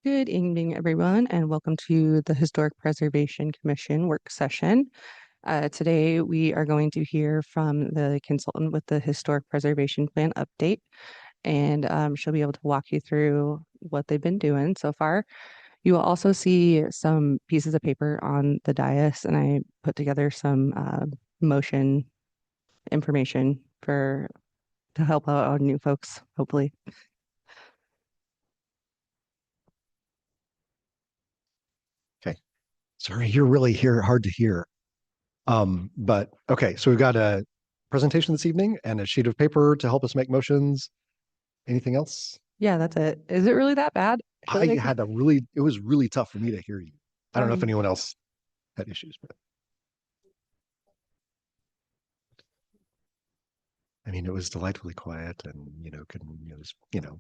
Good evening, everyone, and welcome to the Historic Preservation Commission work session. Today, we are going to hear from the consultant with the Historic Preservation Plan update, and she'll be able to walk you through what they've been doing so far. You will also see some pieces of paper on the dais, and I put together some motion information to help out our new folks, hopefully. Okay. Sorry, you're really hard to hear. But okay, so we've got a presentation this evening and a sheet of paper to help us make motions. Anything else? Yeah, that's it. Is it really that bad? It was really tough for me to hear you. I don't know if Sorry. anyone else had issues, but I mean, it was delightfully quiet and, it was,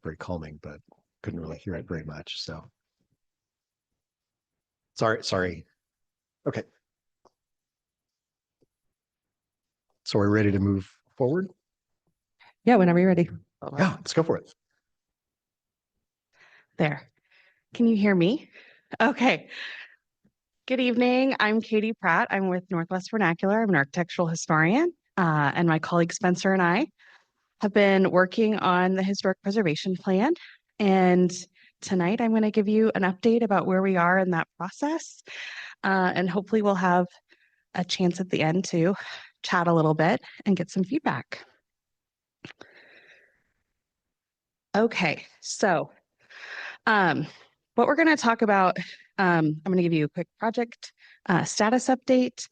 very calming, but couldn't really hear it very much. So sorry. Okay. So we're ready to move forward? Yeah, whenever you're ready. Yeah, let's go for it. There. Can you hear me? Okay. Good evening. I'm Katie Pratt. I'm with Northwest Vernacular. I'm an architectural historian, and my colleague Spencer and I have been working on the Historic Preservation Plan. And tonight I'm going to give you an update about where we are in that process. And hopefully we'll have a chance at the end to chat a little bit and get some feedback. Okay, so what we're going to talk about, I'm going to give you a quick project status update,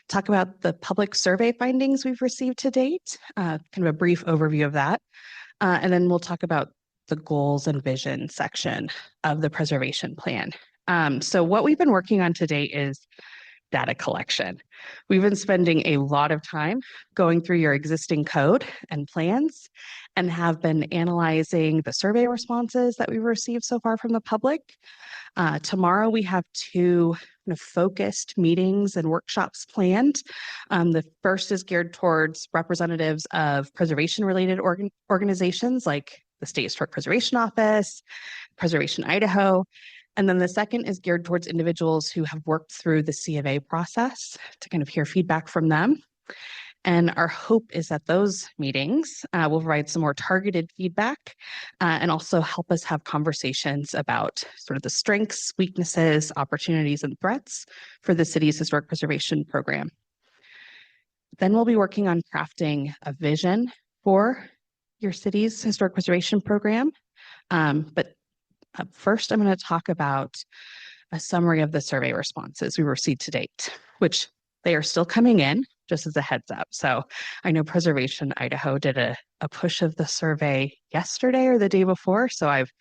talk about the public survey findings we've received to date, kind of a brief overview of that, and then we'll talk about the goals and vision section of the preservation plan. So what we've been working on to date is data collection. We've been spending a lot of time going through your existing code and plans and have been analyzing the survey responses that we've received so far from the public. Tomorrow we have two kind of focused meetings and workshops planned. The first is geared towards representatives of preservation-related organizations like the State Historic Preservation Office, Preservation Idaho, and then the second is geared towards individuals who have worked through the C of A process to kind of hear feedback from them. And our hope is that those meetings will provide some more targeted feedback and also help us have conversations about sort of the strengths, weaknesses, opportunities, and threats for the city's historic preservation program. Then we'll be working on crafting a vision for your city's historic preservation program. But first, I'm going to talk about a summary of the survey responses we received to date, which they are still coming in, just as a heads up. So I know Preservation Idaho did a push of the survey yesterday or the day before. So I've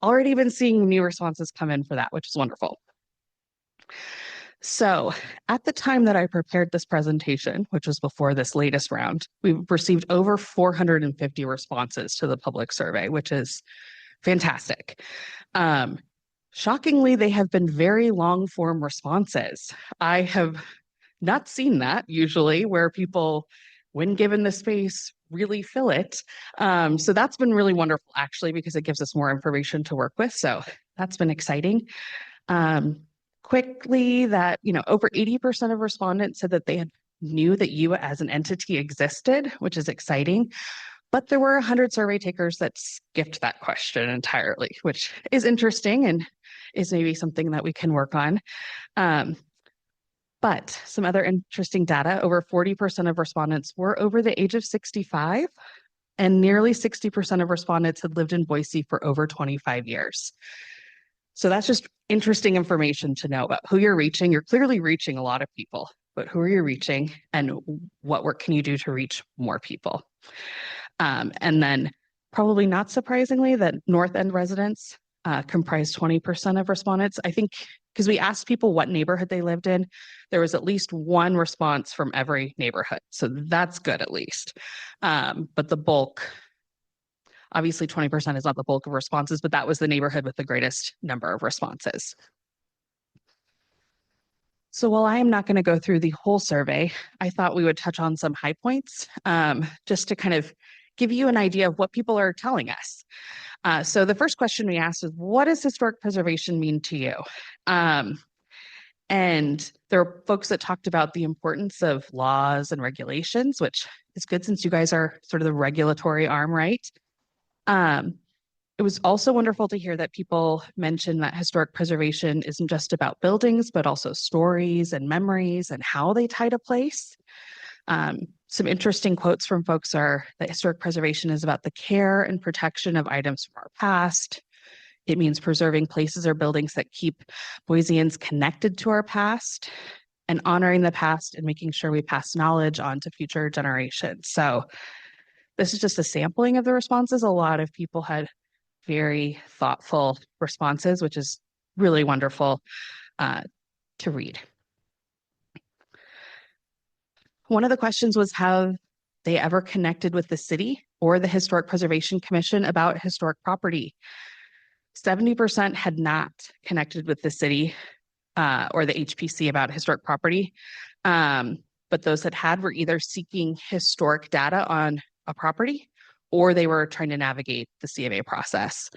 already been seeing new responses come in for that, which is wonderful. So at the time that I prepared this presentation, which was before this latest round, we've received over 450 responses to the public survey, which is fantastic. Shockingly, they have been very long form responses. I have not seen that usually where people, when given the space, really fill it. So that's been really wonderful, actually, because it gives us more information to work with. So that's been exciting. Quickly, that, over 80% of respondents said that they knew that you as an entity existed, which is exciting. But there were 100 survey takers that skipped that question entirely, which is interesting and is maybe something that we can work on. But some other interesting data, over 40% of respondents were over the age of 65, and nearly 60% of respondents had lived in Boise for over 25 years. So that's just interesting information to know about who you're reaching. You're clearly reaching a lot of people, but who are you reaching and what work can you do to reach more people? And then probably not surprisingly that North End residents comprise 20% of respondents. I think because we asked people what neighborhood they lived in, there was at least one response from every neighborhood. So that's good at least. But the bulk, obviously 20% is not the bulk of responses, but that was the neighborhood with the greatest number of responses. So while I am not going to go through the whole survey, I thought we would touch on some high points just to kind of give you an idea of what people are telling us. So the first question we asked is, what does historic preservation mean to you? And there are folks that talked about the importance of laws and regulations, which is good since you guys are sort of the regulatory arm, right? It was also wonderful to hear that people mentioned that historic preservation isn't just about buildings, but also stories and memories and how they tie to place. Some interesting quotes from folks are that historic preservation is about the care and protection of items from our past. It means preserving places or buildings that keep Boiseans connected to our past and honoring the past and making sure we pass knowledge on to future generations. So this is just a sampling of the responses. A lot of people had very thoughtful responses, which is really wonderful to read. One of the questions was, have they ever connected with the city or the Historic Preservation Commission about historic property? 70% had not connected with the city or the HPC about historic property. But those that had were either seeking historic data on a property or they were trying to navigate the CMA process.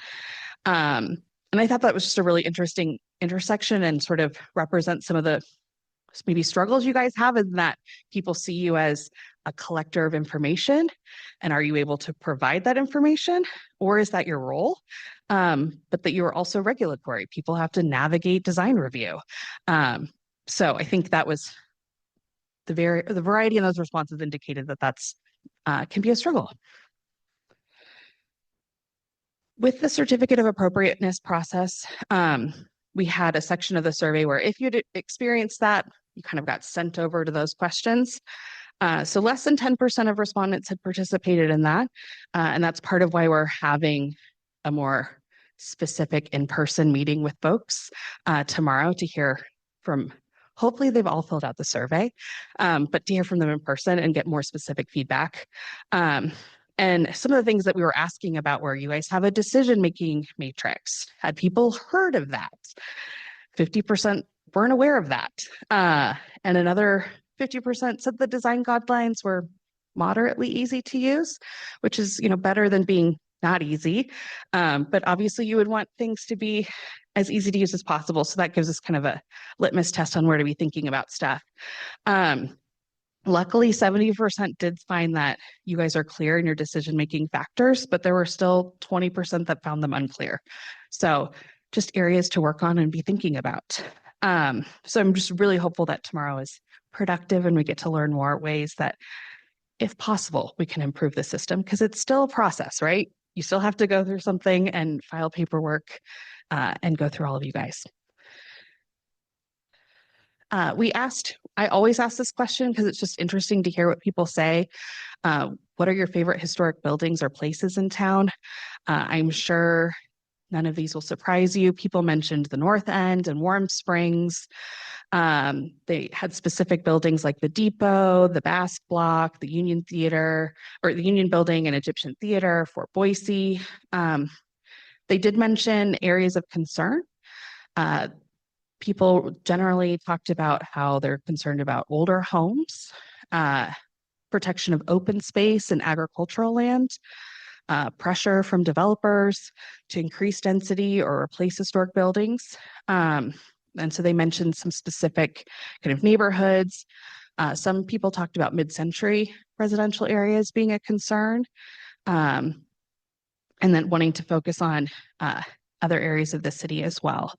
And I thought that was just a really interesting intersection and sort of represents some of the maybe struggles you guys have in that people see you as a collector of information. And are you able to provide that information, or is that your role? But that you are also regulatory. People have to navigate design review. So I think that was the variety in those responses indicated that that's can be a struggle. With the certificate of appropriateness process, we had a section of the survey where if you'd experienced that, you kind of got sent over to those questions. So less than 10% of respondents had participated in that. And that's part of why we're having a more specific in-person meeting with folks tomorrow to hear from, hopefully they've all filled out the survey, but to hear from them in person and get more specific feedback. And some of the things that we were asking about were, you guys have a decision-making matrix. Had people heard of that? 50% weren't aware of that. And another 50% said the design guidelines were moderately easy to use, which is, better than being not easy. But obviously you would want things to be as easy to use as possible. So that gives us kind of a litmus test on where to be thinking about stuff. Luckily, 70% did find that you guys are clear in your decision-making factors, but there were still 20% that found them unclear. So just areas to work on and be thinking about. So I'm just really hopeful that tomorrow is productive and we get to learn more ways that, if possible, we can improve the system, because it's still a process, right? You still have to go through something and file paperwork and go through all of you guys. I always ask this question because it's just interesting to hear what people say. What are your favorite historic buildings or places in town? I'm sure none of these will surprise you. People mentioned the North End and Warm Springs. They had specific buildings like the Depot, the Basque Block, the Union Theater, or the Union Building and Egyptian Theater, Fort Boise. They did mention areas of concern. People generally talked about how they're concerned about older homes, protection of open space and agricultural land, pressure from developers to increase density or replace historic buildings. And so they mentioned some specific kind of neighborhoods. Some people talked about mid-century residential areas being a concern, and then wanting to focus on other areas of the city as well.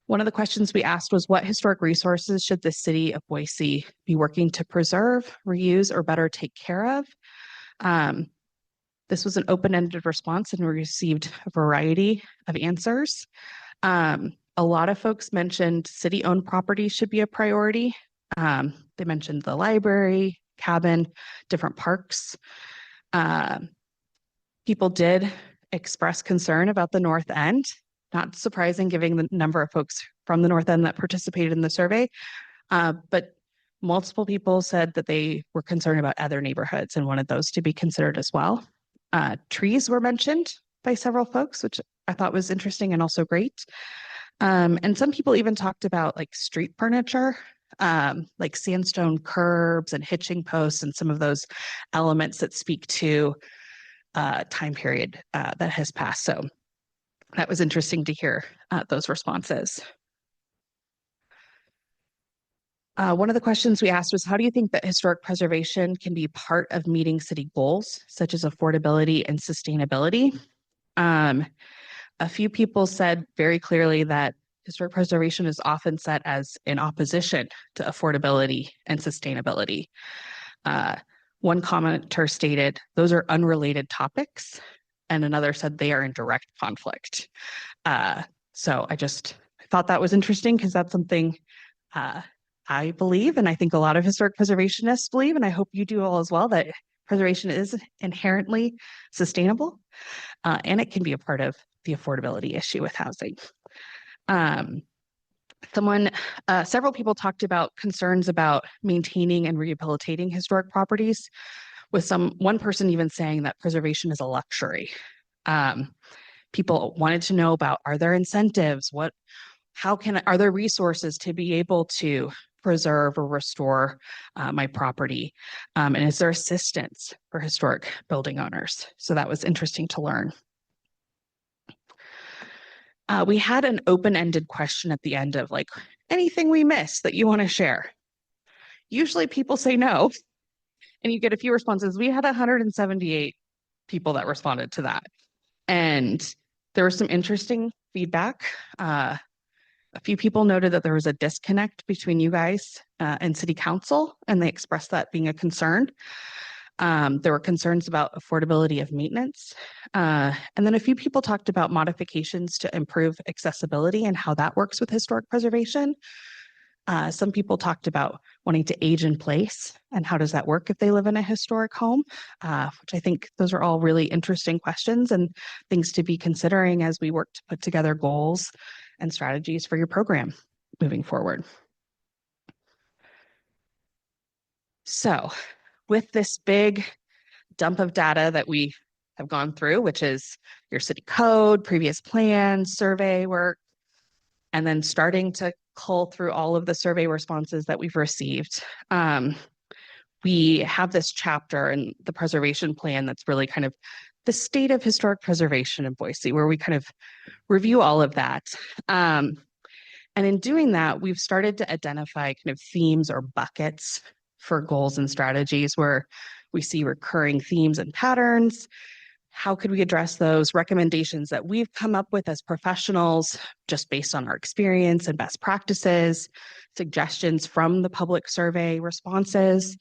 One of the questions we asked was, what historic resources should the city of Boise be working to preserve, reuse, or better take care of? This was an open-ended response and we received a variety of answers. A lot of folks mentioned city-owned property should be a priority. They mentioned the library, cabin, different parks. People did express concern about the North End. Not surprising given the number of folks from the North End that participated in the survey, but multiple people said that they were concerned about other neighborhoods and wanted those to be considered as well. Trees were mentioned by several folks, which I thought was interesting and also great. And some people even talked about like street furniture. like sandstone curbs and hitching posts and some of those elements that speak to time period that has passed. So that was interesting to hear those responses. One of the questions we asked was, how do you think that historic preservation can be part of meeting city goals, such as affordability and sustainability? A few people said very clearly that historic preservation is often set as in opposition to affordability and sustainability. One commenter stated, those are unrelated topics, and another said they are in direct conflict. So I thought that was interesting because that's something I believe, and I think a lot of historic preservationists believe, and I hope you do all as well, that preservation is inherently sustainable, and it can be a part of the affordability issue with housing. Several people talked about concerns about maintaining and rehabilitating historic properties, with one person even saying that preservation is a luxury. People wanted to know about, are there incentives? Are there resources to be able to preserve or restore my property? And is there assistance for historic building owners? So that was interesting to learn. We had an open-ended question at the end of like, anything we missed that you want to share? Usually people say no, and you get a few responses. We had 178 people that responded to that. And there was some interesting feedback. A few people noted that there was a disconnect between you guys and City Council, and they expressed that being a concern. There were concerns about affordability of maintenance. And then a few people talked about modifications to improve accessibility and how that works with historic preservation. Some people talked about wanting to age in place and how does that work if they live in a historic home, which I think those are all really interesting questions and things to be considering as we work to put together goals and strategies for your program moving forward. So with this big dump of data that we have gone through, which is your city code, previous plans, survey work, and then starting to cull through all of the survey responses that we've received, we have this chapter in the preservation plan that's really kind of the state of historic preservation in Boise, where we kind of review all of that. And in doing that, we've started to identify kind of themes or buckets for goals and strategies where we see recurring themes and patterns. How could we address those recommendations that we've come up with as professionals, just based on our experience and best practices, suggestions from the public survey responses?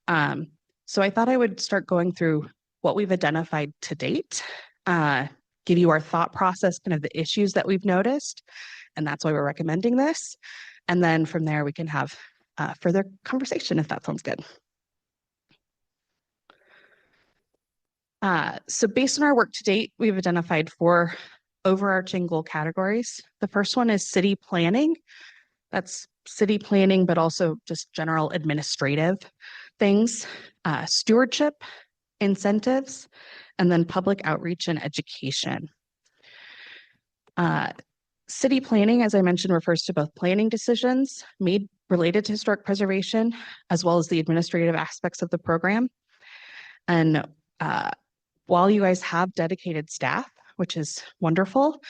So I thought I would start going through what we've identified to date, give you our thought process, kind of the issues that we've noticed, and that's why we're recommending this. And then from there, we can have further conversation if that sounds good. So based on our work to date, we've identified 4 overarching goal categories. The first one is city planning. That's city planning, but also just general administrative things, stewardship, incentives, and then public outreach and education. City planning, as I mentioned, refers to both planning decisions made related to historic preservation, as well as the administrative aspects of the program. And while you guys have dedicated staff, which is wonderful,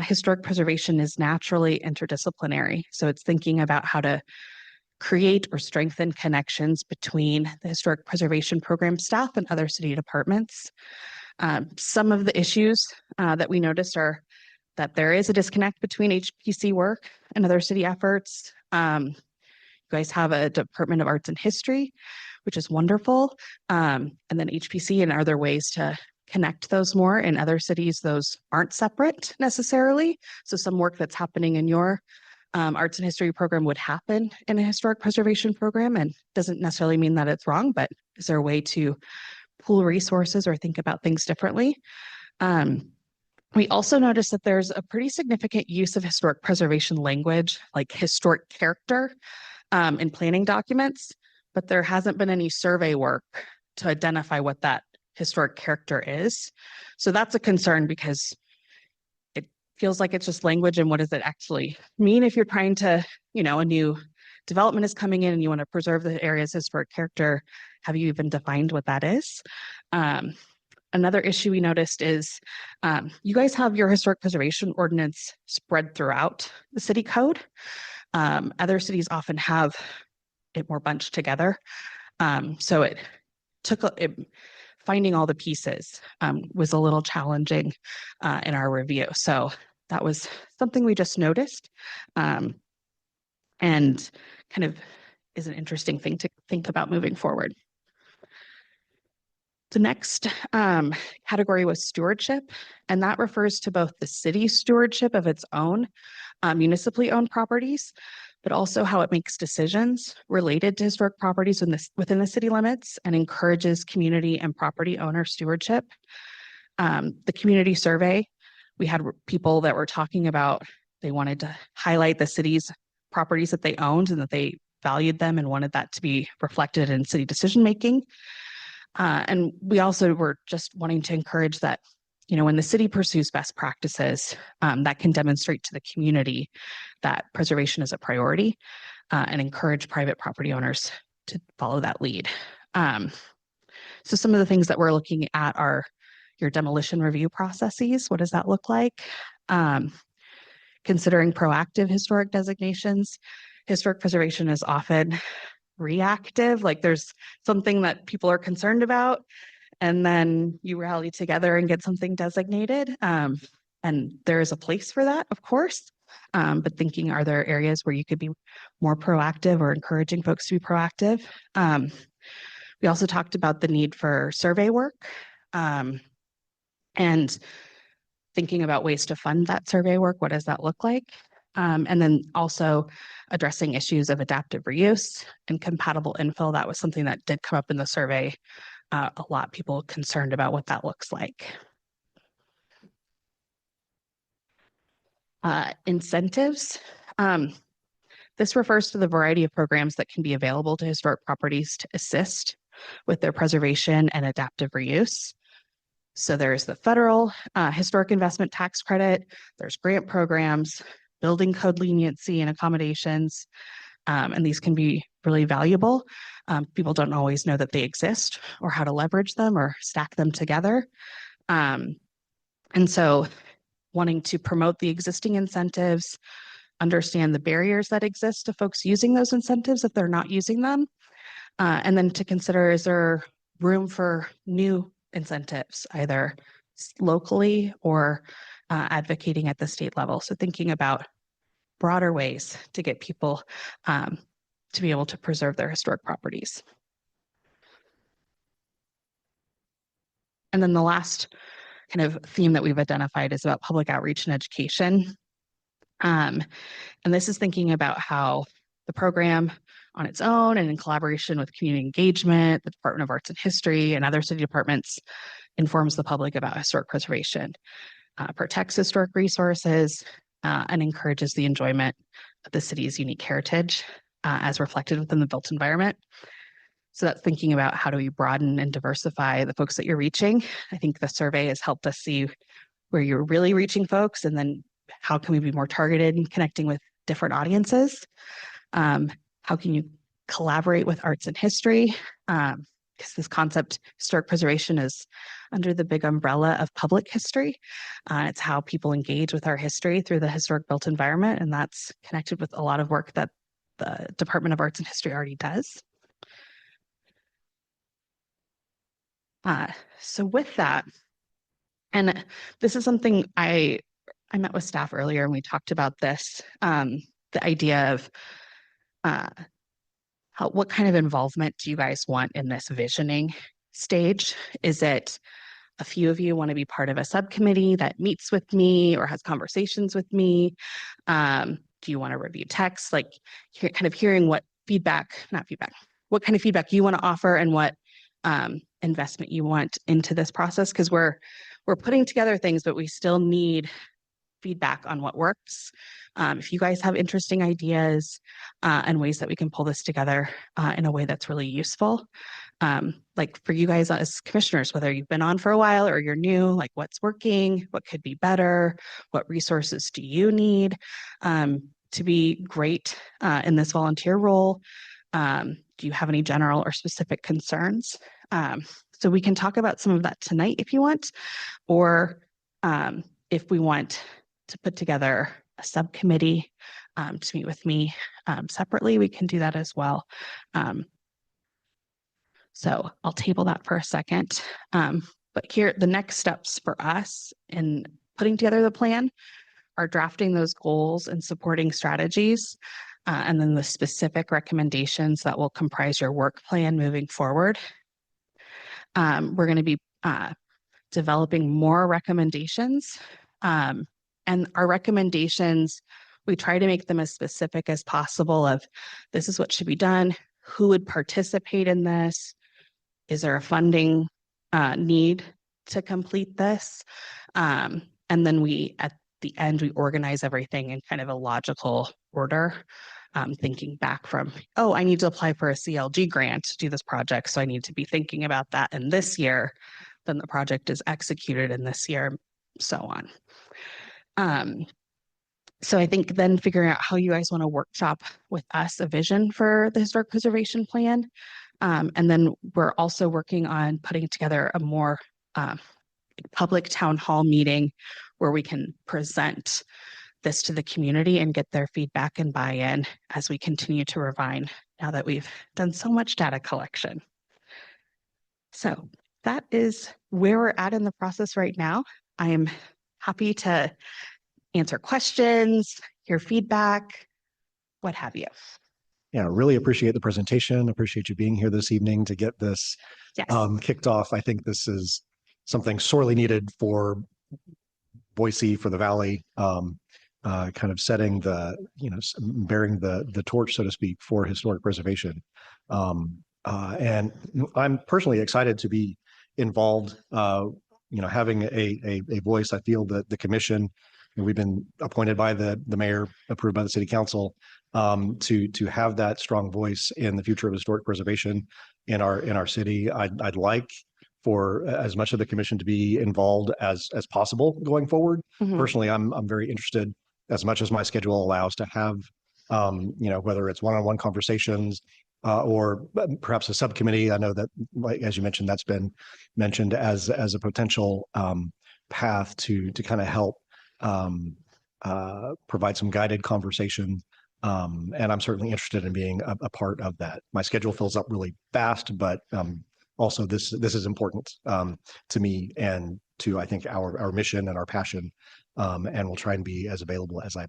historic preservation is naturally interdisciplinary. So it's thinking about how to create or strengthen connections between the historic preservation program staff and other city departments. Some of the issues that we noticed are that there is a disconnect between HPC work and other city efforts. You guys have a Department of Arts and History, which is wonderful. And then HPC, and are there ways to connect those more? In other cities, those aren't separate necessarily. So some work that's happening in your arts and history program would happen in a historic preservation program, and doesn't necessarily mean that it's wrong, but is there a way to pool resources or think about things differently? We also noticed that there's a pretty significant use of historic preservation language, like historic character, in planning documents, but there hasn't been any survey work to identify what that historic character is. So that's a concern, because it feels like it's just language, and what does it actually mean if you're trying to, a new development is coming in and you want to preserve the area's historic character, have you even defined what that is? Another issue we noticed is you guys have your historic preservation ordinance spread throughout the city code. Other cities often have it more bunched together. So it took finding all the pieces was a little challenging in our review. So that was something we just noticed and kind of is an interesting thing to think about moving forward. The next category was stewardship, and that refers to both the city's stewardship of its own municipally owned properties, but also how it makes decisions related to historic properties within the city limits and encourages community and property owner stewardship. The community survey, we had people that were talking about, they wanted to highlight the city's properties that they owned and that they valued them and wanted that to be reflected in city decision-making. And we also were just wanting to encourage that, you know, when the city pursues best practices, that can demonstrate to the community that preservation is a priority and encourage private property owners to follow that lead. So some of the things that we're looking at are your demolition review processes. What does that look like? Considering proactive historic designations. Historic preservation is often reactive, like there's something that people are concerned about, and then you rally together and get something designated. And there is a place for that, of course. But thinking, are there areas where you could be more proactive or encouraging folks to be proactive? We also talked about the need for survey work and thinking about ways to fund that survey work. What does that look like? And then also addressing issues of adaptive reuse and compatible infill. That was something that did come up in the survey. A lot, people concerned about what that looks like. Incentives. This refers to the variety of programs that can be available to historic properties to assist with their preservation and adaptive reuse. So there's the federal historic investment tax credit, there's grant programs, building code leniency and accommodations, and these can be really valuable. People don't always know that they exist or how to leverage them or stack them together. And so wanting to promote the existing incentives, understand the barriers that exist to folks using those incentives if they're not using them, and then to consider, is there room for new incentives, either locally or advocating at the state level. So thinking about broader ways to get people to be able to preserve their historic properties. And then the last kind of theme that we've identified is about public outreach and education. And this is thinking about how the program on its own and in collaboration with community engagement, the Department of Arts and History, and other city departments informs the public about historic preservation, protects historic resources, and encourages the enjoyment of the city's unique heritage as reflected within the built environment. So that's thinking about how do we broaden and diversify the folks that you're reaching. I think the survey has helped us see where you're really reaching folks, and then how can we be more targeted in connecting with different audiences? How can you collaborate with arts and history? Because this concept, historic preservation, is under the big umbrella of public history. It's how people engage with our history through the historic built environment, and that's connected with a lot of work that the Department of Arts and History already does. So with that, and this is something I met with staff earlier and we talked about this, the idea of what kind of involvement do you guys want in this visioning stage? Is it a few of you want to be part of a subcommittee that meets with me or has conversations with me? Do you want to review text? Like kind of hearing what what kind of feedback you want to offer and what investment you want into this process, because we're putting together things, but we still need feedback on what works. If you guys have interesting ideas and ways that we can pull this together in a way that's really useful, like for you guys as commissioners, whether you've been on for a while or you're new, like what's working, what could be better, what resources do you need? to be great in this volunteer role? Do you have any general or specific concerns? So we can talk about some of that tonight if you want, or if we want to put together a subcommittee to meet with me separately, we can do that as well. So I'll table that for a second. But here, the next steps for us in putting together the plan are drafting those goals and supporting strategies, and then the specific recommendations that will comprise your work plan moving forward. We're going to be developing more recommendations, and our recommendations, we try to make them as specific as possible of this is what should be done, who would participate in this, is there a funding need to complete this? And then we, at the end, we organize everything in kind of a logical order, thinking back from, oh, I need to apply for a CLG grant to do this project, so I need to be thinking about that in this year. Then the project is executed in this year, so on. So I think then figuring out how you guys want to workshop with us a vision for the historic preservation plan. And then we're also working on putting together a more public town hall meeting where we can present this to the community and get their feedback and buy-in as we continue to refine now that we've done so much data collection. So that is where we're at in the process right now. I am happy to answer questions, hear feedback, what have you. Yeah, really appreciate the presentation. Appreciate you being here this evening to get this Yes. kicked off. I think this is something sorely needed for Boise, for the Valley, kind of setting the, bearing the torch, so to speak, for historic preservation. And I'm personally excited to be involved, having a voice. I feel that the commission, we've been appointed by the mayor, approved by the city council, to have that strong voice in the future of historic preservation in our city. I'd like for as much of the commission to be involved as possible going forward. Mhm. Personally, I'm very interested, as much as my schedule allows, to have whether it's one-on-one conversations or perhaps a subcommittee. I know that, like, as you mentioned, that's been mentioned as a potential path to kind of help provide some guided conversation. And I'm certainly interested in being a part of that. My schedule fills up really fast, but also this is important to me and to, I think, our mission and our passion. And we'll try and be as available as I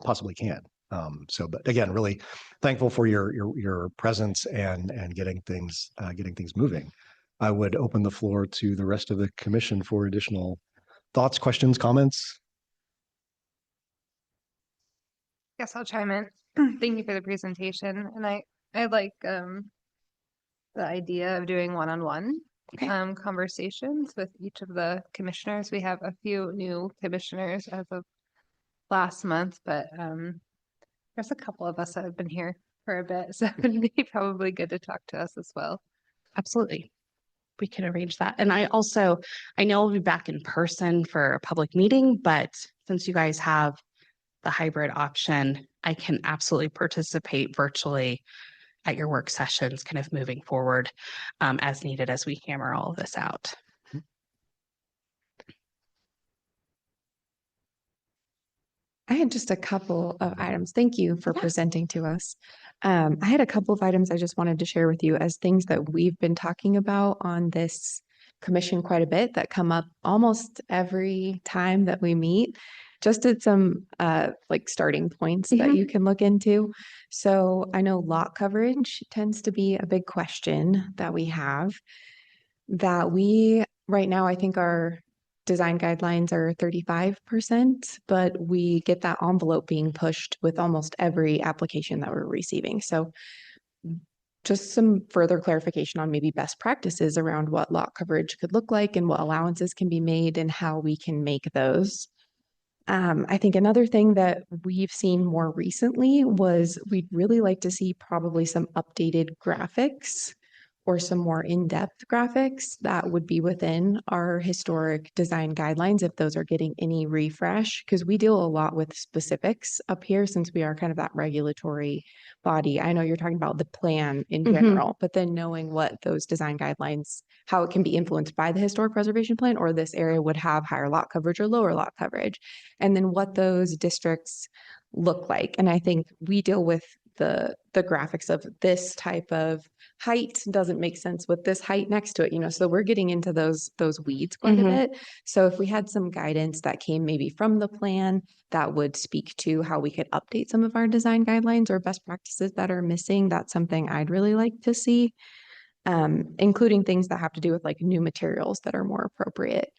possibly can. But again, really thankful for your presence and getting things moving. I would open the floor to the rest of the commission for additional thoughts, questions, comments. Guess I'll chime in. Thank you for the presentation. And I like the idea of doing one-on-one conversations with each of the commissioners. We have a few new commissioners as of last month, but there's a couple of us that have been here for a bit, so it'd be probably good to talk to us as well. Absolutely. We can arrange that. And I know we'll be back in person for a public meeting, but since you guys have the hybrid option, I can absolutely participate virtually at your work sessions, kind of moving forward as needed as we hammer all of this out. I had just a couple of items. Thank you for Yeah. presenting to us. I had a couple of items I just wanted to share with you as things that we've been talking about on this commission quite a bit that come up almost every time that we meet. Just at some starting points that you can look into. So I know lot coverage tends to be a big question that we have. That we right now, I think our design guidelines are 35%, but we get that envelope being pushed with almost every application that we're receiving. So just some further clarification on maybe best practices around what lot coverage could look like and what allowances can be made and how we can make those. I think another thing that we've seen more recently was we'd really like to see probably some updated graphics or some more in-depth graphics that would be within our historic design guidelines if those are getting any refresh, because we deal a lot with specifics up here since we are kind of that regulatory body. I know you're talking about the plan in Mhm. general, but then knowing what those design guidelines, how it can be influenced by the historic preservation plan, or this area would have higher lot coverage or lower lot coverage, and then what those districts look like. And I think we deal with the graphics of this type of height doesn't make sense with this height next to it, you know, so we're getting into those weeds quite Mhm. a bit. So if we had some guidance that came maybe from the plan that would speak to how we could update some of our design guidelines or best practices that are missing, that's something I'd really like to see. Including things that have to do with like new materials that are more appropriate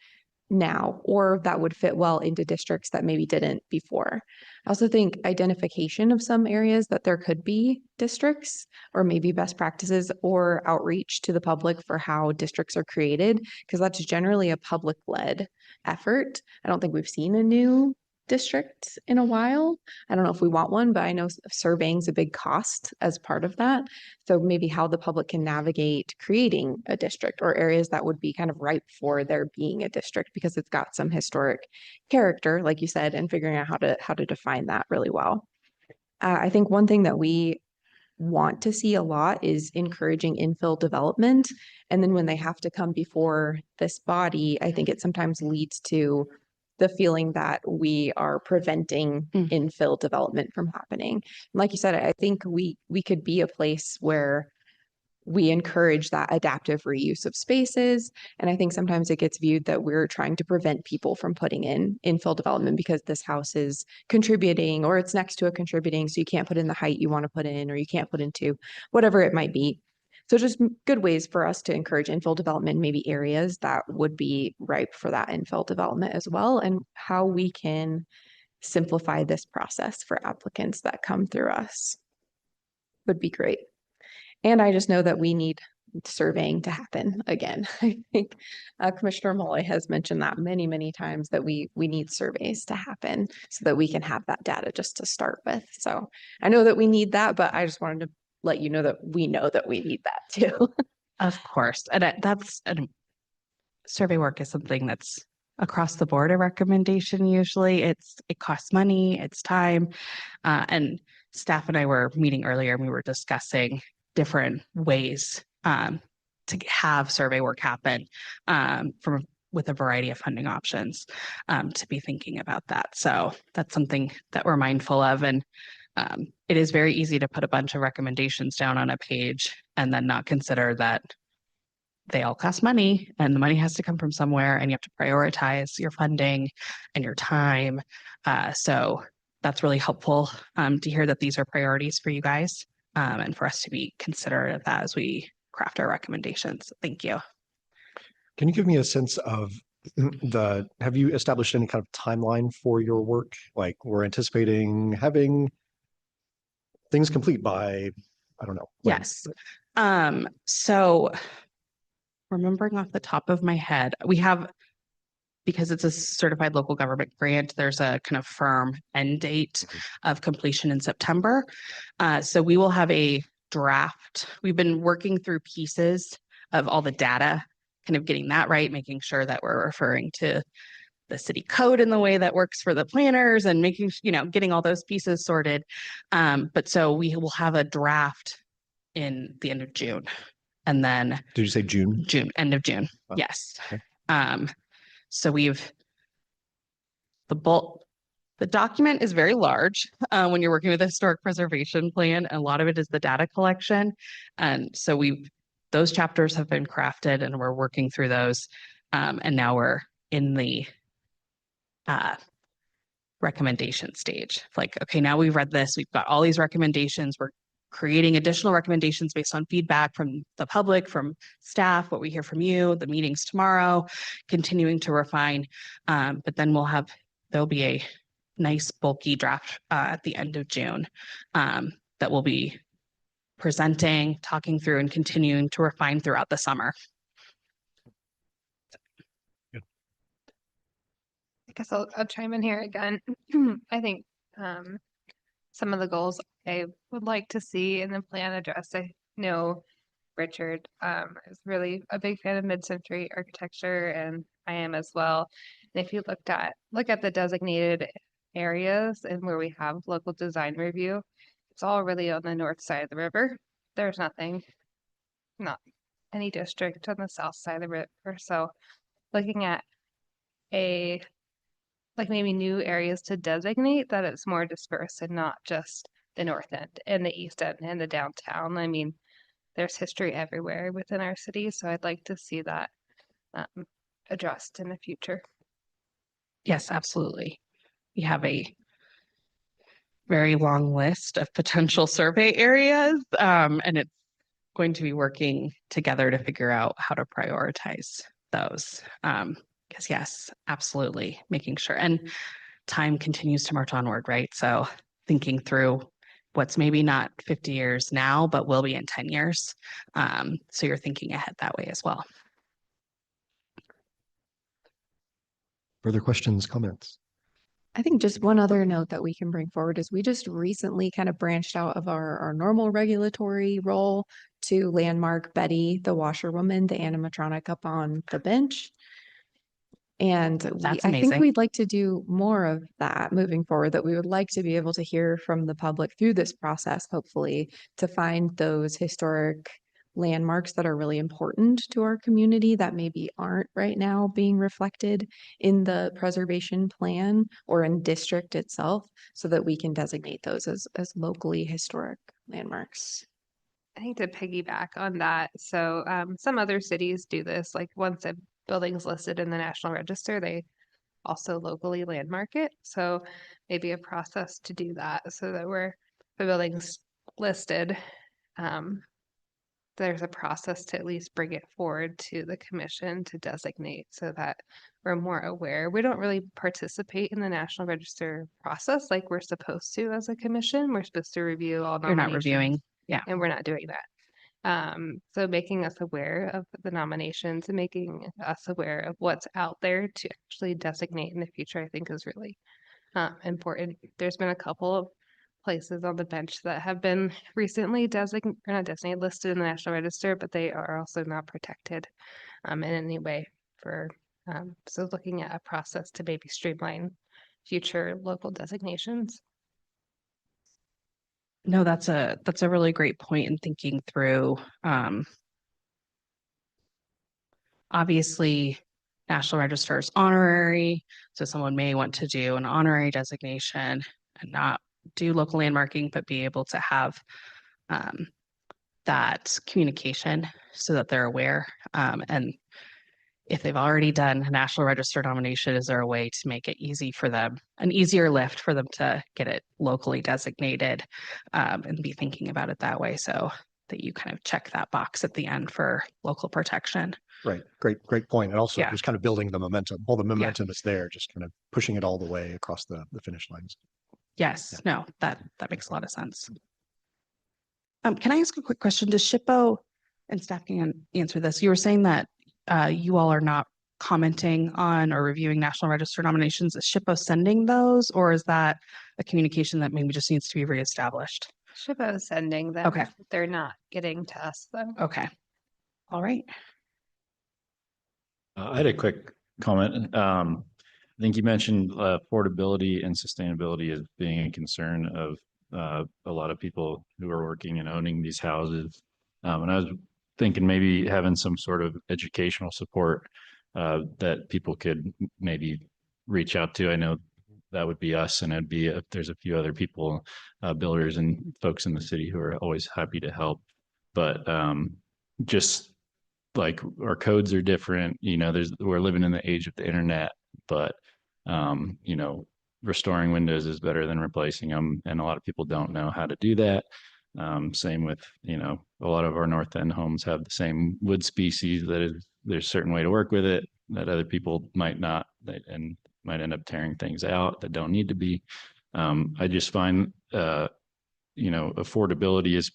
now, or that would fit well into districts that maybe didn't before. I also think identification of some areas that there could be districts or maybe best practices or outreach to the public for how districts are created, because that's generally a public-led effort. I don't think we've seen a new district in a while. I don't know if we want one, but I know surveying's a big cost as part of that. So maybe how the public can navigate creating a district or areas that would be kind of ripe for there being a district because it's got some historic character, like you said, and figuring out how to define that really well. I think one thing that we want to see a lot is encouraging infill development. And then when they have to come before this body, I think it sometimes leads to the feeling that we are preventing infill development from happening. Like you said, I think we could be a place where we encourage that adaptive reuse of spaces. And I think sometimes it gets viewed that we're trying to prevent people from putting in infill development because this house is contributing or it's next to a contributing. So you can't put in the height you want to put in, or you can't put into whatever it might be. So just good ways for us to encourage infill development, maybe areas that would be ripe for that infill development as well, and how we can simplify this process for applicants that come through us would be great. And I just know that we need surveying to happen again. I think Commissioner Molloy has mentioned that many, many times that we need surveys to happen so that we can have that data just to start with. So I know that we need that, but I just wanted to let you know that we need that too. Of course. And survey work is something that's across the board a recommendation. Usually it costs money, it's time. And staff and I were meeting earlier and we were discussing different ways to have survey work happen with a variety of funding options to be thinking about that. So that's something that we're mindful of. And it is very easy to put a bunch of recommendations down on a page and then not consider that they all cost money and the money has to come from somewhere and you have to prioritize your funding and your time. So that's really helpful to hear that these are priorities for you guys and for us to be considerate of that as we craft our recommendations. Thank you. Can you give me a sense of have you established any kind of timeline for your work? Like we're anticipating having things complete by, I don't know. when? Yes. So remembering off the top of my head, we have, because it's a certified local government grant, there's a kind of firm end date of completion in September. So we will have a draft. We've been working through pieces of all the data, kind of getting that right, making sure that we're referring to the city code in the way that works for the planners and making, getting all those pieces sorted. But so we will have a draft in the end of June. And then Did you say June? June, end of June. Wow. Yes. Okay. So the document is very large when you're working with a historic preservation plan. A lot of it is the data collection. And so those chapters have been crafted and we're working through those. And now we're in the recommendation stage. Like, okay, now we've read this, we've got all these recommendations. We're creating additional recommendations based on feedback from the public, from staff, what we hear from you, the meetings tomorrow, continuing to refine. But then there'll be a nice bulky draft at the end of June that we'll be presenting, talking through, and continuing to refine throughout the summer. I guess I'll chime in here again. I think some of the goals I would like to see in the plan addressed. I know Richard is really a big fan of mid-century architecture, and I am as well. And if you look at the designated areas and where we have local design review, it's all really on the north side of the river. There's not any district on the south side of the river. So looking at like maybe new areas to designate that it's more dispersed and not just the north end and the east end and the downtown. I mean, there's history everywhere within our city, so I'd like to see that addressed in the future. Yes, absolutely. We have a very long list of potential survey areas, and it's going to be working together to figure out how to prioritize those. Because yes, absolutely, making sure. And time continues to march onward, right? So thinking through what's maybe not 50 years now, but will be in 10 years. So you're thinking ahead that way as well. Further questions, comments? I think just one other note that we can bring forward is we just recently kind of branched out of our normal regulatory role to landmark Betty, the washerwoman, the animatronic up on the bench. And That's I think amazing. we'd like to do more of that moving forward, that we would like to be able to hear from the public through this process, hopefully, to find those historic landmarks that are really important to our community that maybe aren't right now being reflected in the preservation plan or in district itself, so that we can designate those as locally historic landmarks. I think to piggyback on that, so some other cities do this, like once a building's listed in the National Register, they also locally landmark it. So maybe a process to do that so that where the building's listed, there's a process to at least bring it forward to the commission to designate so that we're more aware. We don't really participate in the National Register process like we're supposed to as a commission. We're supposed to review all You're not nominations. reviewing. Yeah. And we're not doing that. So making us aware of the nominations and making us aware of what's out there to actually designate in the future, I think is really important. There's been a couple of places on the bench that have been recently listed in the National Register, but they are also not protected in any way so looking at a process to maybe streamline future local designations. No, that's a really great point in thinking through. Obviously, National Register is honorary, so someone may want to do an honorary designation and not do local landmarking, but be able to have that communication so that they're aware. And if they've already done a National Register nomination, is there a way to make it easy for them, an easier lift for them to get it locally designated and be thinking about it that way, so that you kind of check that box at the end for local protection. Right. Great point. And also Yeah. just kind of building the momentum. All the momentum is there, just kind of pushing it all the way across the finish lines. Yes, no, that makes a lot of sense. Can I ask a quick question? Does SHPO, and staff can answer this, you were saying that you all are not commenting on or reviewing National Register nominations. Is SHPO sending those, or is that a communication that maybe just needs to be reestablished? SHPO is sending them. Okay. They're not getting to us though. Okay. All right. I had a quick comment. I think you mentioned affordability and sustainability as being a concern of a lot of people who are working and owning these houses. And I was thinking maybe having some sort of educational support that people could maybe reach out to. I know that would be us, and it'd be there's a few other people, builders and folks in the city who are always happy to help. But just like our codes are different, we're living in the age of the internet, but restoring windows is better than replacing them, and a lot of people don't know how to do that. Same with a lot of our North End homes have the same wood species there's a certain way to work with it that other people might not, and might end up tearing things out that don't need to be. I just find affordability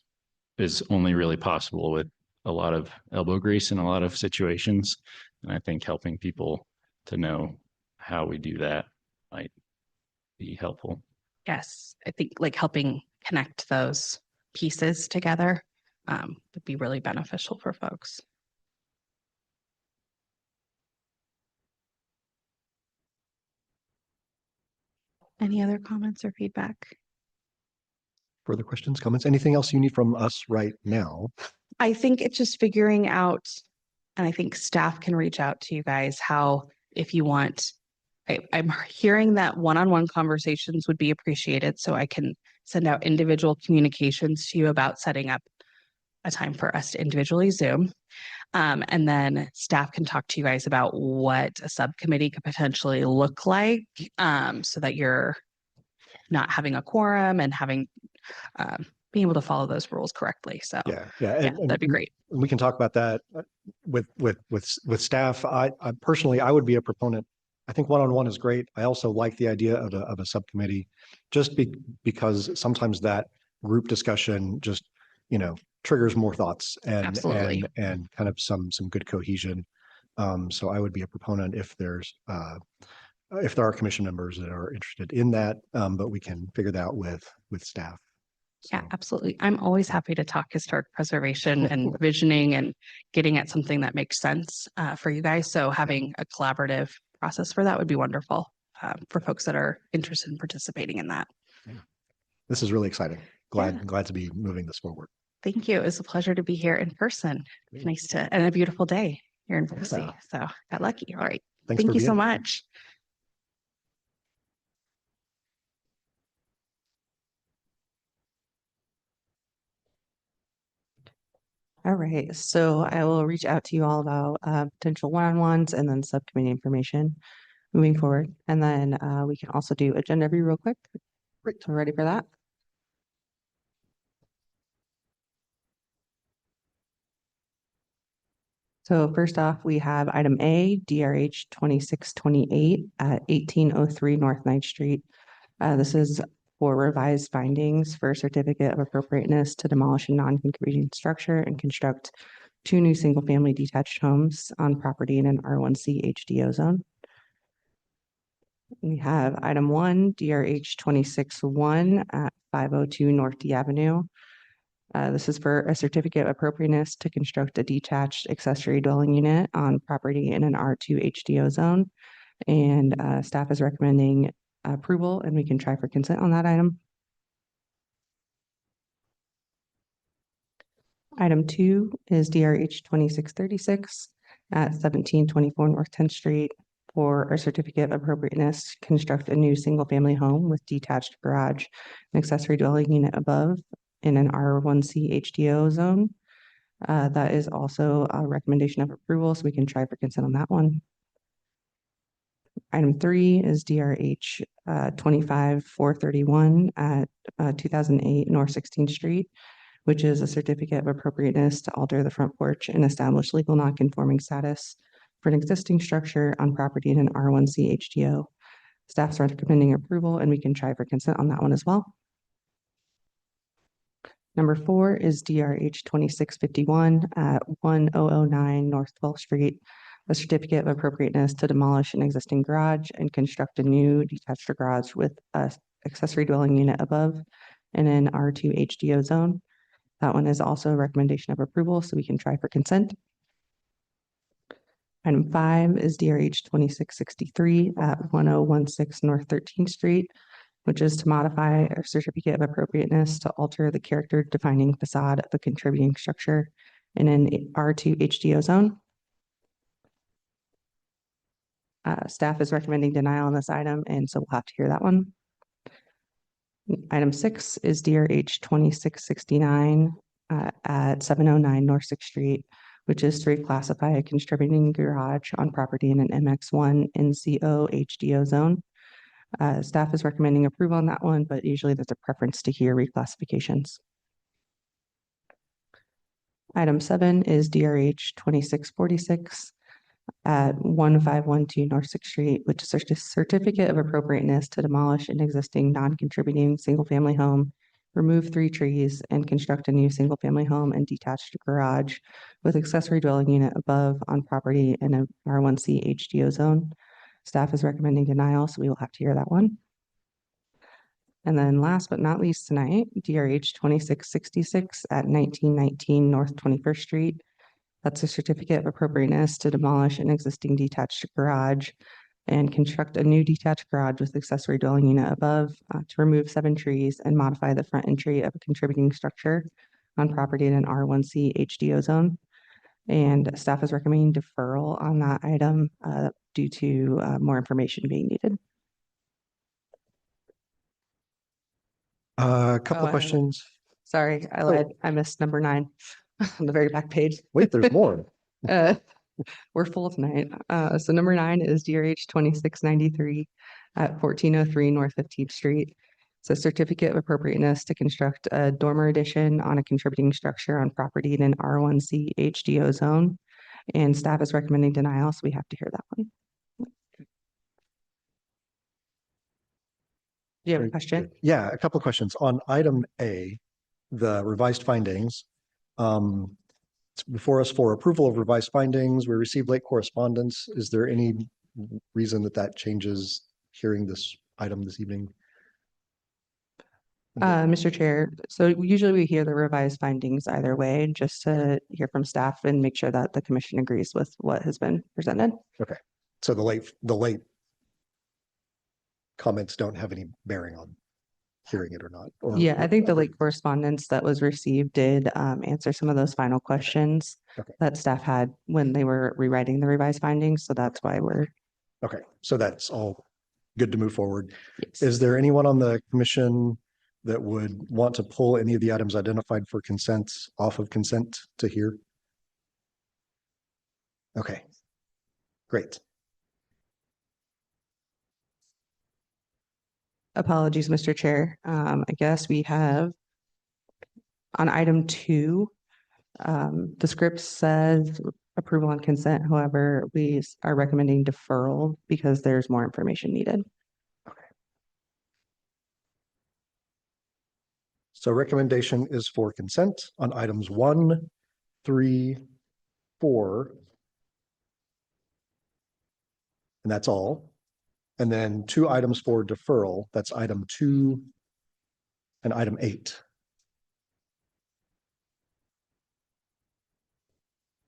is only really possible with a lot of elbow grease in a lot of situations. And I think helping people to know how we do that might be helpful. Yes, I think like helping connect those pieces together would be really beneficial for folks. Any other comments or feedback? Further questions, comments, anything else you need from us right now? I think it's just figuring out, and I think staff can reach out to you guys how, if you want, I'm hearing that one-on-one conversations would be appreciated, so I can send out individual communications to you about setting up a time for us to individually Zoom. And then staff can talk to you guys about what a subcommittee could potentially look like, so that you're not having a quorum and having, being able to follow those rules correctly. So Yeah, that'd be great. We can talk about that with staff. I personally, I would be a proponent. I think one-on-one is great. I also like the idea of a subcommittee, just because sometimes that group discussion just, triggers more thoughts Absolutely. and kind of some good cohesion. So I would be a proponent if there are commission members that are interested in that, but we can figure that out with staff. Yeah, So, absolutely. I'm always happy to talk historic preservation and visioning and getting at something that makes sense for you guys. So having a collaborative process for that would be wonderful for folks that are interested in participating in that. this is really exciting. Glad to be moving this forward. Thank you. It was a pleasure to be here in person. Nice to, and a beautiful day here in Boise. Yeah. So got lucky. All right. Thanks Thank for you so being here. much. All right, so I will reach out to you all about potential one-on-ones and then subcommittee information moving forward. And then we can also do agenda review real quick. Great, so we're ready for that. So first off, we have item A, DRH 2628 at 1803 North 9th Street. This is for revised findings for certificate of appropriateness to demolish a non-contributing structure and construct 2 new single-family detached homes on property in an R1C HDO zone. We have item 1, DRH 261 at 502 North D Avenue. This is for a certificate of appropriateness to construct a detached accessory dwelling unit on property in an R2 HDO zone. And staff is recommending approval, and we can try for consent on that item. Item 2 is DRH 2636 at 1724 North 10th Street for a certificate of appropriateness to construct a new single-family home with detached garage and accessory dwelling unit above in an R1C HDO zone. That is also a recommendation of approval, so we can try for consent on that one. Item 3 is DRH 25431 at 2008 North 16th Street, which is a certificate of appropriateness to alter the front porch and establish legal non-conforming status for an existing structure on property in an R1C HDO. Staff's recommending approval, and we can try for consent on that one as well. Number 4 is DRH 2651 at 1009 North 12th Street, a certificate of appropriateness to demolish an existing garage and construct a new detached garage with a accessory dwelling unit above in an R2 HDO zone. That one is also a recommendation of approval, so we can try for consent. Item 5 is DRH 2663 at 1016 North 13th Street, which is to modify a certificate of appropriateness to alter the character defining facade of a contributing structure in an R2 HDO zone. Staff is recommending denial on this item, and so we'll have to hear that one. Item 6 is DRH 2669 at 709 North 6th Street, which is to reclassify a contributing garage on property in an MX1 NCO HDO zone. Staff is recommending approval on that one, but usually there's a preference to hear reclassifications. Item 7 is DRH 2646 at 1512 North 6th Street, which is a certificate of appropriateness to demolish an existing non-contributing single-family home, remove 3 trees, and construct a new single-family home and detached garage with accessory dwelling unit above on property in a R1C HDO zone. Staff is recommending denial, so we will have to hear that one. And then last but not least tonight, DRH 2666 at 1919 North 21st Street. That's a certificate of appropriateness to demolish an existing detached garage and construct a new detached garage with accessory dwelling unit above, to remove 7 trees and modify the front entry of a contributing structure on property in an R1C HDO zone. And staff is recommending deferral on that item due to more information being needed. A couple Oh, of questions. Sorry, I Oh. lied. I missed number 9 on the very back page. Wait, there's more. We're full tonight. So number 9 is DRH 2693 at 1403 North 15th Street. It's a certificate of appropriateness to construct a dormer addition on a contributing structure on property in an R1C HDO zone. And staff is recommending denial, so we have to hear that one. Do you have a Very question? good. Yeah, a couple of questions. On item A, the revised findings. It's before us for approval of revised findings. We received late correspondence. Is there any reason that changes hearing this item this evening? Mr. Chair, so usually we hear the revised findings either way, just to hear from staff and make sure that the commission agrees with what has been presented. So the late comments don't have any bearing on hearing it or not? Or Yeah, I think the late correspondence that was received did answer some of those final questions Okay. that staff had when they were rewriting the revised findings. So that's why we're. Okay, so that's all good to move forward. Yes. Is there anyone on the commission that would want to pull any of the items identified for consent off of consent to hear? Okay, great. Apologies, Mr. Chair. I guess we have on item 2, the script says approval on consent. However, we are recommending deferral because there's more information needed. So recommendation is for consent on items 1, 3, 4. And that's all. And then 2 items for deferral. That's item 2 and item 8.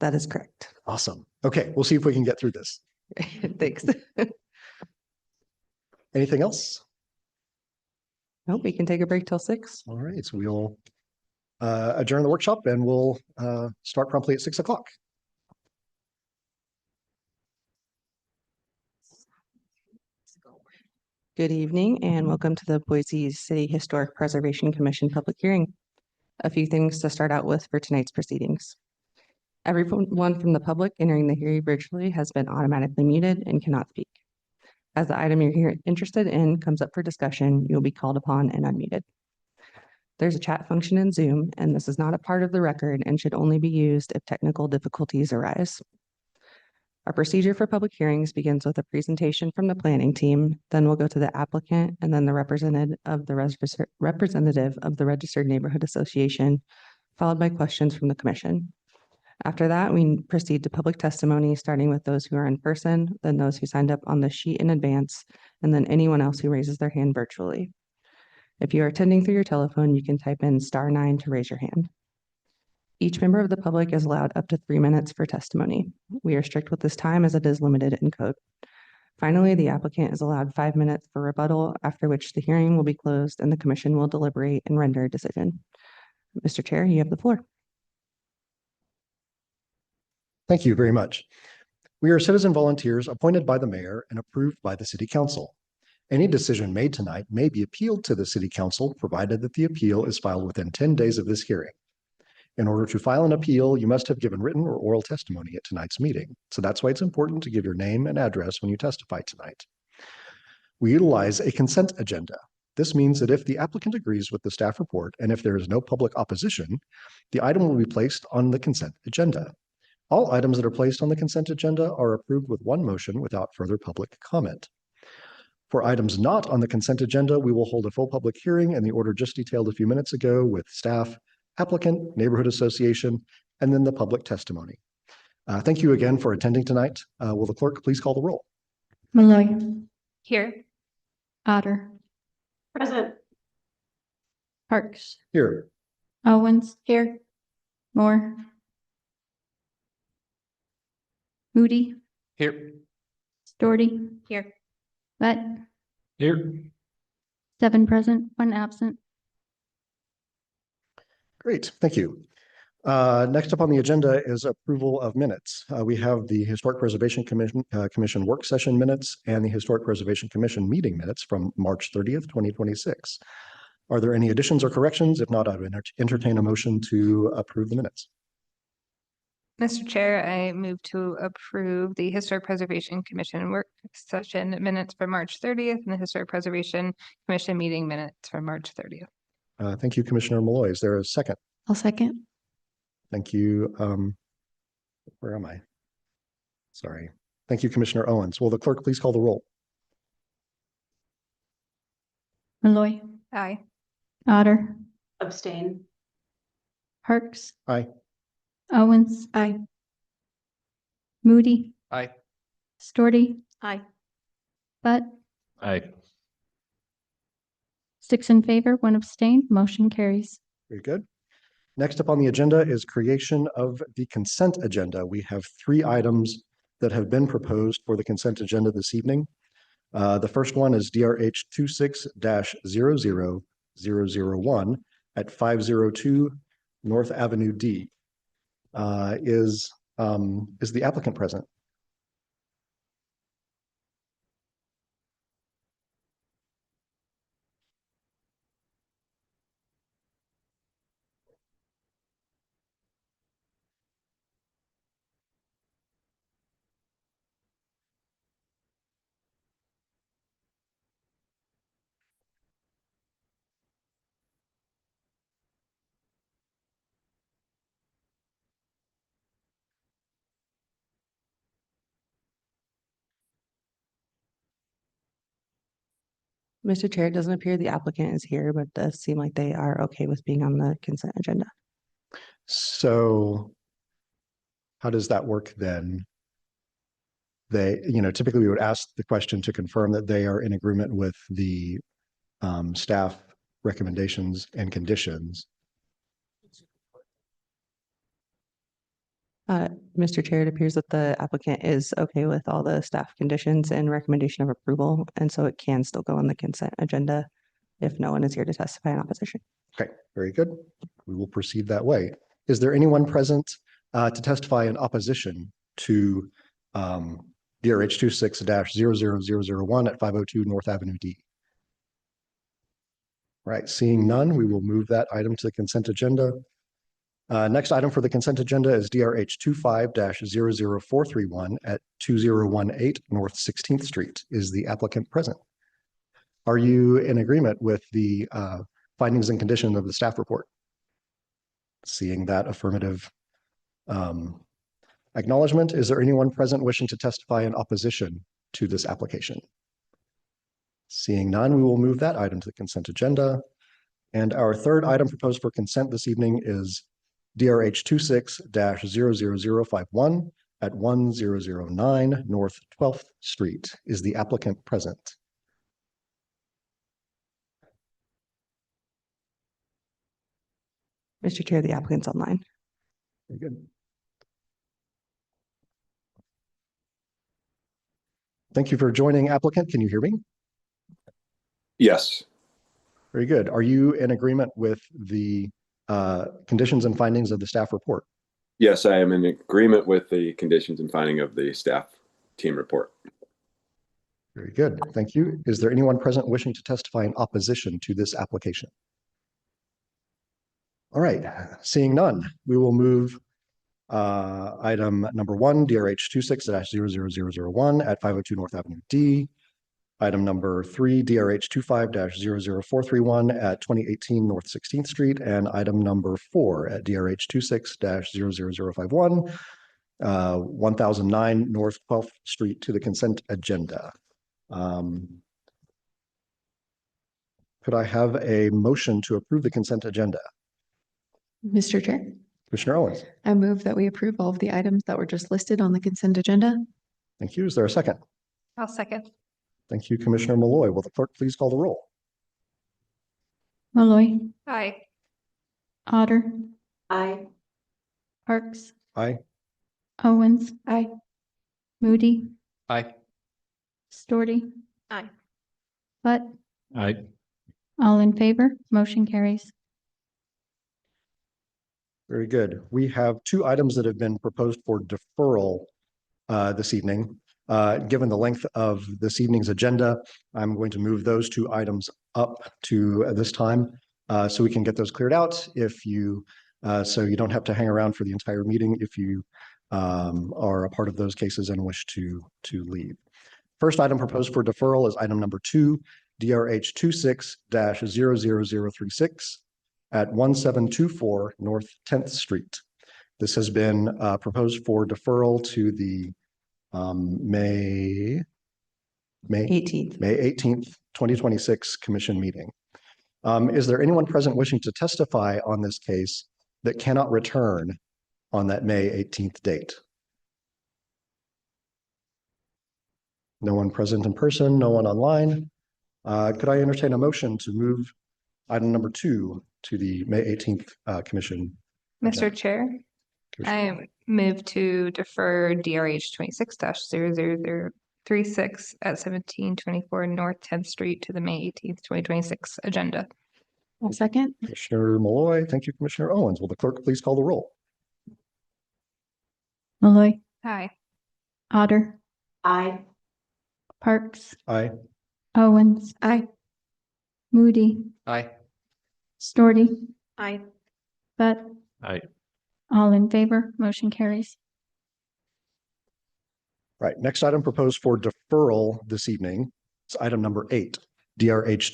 That is correct. Awesome. Okay, we'll see if we can get through this. Thanks. Anything else? Nope, we can take a break till 6. All right, so we'll adjourn the workshop and we'll start promptly at 6 o'clock. Good evening and welcome to the Boise City Historic Preservation Commission public hearing. A few things to start out with for tonight's proceedings. Everyone from the public entering the hearing virtually has been automatically muted and cannot speak. As the item you're here interested in comes up for discussion, you'll be called upon and unmuted. There's a chat function in Zoom, and this is not a part of the record and should only be used if technical difficulties arise. Our procedure for public hearings begins with a presentation from the planning team, then we'll go to the applicant and then the representative of the Registered Neighborhood Association, followed by questions from the commission. After that, we proceed to public testimony, starting with those who are in person, then those who signed up on the sheet in advance, and then anyone else who raises their hand virtually. If you are attending through your telephone, you can type in *9 to raise your hand. Each member of the public is allowed up to 3 minutes for testimony. We are strict with this time as it is limited in code. Finally, the applicant is allowed 5 minutes for rebuttal, after which the hearing will be closed and the commission will deliberate and render a decision. Mr. Chair, you have the floor. Thank you very much. We are citizen volunteers appointed by the mayor and approved by the city council. Any decision made tonight may be appealed to the city council, provided that the appeal is filed within 10 days of this hearing. In order to file an appeal, you must have given written or oral testimony at tonight's meeting. So that's why it's important to give your name and address when you testify tonight. We utilize a consent agenda. This means that if the applicant agrees with the staff report and if there is no public opposition, the item will be placed on the consent agenda. All items that are placed on the consent agenda are approved with one motion without further public comment. For items not on the consent agenda, we will hold a full public hearing in the order just detailed a few minutes ago with staff, applicant, neighborhood association, and then the public testimony. Thank you again for attending tonight. Will the clerk please call the roll? Malloy. Here. Otter. Present. Parks, Here. Owens. Here. Moore. Moody, Here. Doherty. Here. Vett, Here. 7 present, 1 absent. Great, thank you. Next up on the agenda is approval of minutes. We have the Historic Preservation Commission work session minutes and the Historic Preservation Commission meeting minutes from March 30th, 2026. Are there any additions or corrections? If not, I would entertain a motion to approve the minutes. Mr. Chair, I move to approve the Historic Preservation Commission work session minutes for March 30th and the Historic Preservation Commission meeting minutes for March 30th. Thank you, Commissioner Malloy. Is there a second? I'll second. Thank you. Where am I? Sorry. Thank you, Commissioner Owens. Will the clerk please call the roll? Malloy, Aye. Otter, Abstain. Parks. Aye. Owens. Aye. Moody, Aye. Doherty, Aye. Vett, Aye. 6 in favor, 1 abstain, motion carries. Very good. Next up on the agenda is creation of the consent agenda. We have 3 items that have been proposed for the consent agenda this evening. The first one is DRH 26-00001 at 502 North Avenue D. Is the applicant present? Mr. Chair, it doesn't appear the applicant is here, but it does seem like they are okay with being on the consent agenda. So how does that work then? They, typically we would ask the question to confirm that they are in agreement with the staff recommendations and conditions. Mr. Chair, it appears that the applicant is okay with all the staff conditions and recommendation of approval, and so it can still go on the consent agenda if no one is here to testify in opposition. Okay, very good. We will proceed that way. Is there anyone present to testify in opposition to DRH 26-00001 at 502 North Avenue D? Right, seeing none, we will move that item to the consent agenda. Next item for the consent agenda is DRH 25-00431 at 2018 North 16th Street. Is the applicant present? Are you in agreement with the findings and condition of the staff report? Seeing that affirmative acknowledgement, is there anyone present wishing to testify in opposition to this application? Seeing none, we will move that item to the consent agenda. And our third item proposed for consent this evening is DRH 26-00051 at 1009 North 12th Street. Is the applicant present? Mr. Chair, the applicant's online. Very good. Thank you for joining, applicant. Can you hear me? Yes. Very good. Are you in agreement with the conditions and findings of the staff report? Yes, I am in agreement with the conditions and finding of the staff team report. Very good. Thank you. Is there anyone present wishing to testify in opposition to this application? All right, seeing none, we will move item number 1, DRH 26-00001 at 502 North Avenue D. Item number 3, DRH 25-00431 at 2018 North 16th Street, and item number 4 at DRH 26-00051, 1009 North 12th Street to the consent agenda. Could I have a motion to approve the consent agenda? Mr. Chair, Commissioner Owens. I move that we approve all of the items that were just listed on the consent agenda. Thank you. Is there a second? I'll second. Thank you, Commissioner Malloy. Will the clerk please call the roll? Malloy, Aye. Otter, Aye. Parks, Aye. Owens, Aye. Moody, Aye. Story, Aye. But, Aye. all in favor, motion carries. Very good. We have two items that have been proposed for deferral this evening. Given the length of this evening's agenda, I'm going to move those two items up to this time so we can get those cleared out. If you so you don't have to hang around for the entire meeting if you are a part of those cases and wish to leave. First item proposed for deferral is item number 2, DRH 26-00036 at 1724 North 10th Street. This has been proposed for deferral to the May 18th. 2026 commission meeting. Is there anyone present wishing to testify on this case that cannot return on that May 18th date? No one present in person, no one online. Could I entertain a motion to move item number 2 to the May 18th commission? Mr. Chair, I move to defer DRH 26-00036 at 1724 North 10th Street to the May 18th, 2026 agenda. I'll second. Commissioner Malloy, thank you, Commissioner Owens. Will the clerk please call the roll? Malloy, Aye. Otter, Aye. Parks, Aye. Owens, Aye. Moody, Aye. Story, Aye. But, Aye. all in favor, motion carries. Right, next item proposed for deferral this evening is item number 8, DRH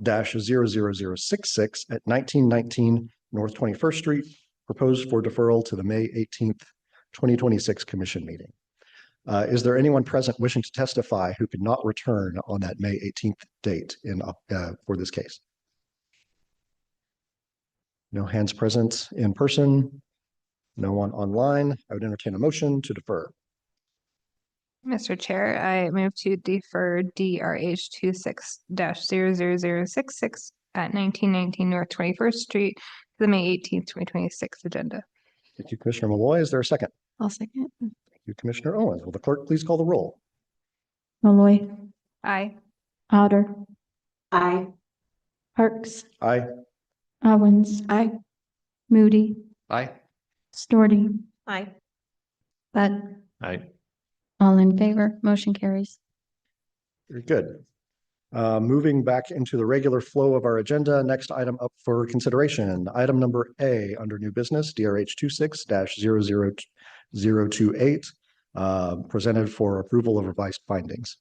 26-00066 at 1919 North 21st Street, proposed for deferral to the May 18th, 2026 commission meeting. Is there anyone present wishing to testify who could not return on that May 18th date for this case? No hands present in person, no one online. I would entertain a motion to defer. Mr. Chair, I move to defer DRH 26-00066 at 1919 North 21st Street to the May 18th, 2026 agenda. Thank you, Commissioner Malloy. Is there a second? I'll second. Thank you, Commissioner Owens. Will the clerk please call the roll? Malloy, Aye. Otter, Aye. Parks, Aye. Owens, Aye. Moody, Aye. Story, Aye. But, Aye. all in favor, motion carries. Very good. Moving back into the regular flow of our agenda, next item up for consideration, item number A under new business, DRH 26-00028, presented for approval of revised findings.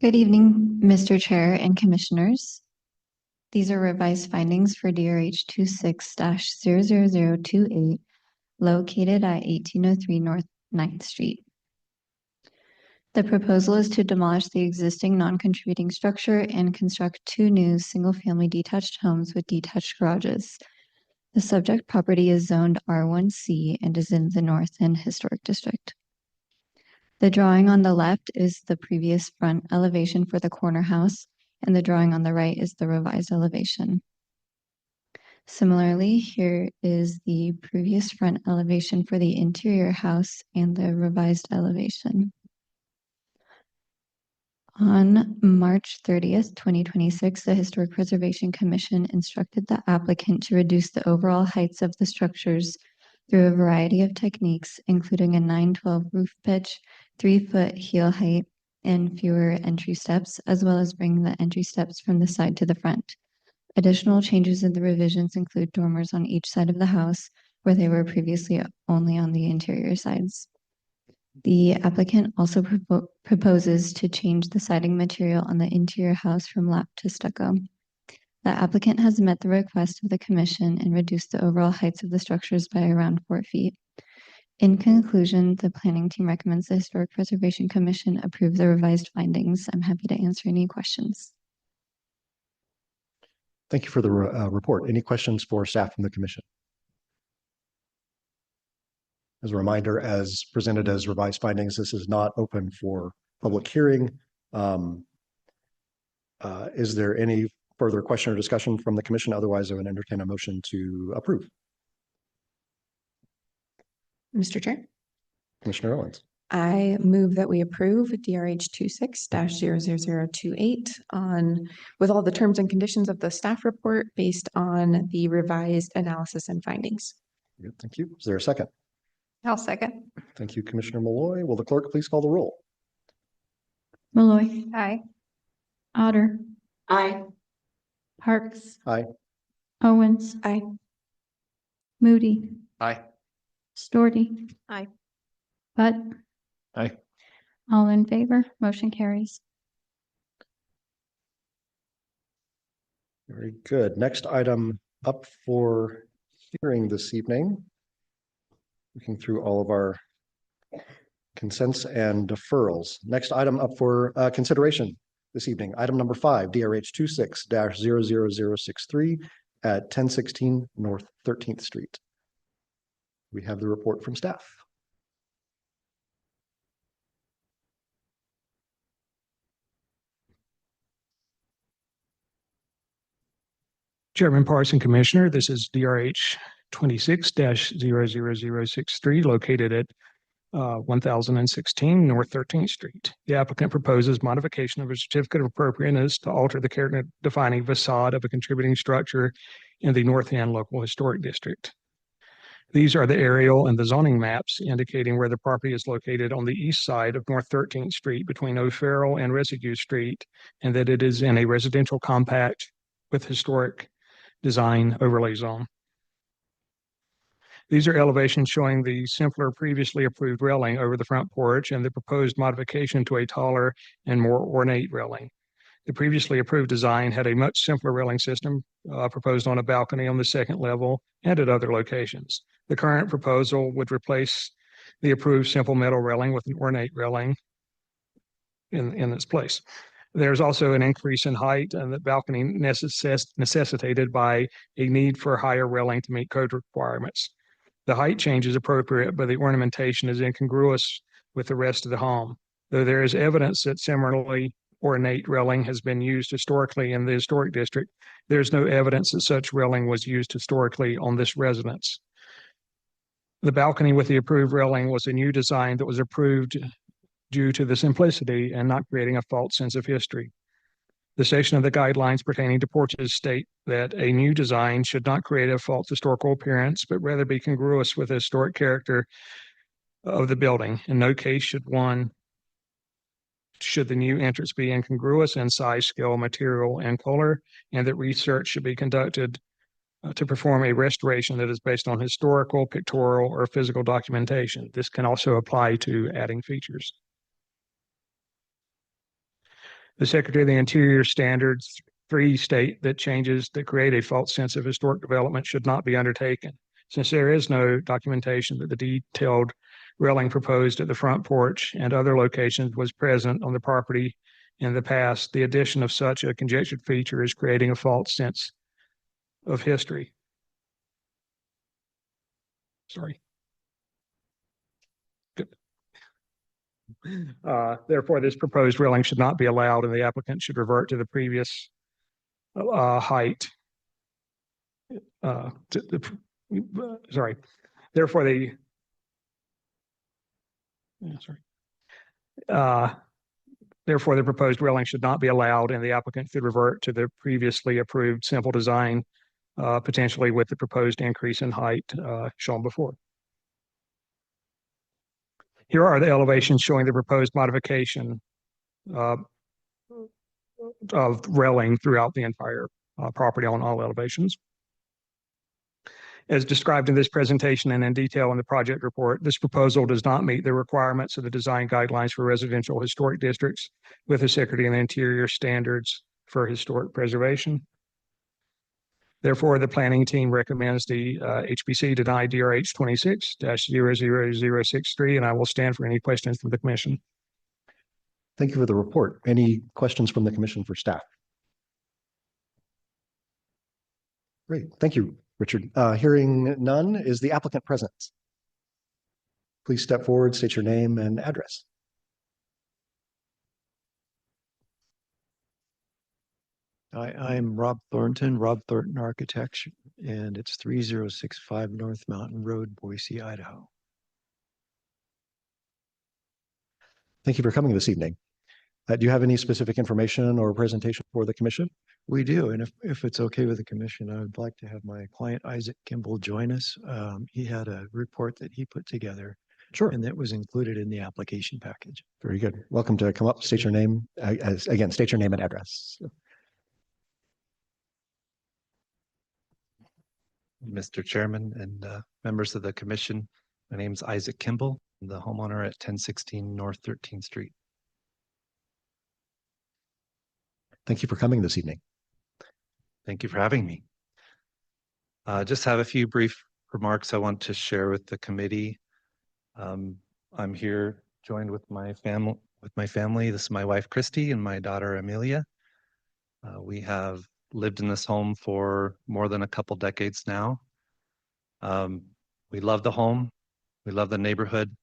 Good evening, Mr. Chair and Commissioners. These are revised findings for DRH 26-00028 located at 1803 North 9th Street. The proposal is to demolish the existing non-contributing structure and construct 2 new single-family detached homes with detached garages. The subject property is zoned R1C and is in the North End Historic District. The drawing on the left is the previous front elevation for the corner house, and the drawing on the right is the revised elevation. Similarly, here is the previous front elevation for the interior house and the revised elevation. On March 30th, 2026, the Historic Preservation Commission instructed the applicant to reduce the overall heights of the structures through a variety of techniques, including a 9/12 roof pitch, 3-foot heel height, and fewer entry steps, as well as bringing the entry steps from the side to the front. Additional changes in the revisions include dormers on each side of the house, where they were previously only on the interior sides. The applicant also proposes to change the siding material on the interior house from lap to stucco. The applicant has met the request of the commission and reduced the overall heights of the structures by around 4 feet. In conclusion, the planning team recommends the Historic Preservation Commission approve the revised findings. I'm happy to answer any questions. Thank you for the report. Any questions for staff from the commission? As a reminder, as presented as revised findings, this is not open for public hearing. Is there any further question or discussion from the commission? Otherwise, I would entertain a motion to approve. Mr. Chair, Commissioner Owens. I move that we approve DRH 26-00028 on, with all the terms and conditions of the staff report based on the revised analysis and findings. Good, thank you. Is there a second? I'll second. Thank you, Commissioner Malloy. Will the clerk please call the roll? Malloy, Aye. Otter, Aye. Parks. Aye. Owens. Aye. Moody, Aye. Stordey. Aye. But Aye. all in favor, motion carries. Very good. Next item up for hearing this evening. Looking through all of our consents and deferrals. Next item up for consideration this evening, item number 5, DRH 26-00063 at 1016 North 13th Street. We have the report from staff. Chairman Parson, Commissioner, this is DRH 26-00063 located at 1016 North 13th Street. The applicant proposes modification of a certificate of appropriateness to alter the character defining facade of a contributing structure in the North End Local Historic District. These are the aerial and the zoning maps indicating where the property is located on the east side of North 13th Street between O'Farrell and Residue Street, and that it is in a residential compact with historic design overlay zone. These are elevations showing the simpler previously approved railing over the front porch and the proposed modification to a taller and more ornate railing. The previously approved design had a much simpler railing system proposed on a balcony on the second level and at other locations. The current proposal would replace the approved simple metal railing with an ornate railing in its place. There's also an increase in height and the balcony necessitated by a need for higher railing to meet code requirements. The height change is appropriate, but the ornamentation is incongruous with the rest of the home. Though there is evidence that similarly ornate railing has been used historically in the historic district, there's no evidence that such railing was used historically on this residence. The balcony with the approved railing was a new design that was approved due to the simplicity and not creating a false sense of history. The section of the guidelines pertaining to porches state that a new design should not create a false historical appearance, but rather be congruous with the historic character of the building. In no case should the new entrance be incongruous in size, scale, material, and color, and that research should be conducted to perform a restoration that is based on historical, pictorial, or physical documentation. This can also apply to adding features. The Secretary of the Interior Standards 3 state that changes that create a false sense of historic development should not be undertaken. Since there is no documentation that the detailed railing proposed at the front porch and other locations was present on the property in the past, the addition of such a conjectured feature is creating a false sense of history. Sorry. Therefore, this proposed railing should not be allowed, and the applicant should revert to the previous height. Therefore, therefore, the proposed railing should not be allowed, and the applicant should revert to the previously approved simple design, potentially with the proposed increase in height shown before. Here are the elevations showing the proposed modification of railing throughout the entire property on all elevations. As described in this presentation and in detail in the project report, this proposal does not meet the requirements of the design guidelines for residential historic districts with the Secretary of the Interior standards for historic preservation. Therefore, the planning team recommends the HPC deny DRH 26-00063, and I will stand for any questions from the commission. Thank you for the report. Any questions from the commission for staff? Great, thank you, Richard. Hearing none, is the applicant present? Please step forward, state your name and address. I'm Rob Thornton, Rob Thornton Architecture, and it's 3065 North Mountain Road, Boise, Idaho. Thank you for coming this evening. Do you have any specific information or presentation for the commission? We do, and if it's okay with the commission, I would like to have my client Isaac Kimball join us. He had a report that he put together. Sure. And that was included in the application package. Very good. Welcome to come up, state your name, again, state your name and address. Mr. Chairman and members of the commission, my name is Isaac Kimball, I'm the homeowner at 1016 North 13th Street. Thank you for coming this evening. Thank you for having me. Just have a few brief remarks I want to share with the committee. I'm here joined with my family. This is my wife, Christy, and my daughter, Amelia. We have lived in this home for more than a couple decades now. We love the home. We love the neighborhood.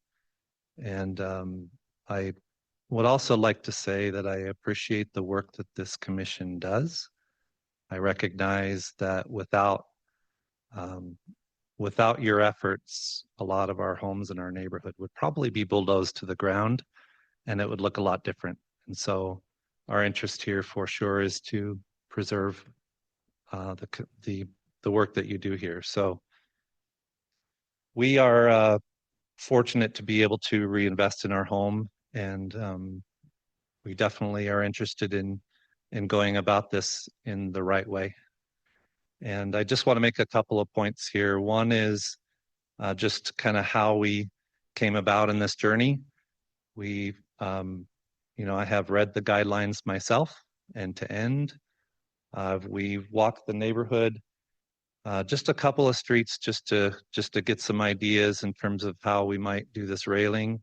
And I would also like to say that I appreciate the work that this commission does. I recognize that without your efforts, a lot of our homes in our neighborhood would probably be bulldozed to the ground and it would look a lot different. And so our interest here for sure is to preserve the work that you do here. So we are fortunate to be able to reinvest in our home, and we definitely are interested in going about this in the right way. And I just want to make a couple of points here. One is just kind of how we came about in this journey. We, I have read the guidelines myself end to end. We've walked the neighborhood, just a couple of streets just to get some ideas in terms of how we might do this railing.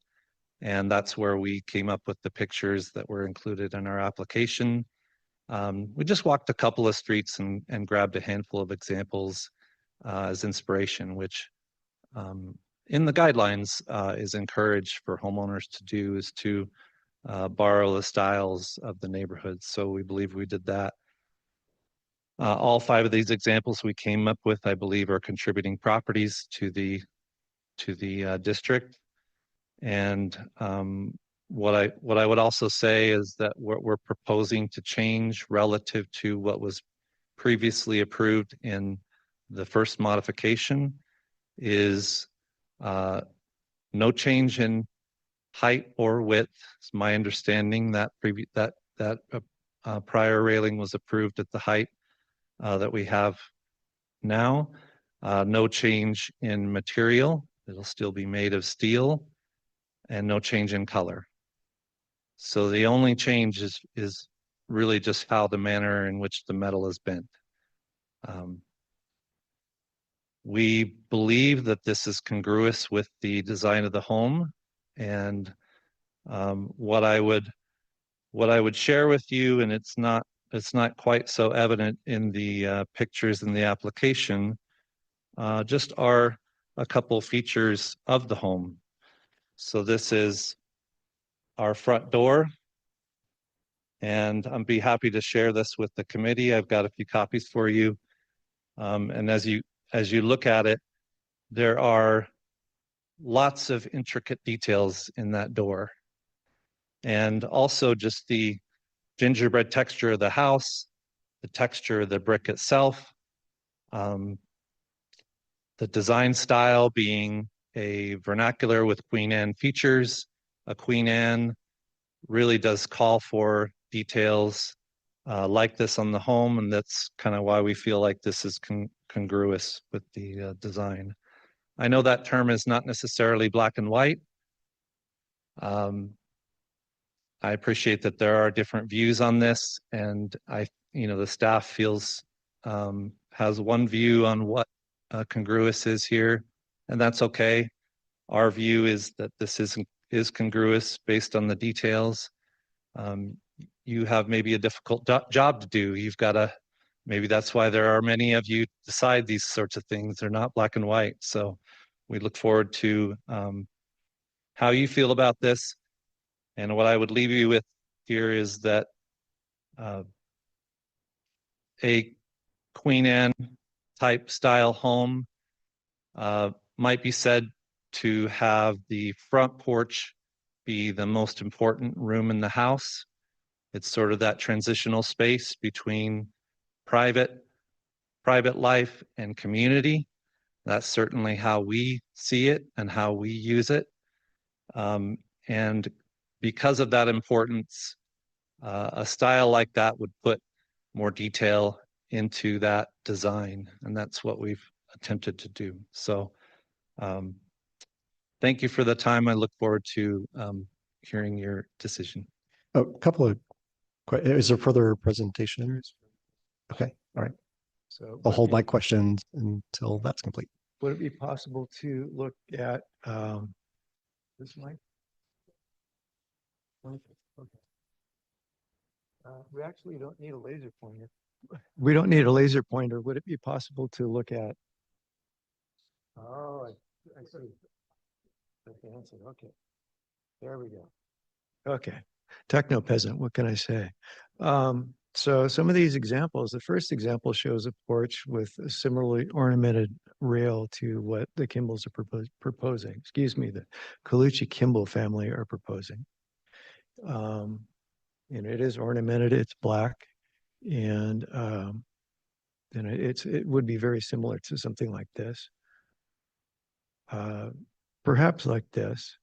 And that's where we came up with the pictures that were included in our application. We just walked a couple of streets and grabbed a handful of examples as inspiration, which in the guidelines is encouraged for homeowners to do, is to borrow the styles of the neighborhood. So we believe we did that. All 5 of these examples we came up with, I believe, are contributing properties to the district. And what I would also say is that what we're proposing to change relative to what was previously approved in the first modification is no change in height or width. It's my understanding that prior railing was approved at the height that we have now. No change in material. It'll still be made of steel, and no change in color. So the only change is really just how the manner in which the metal is bent. We believe that this is congruous with the design of the home, and what I would share with you, and it's not quite so evident in the pictures in the application, just are a couple features of the home. So this is our front door, and I'd be happy to share this with the committee. I've got a few copies for you. And as you look at it, there are lots of intricate details in that door. And also just the gingerbread texture of the house, the texture of the brick itself, the design style being a vernacular with Queen Anne features. A Queen Anne really does call for details like this on the home, and that's kind of why we feel like this is congruous with the design. I know that term is not necessarily black and white. I appreciate that there are different views on this, and the staff feels has one view on what congruous is here, and that's okay. Our view is that this is congruous based on the details. You have maybe a difficult job to do. Maybe that's why there are many of you decide these sorts of things. They're not black and white. So we look forward to how you feel about this. And what I would leave you with here is that a Queen Anne type style home might be said to have the front porch be the most important room in the house. It's sort of that transitional space between private life and community. That's certainly how we see it and how we use it. And because of that importance, a style like that would put more detail into that design. And that's what we've attempted to do. So thank you for the time. I look forward to hearing your decision. A couple of, is there further presentation? Okay, all right. So I'll hold my questions until that's complete. would it be possible to look at this mic? Okay. We actually don't need a laser pointer. We don't need a laser pointer. Would it be possible to look at? Oh, I see. The answer. Okay. There we go. Okay. Techno peasant, what can I say? So some of these examples, the first example shows a porch with a similarly ornamented rail to what the Kimballs are proposing. Excuse me, the Colucci Kimball family are proposing. And it is ornamented, it's black, and it would be very similar to something like this. Perhaps like this.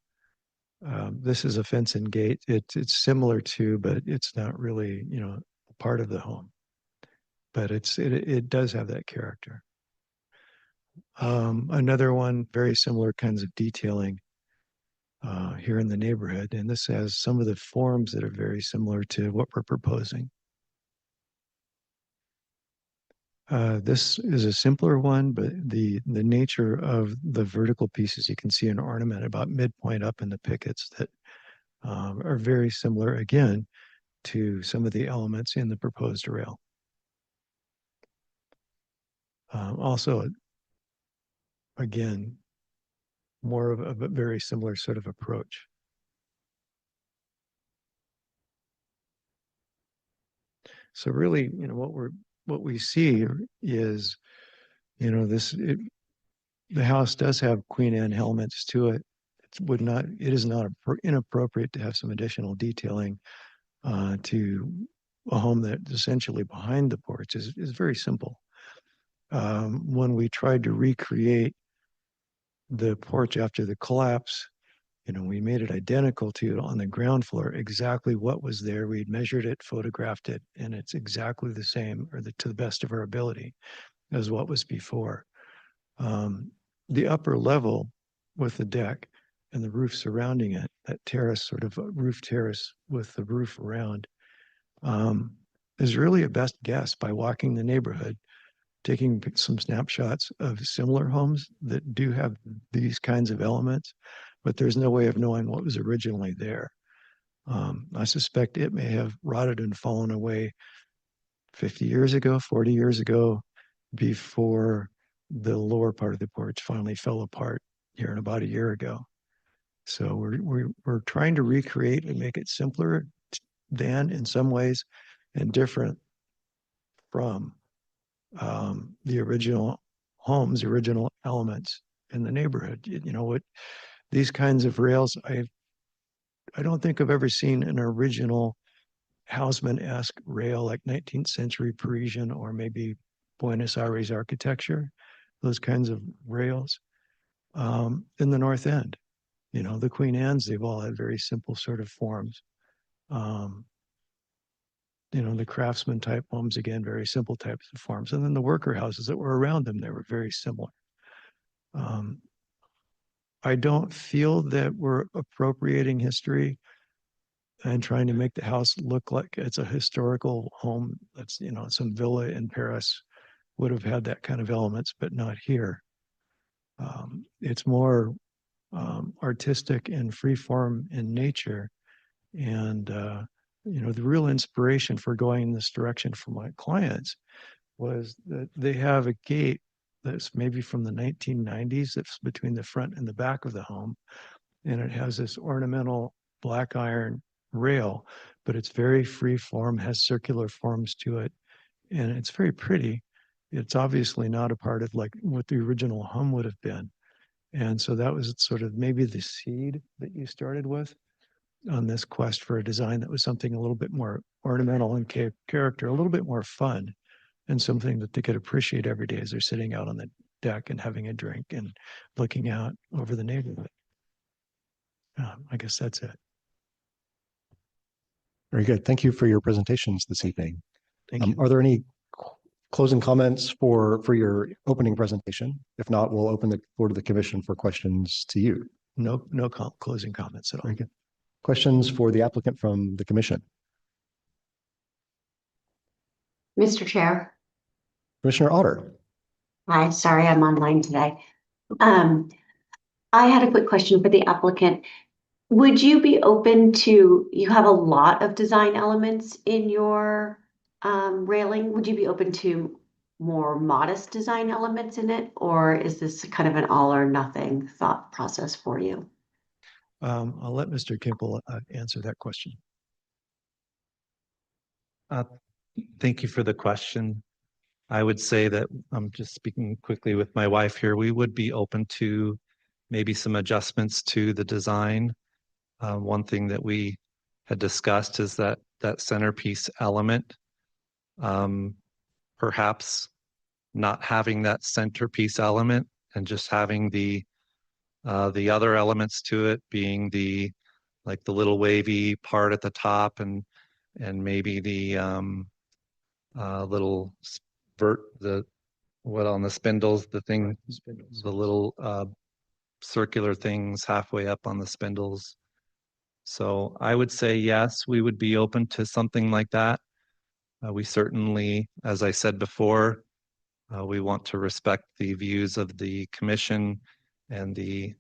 This is a fence and gate. It's similar to, but it's not really, part of the home. But it does have that character. Another one, very similar kinds of detailing here in the neighborhood, and this has some of the forms that are very similar to what we're proposing. This is a simpler one, but the nature of the vertical pieces, you can see an ornament about midpoint up in the pickets that are very similar, again, to some of the elements in the proposed rail. Also, again, more of a very similar sort of approach. So really, what we see is, the house does have Queen Anne elements to it. It is not inappropriate to have some additional detailing to a home that's essentially behind the porch is very simple. When we tried to recreate the porch after the collapse, we made it identical to on the ground floor, exactly what was there. We'd measured it, photographed it, and it's exactly the same, or to the best of our ability, as what was before. The upper level with the deck and the roof surrounding it, that terrace, sort of a roof terrace with the roof around, is really a best guess by walking the neighborhood, taking some snapshots of similar homes that do have these kinds of elements, but there's no way of knowing what was originally there. I suspect it may have rotted and fallen away 50 years ago, 40 years ago, before the lower part of the porch finally fell apart here in about a year ago. So we're trying to recreate and make it simpler than in some ways and different from the original homes, the original elements in the neighborhood. These kinds of rails, I don't think I've ever seen an original Houseman-esque rail like 19th century Parisian or maybe Buenos Aires architecture, those kinds of rails. In the North End, the Queen Anne's, they've all had very simple sort of forms. The craftsman type homes, again, very simple types of forms. And then the worker houses that were around them, they were very similar. I don't feel that we're appropriating history and trying to make the house look like it's a historical home. That's, some villa in Paris would have had that kind of elements, but not here. It's more artistic and freeform in nature. And, the real inspiration for going in this direction for my clients was that they have a gate that's maybe from the 1990s that's between the front and the back of the home. And it has this ornamental black iron rail, but it's very free form, has circular forms to it. and it's very pretty. It's obviously not a part of like what the original home would have been. And so that was sort of maybe the seed that you started with on this quest for a design that was something a little bit more ornamental and character, a little bit more fun, and something that they could appreciate every day as they're sitting out on the deck and having a drink and looking out over the neighborhood. I guess that's it. Very good. Thank you for your presentations this evening. Thank you. Are there any closing comments for your opening presentation? If not, we'll open the floor to the commission for questions to you. No closing comments at all. Very good. Questions for the applicant from the commission? Mr. Chair. Commissioner Otter. Hi, sorry I'm online today. I had a quick question for the applicant. Would you be open to, you have a lot of design elements in your railing. Would you be open to more modest design elements in it? Or is this kind of an all or nothing thought process for you? I'll let Mr. Kimple answer that question. Thank you for the question. I would say that I'm just speaking quickly with my wife here. We would be open to maybe some adjustments to the design. One thing that we had discussed is that centerpiece element. Perhaps not having that centerpiece element and just having the other elements to it being the little wavy part at the top and maybe the little what on the spindles, the little circular things halfway up on the spindles. So I would say yes, we would be open to something like that. We certainly, as I said before, we want to respect the views of the commission and the,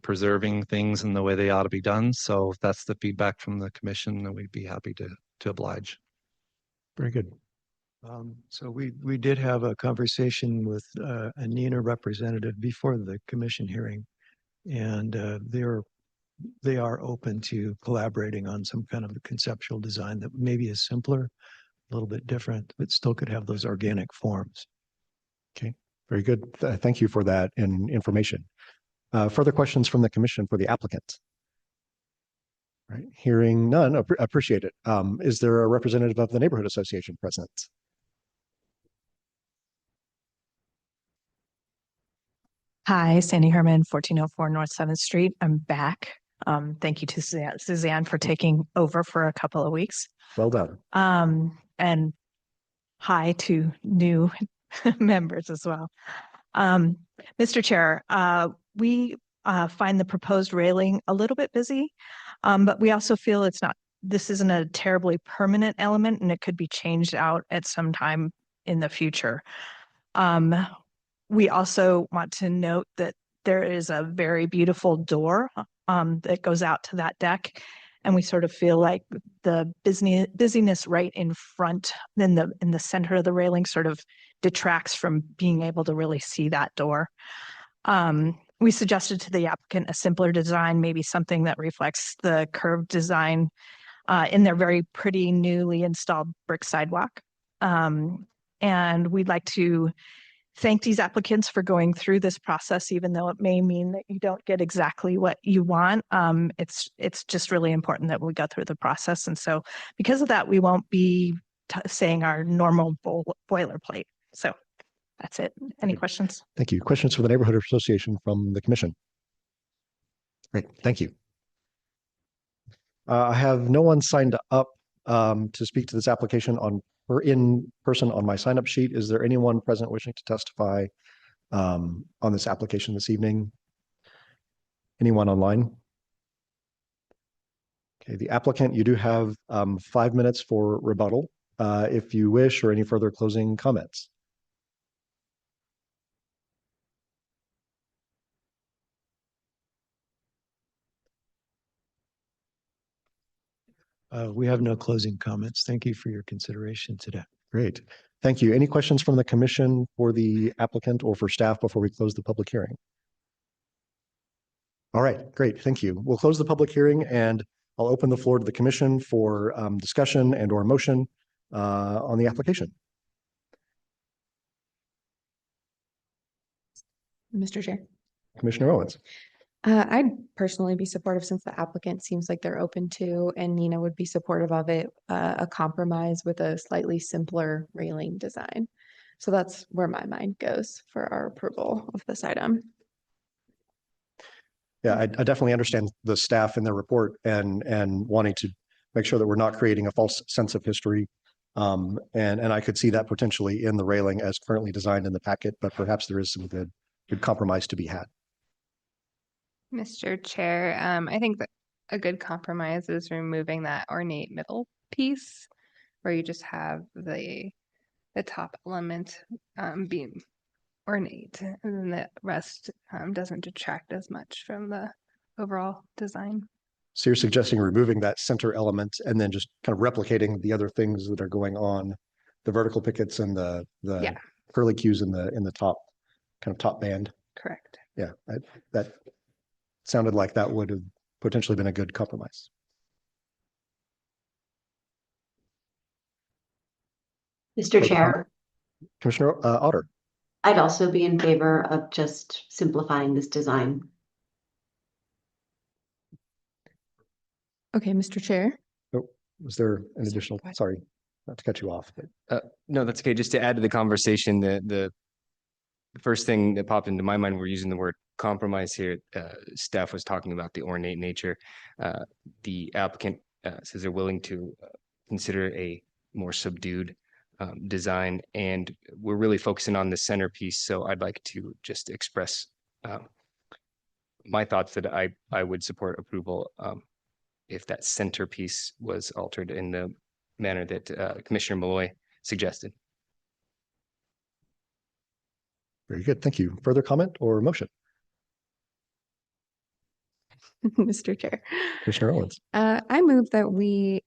preserving things in the way they ought to be done. So if that's the feedback from the commission, then we'd be happy to oblige. Very good. So we did have a conversation with a NENA representative before the commission hearing, and they are open to collaborating on some kind of a conceptual design that maybe is simpler, a little bit different, but still could have those organic forms. Okay, very good. Thank you for that information. Further questions from the commission for the applicant? Right, hearing none, appreciate it. Is there a representative of the neighborhood association present? Hi, Sandy Herman, 1404 North 7th Street. I'm back. Thank you to Suzanne for taking over for a couple of weeks. Well done. And hi to new members as well. Mr. Chair, we find the proposed railing a little bit busy, but we also feel this isn't a terribly permanent element and it could be changed out at some time in the future. We also want to note that there is a very beautiful door that goes out to that deck. And we sort of feel like the busyness right in front, in the center of the railing sort of detracts from being able to really see that door. We suggested to the applicant a simpler design, maybe something that reflects the curved design in their very pretty newly installed brick sidewalk. And we'd like to thank these applicants for going through this process, even though it may mean that you don't get exactly what you want. It's just really important that we go through the process. And so because of that, we won't be saying our normal boilerplate. So that's it. Any questions? Thank you. Questions for the neighborhood association from the commission? Great, thank you. I have no one signed up to speak to this application or in person on my sign-up sheet. Is there anyone present wishing to testify on this application this evening? Anyone online? Okay, the applicant, you do have 5 minutes for rebuttal if you wish, or any further closing comments. We have no closing comments. Thank you for your consideration today. Great. Thank you. Any questions from the commission for the applicant or for staff before we close the public hearing? All right, great. Thank you. We'll close the public hearing and I'll open the floor to the commission for discussion and or motion on the application. Mr. Chair. Commissioner Owens. I'd personally be supportive since the applicant seems like they're open to, and Nina would be supportive of it, a compromise with a slightly simpler railing design. So that's where my mind goes for our approval of this item. Yeah, I definitely understand the staff in their report and wanting to make sure that we're not creating a false sense of history. And I could see that potentially in the railing as currently designed in the packet, but perhaps there is some good compromise to be had. Mr. Chair, I think that a good compromise is removing that ornate middle piece where you just have the top element being ornate, and then the rest doesn't detract as much from the overall design. So you're suggesting removing that center element and then just kind of replicating the other things that are going on, the vertical pickets and the Yeah. curly cues in the top, kind of top band. Correct. Yeah, that sounded like that would have potentially been a good compromise. Mr. Chair, Commissioner Otter. I'd also be in favor of just simplifying this design. Okay, Mr. Chair. Oh, was there an additional, sorry, not to cut you off, but No, that's okay. Just to add to the conversation, the first thing that popped into my mind, we're using the word compromise here. Staff was talking about the ornate nature. The applicant says they're willing to consider a more subdued design, and we're really focusing on the centerpiece. So I'd like to just express my thoughts that I would support approval if that centerpiece was altered in the manner that Commissioner Malloy suggested. very good. Thank you. Further comment or motion? Mr. Chair. Commissioner Owens. I move that we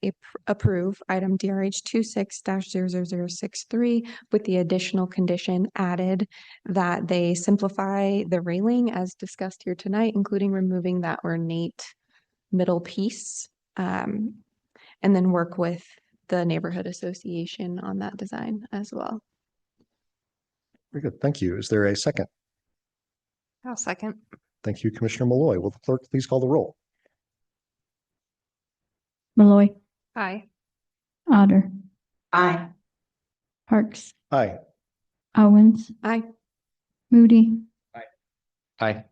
approve item DRH 26-00063 with the additional condition added that they simplify the railing as discussed here tonight, including removing that ornate middle piece, and then work with the neighborhood association on that design as well. Very good. Thank you. Is there a second? I'll second. Thank you, Commissioner Malloy. Will the clerk please call the roll? Malloy, Aye. Otter, Aye. Parks, Aye. Owens, Aye. Moody, Aye.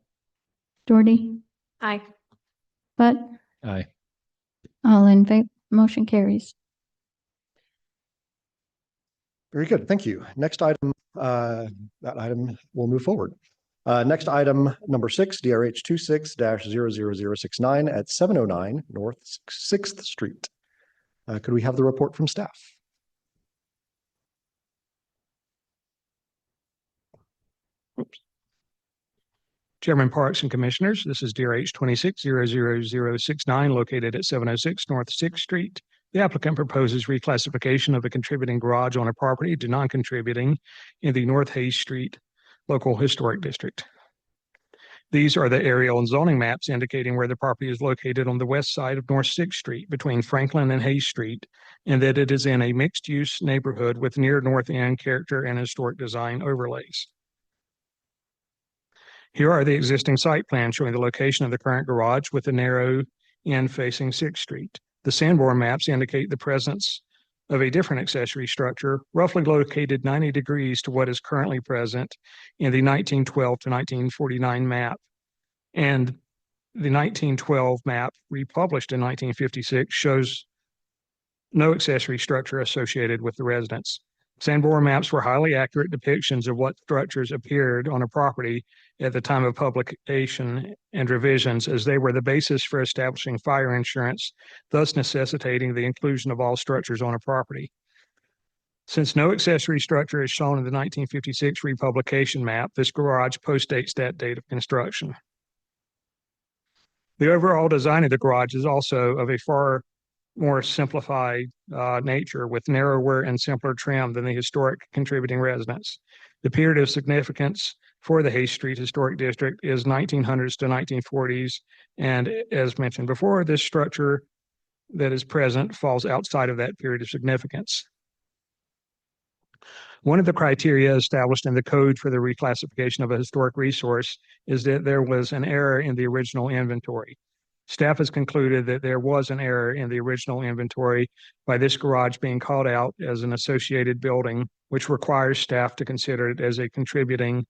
Doherty, Aye. Butt, Aye. all in favor, motion carries. Very good. Thank you. Next item, that item will move forward. Next item, number 6, DRH 26-00069 at 709 North 6th Street. Could we have the report from staff? Oops. Chairman Parks and Commissioners, this is DRH 26-00069 located at 706 North 6th Street. The applicant proposes reclassification of a contributing garage on a property to non-contributing in the North Hayes Street Local Historic District. These are the aerial and zoning maps indicating where the property is located on the west side of North 6th Street between Franklin and Hayes Street, and that it is in a mixed-use neighborhood with near north end character and historic design overlays. Here are the existing site plans showing the location of the current garage with the narrow end facing 6th Street. The Sanborn maps indicate the presence of a different accessory structure, roughly located 90 degrees to what is currently present in the 1912 to 1949 map. And the 1912 map, republished in 1956, shows no accessory structure associated with the residence. Sanborn maps were highly accurate depictions of what structures appeared on a property at the time of publication and revisions, as they were the basis for establishing fire insurance, thus necessitating the inclusion of all structures on a property. Since no accessory structure is shown in the 1956 republication map, this garage postdates that date of construction. The overall design of the garage is also of a far more simplified nature with narrower and simpler trim than the historic contributing residence. The period of significance for the Hayes Street Historic District is 1900s to 1940s. And as mentioned before, this structure that is present falls outside of that period of significance. One of the criteria established in the code for the reclassification of a historic resource is that there was an error in the original inventory. Staff has concluded that there was an error in the original inventory by this garage being called out as an associated building, which requires staff to consider it as a contributing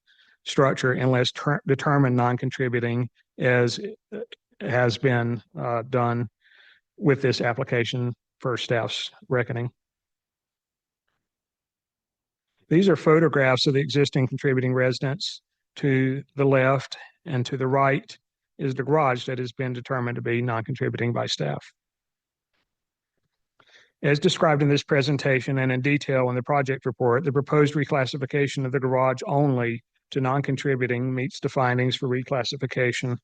structure unless determined non-contributing, as has been done with this application for staff's reckoning. These are photographs of the existing contributing residence. To the left and to the right is the garage that has been determined to be non-contributing by staff. As described in this presentation and in detail in the project report, the proposed reclassification of the garage only to non-contributing meets the findings for reclassification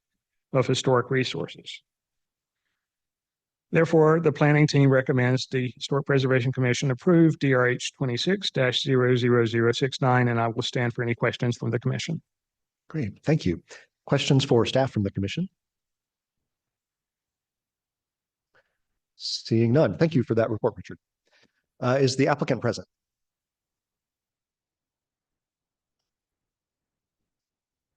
of historic resources. Therefore, the planning team recommends the Historic Preservation Commission approve DRH 26-00069, and I will stand for any questions from the commission. Great, thank you. Questions for staff from the commission? Seeing none. Thank you for that report, Richard. Is the applicant present?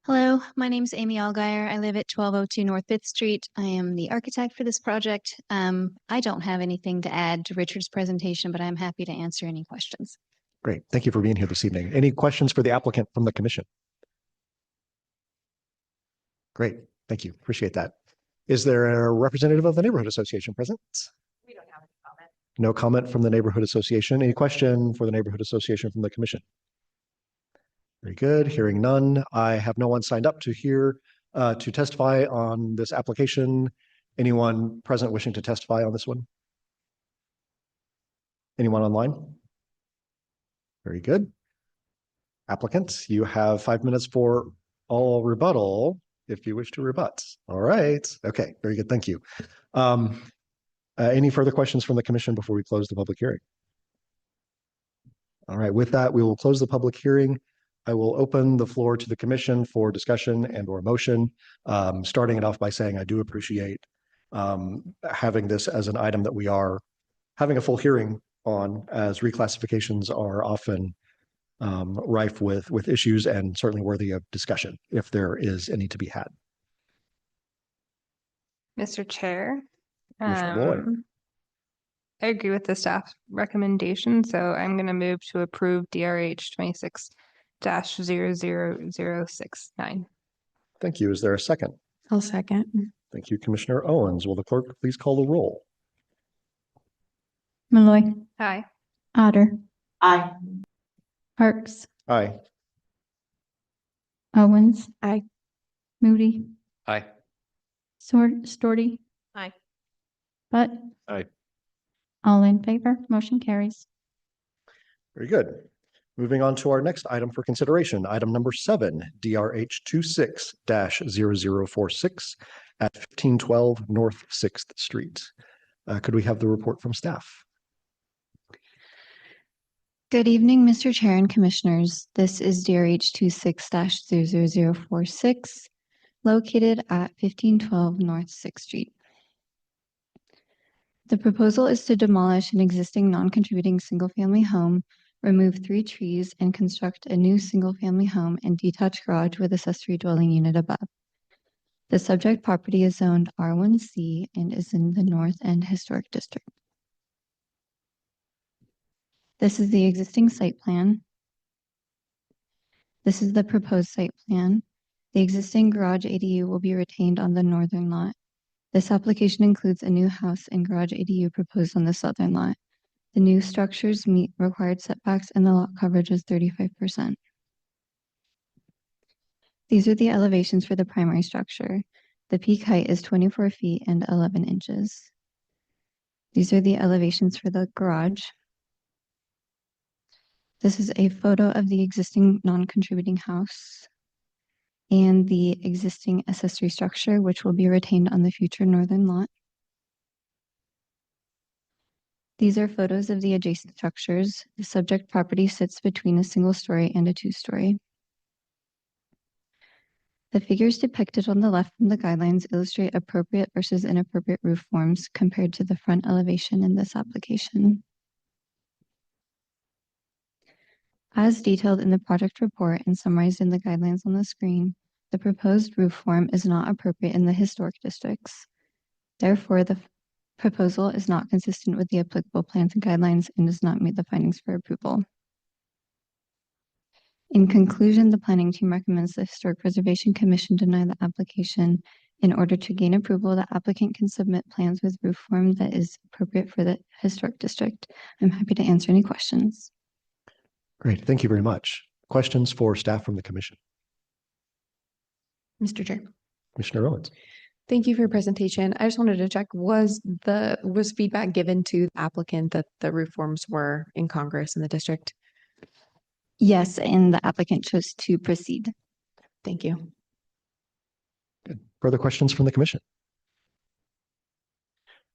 Hello, my name is Amy Allgaier. I live at 1202 North 5th Street. I am the architect for this project. I don't have anything to add to Richard's presentation, but I'm happy to answer any questions. Great, thank you for being here this evening. Any questions for the applicant from the commission? Great, thank you. Appreciate that. Is there a representative of the neighborhood association present? We don't have any comment. No comment from the neighborhood association. Any question for the neighborhood association from the commission? Very good. Hearing none. I have no one signed up to to testify on this application. Anyone present wishing to testify on this one? Anyone online? Very good. Applicants, you have 5 minutes for all rebuttal if you wish to rebut. All right. Okay. Very good. Thank you. Any further questions from the commission before we close the public hearing? All right. With that, we will close the public hearing. I will open the floor to the commission for discussion and or motion, starting it off by saying I do appreciate having this as an item that we are having a full hearing on, as reclassifications are often rife with issues and certainly worthy of discussion if there is any to be had. Mr. Chair, Commissioner Malloy. I agree with the staff recommendation, so I'm going to move to approve DRH 26-00069. Thank you. Is there a second? I'll second. Thank you, Commissioner Owens. Will the clerk please call the roll? Malloy, Aye. Otter, Aye. Parks, Aye. Owens. Aye. Moody, Aye. Storty, Aye. Butt. Aye. All in favor, motion carries. Very good. Moving on to our next item for consideration, item number 7, DRH 26-0046 at 1512 North 6th Street. Could we have the report from staff? Good evening, Mr. Chair and Commissioners. This is DRH 26-0046, located at 1512 North 6th Street. The proposal is to demolish an existing non-contributing single-family home, remove 3 trees, and construct a new single-family home and detached garage with accessory dwelling unit above. The subject property is zoned R1C and is in the North End Historic District. This is the existing site plan. This is the proposed site plan. The existing garage ADU will be retained on the northern lot. This application includes a new house and garage ADU proposed on the southern lot. The new structures meet required setbacks and the lot coverage is 35%. These are the elevations for the primary structure. The peak height is 24 feet and 11 inches. These are the elevations for the garage. This is a photo of the existing non-contributing house and the existing accessory structure, which will be retained on the future northern lot. These are photos of the adjacent structures. The subject property sits between a single-story and a 2-story. The figures depicted on the left from the guidelines illustrate appropriate versus inappropriate roof forms compared to the front elevation in this application. As detailed in the project report and summarized in the guidelines on the screen, the proposed roof form is not appropriate in the historic districts. Therefore, the proposal is not consistent with the applicable plans and guidelines and does not meet the findings for approval. In conclusion, the planning team recommends the Historic Preservation Commission deny the application. In order to gain approval, the applicant can submit plans with roof form that is appropriate for the historic district. I'm happy to answer any questions. Great, thank you very much. Questions for staff from the commission? Mr. Chair. Commissioner Owens. Thank you for your presentation. I just wanted to check, was feedback given to the applicant that the roof forms were incongruous in the district? Yes, and the applicant chose to proceed. Thank you. Good. Further questions from the commission?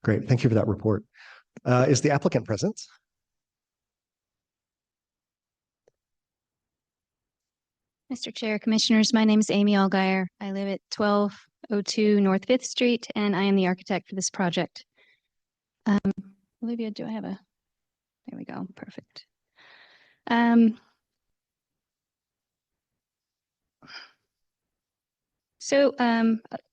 Great, thank you for that report. Is the applicant present? Mr. Chair, Commissioners, my name is Amy Allgaier. I live at 1202 North 5th Street, and I am the architect for this project. Olivia, do I have a, there we go, perfect.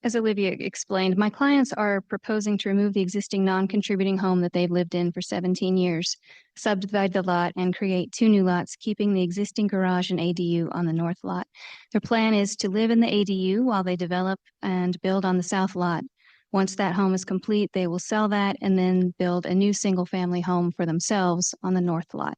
As Olivia explained, my clients are proposing to remove the existing non-contributing home that they've lived in for 17 years, subdivide the lot, and create 2 new lots, keeping the existing garage and ADU on the north lot. Their plan is to live in the ADU while they develop and build on the south lot. Once that home is complete, they will sell that and then build a new single-family home for themselves on the north lot.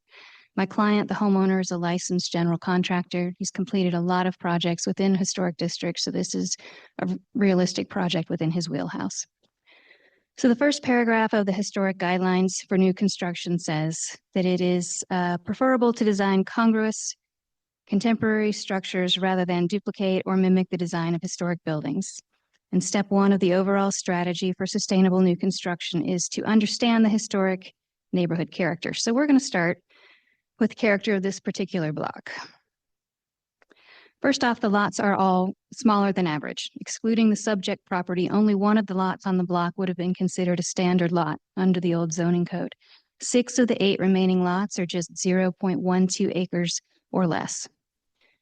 My client, the homeowner, is a licensed general contractor. He's completed a lot of projects within historic districts, so this is a realistic project within his wheelhouse. So the first paragraph of the historic guidelines for new construction says that it is preferable to design congruous, contemporary structures rather than duplicate or mimic the design of historic buildings. And step 1 of the overall strategy for sustainable new construction is to understand the historic neighborhood character. So we're going to start with the character of this particular block. First off, the lots are all smaller than average. Excluding the subject property, only one of the lots on the block would have been considered a standard lot under the old zoning code. 6 of the 8 remaining lots are just 0.12 acres or less.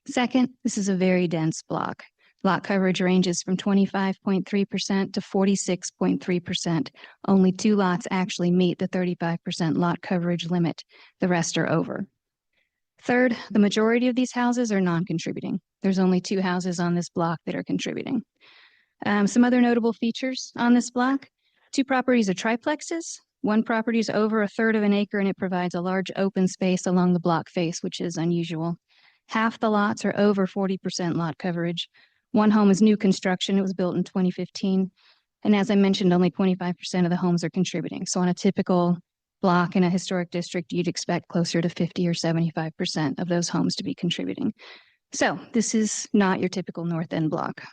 Second, this is a very dense block. Lot coverage ranges from 25.3% to 46.3%. Only 2 lots actually meet the 35% lot coverage limit. The rest are over. Third, the majority of these houses are non-contributing. There's only 2 houses on this block that are contributing. Some other notable features on this block: 2 properties are triplexes. 1 property is over 1/3 of an acre, and it provides a large open space along the block face, which is unusual. Half the lots are over 40% lot coverage. 1 home is new construction. It was built in 2015. And as I mentioned, only 25% of the homes are contributing. So on a typical block in a historic district, you'd expect closer to 50 or 75% of those homes to be contributing. So this is not your typical North End block.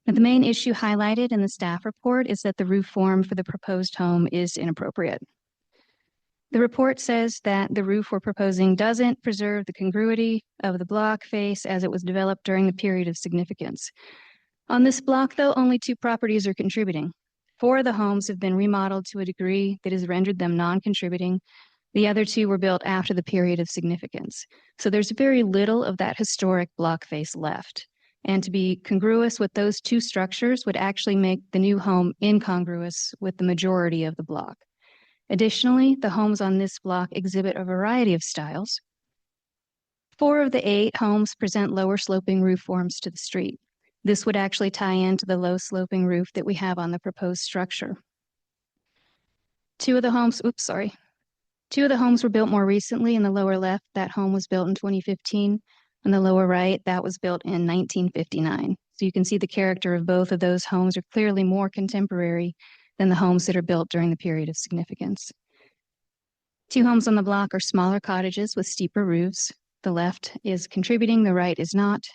Now, the main issue highlighted in the staff report is that the roof form for the proposed home is inappropriate. The report says that the roof we're proposing doesn't preserve the congruity of the block face as it was developed during the period of significance. On this block, though, only 2 properties are contributing. 4 of the homes have been remodeled to a degree that has rendered them non-contributing. The other 2 were built after the period of significance. So there's very little of that historic block face left. And to be congruous with those 2 structures would actually make the new home incongruous with the majority of the block. Additionally, the homes on this block exhibit a variety of styles. 4 of the 8 homes present lower sloping roof forms to the street. This would actually tie into the low sloping roof that we have on the proposed structure. 2 of the homes were built more recently. In the lower left, that home was built in 2015. On the lower right, that was built in 1959. So you can see the character of both of those homes are clearly more contemporary than the homes that are built during the period of significance. 2 homes on the block are smaller cottages with steeper roofs. The left is contributing, the right is not.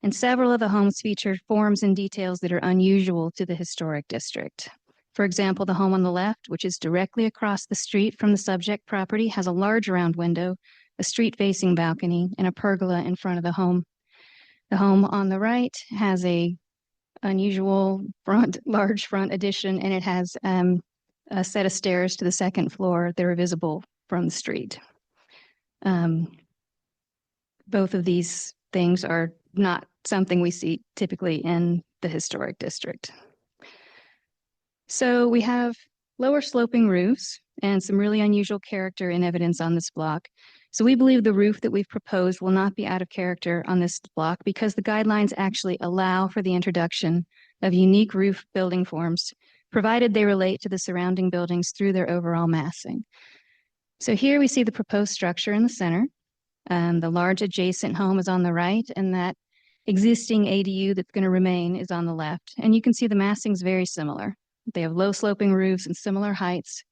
And several of the homes feature forms and details that are unusual to the historic district. For example, the home on the left, which is directly across the street from the subject property, has a large round window, a street-facing balcony, and a pergola in front of the home. The home on the right has a unusual large front addition, and it has a set of stairs to the 2nd floor that are visible from the street. Both of these things are not something we see typically in the historic district. So we have lower sloping roofs and some really unusual character and evidence on this block. So we believe the roof that we've proposed will not be out of character on this block because the guidelines actually allow for the introduction of unique roof building forms, provided they relate to the surrounding buildings through their overall massing. So here we see the proposed structure in the center. The large adjacent home is on the right, and that existing ADU that's going to remain is on the left. And you can see the massing is very similar. They have low sloping roofs and similar heights.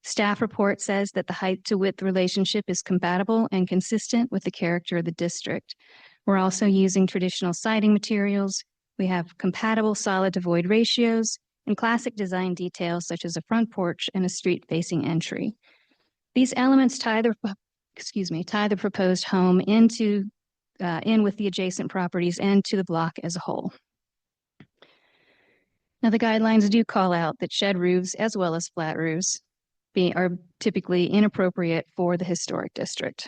Staff report says that the height to width relationship is compatible and consistent with the character of the district. We're also using traditional siding materials. We have compatible solid to void ratios and classic design details such as a front porch and a street facing entry. These elements tie the proposed home in with the adjacent properties and to the block as a whole. Now, the guidelines do call out that shed roofs as well as flat roofs are typically inappropriate for the historic district.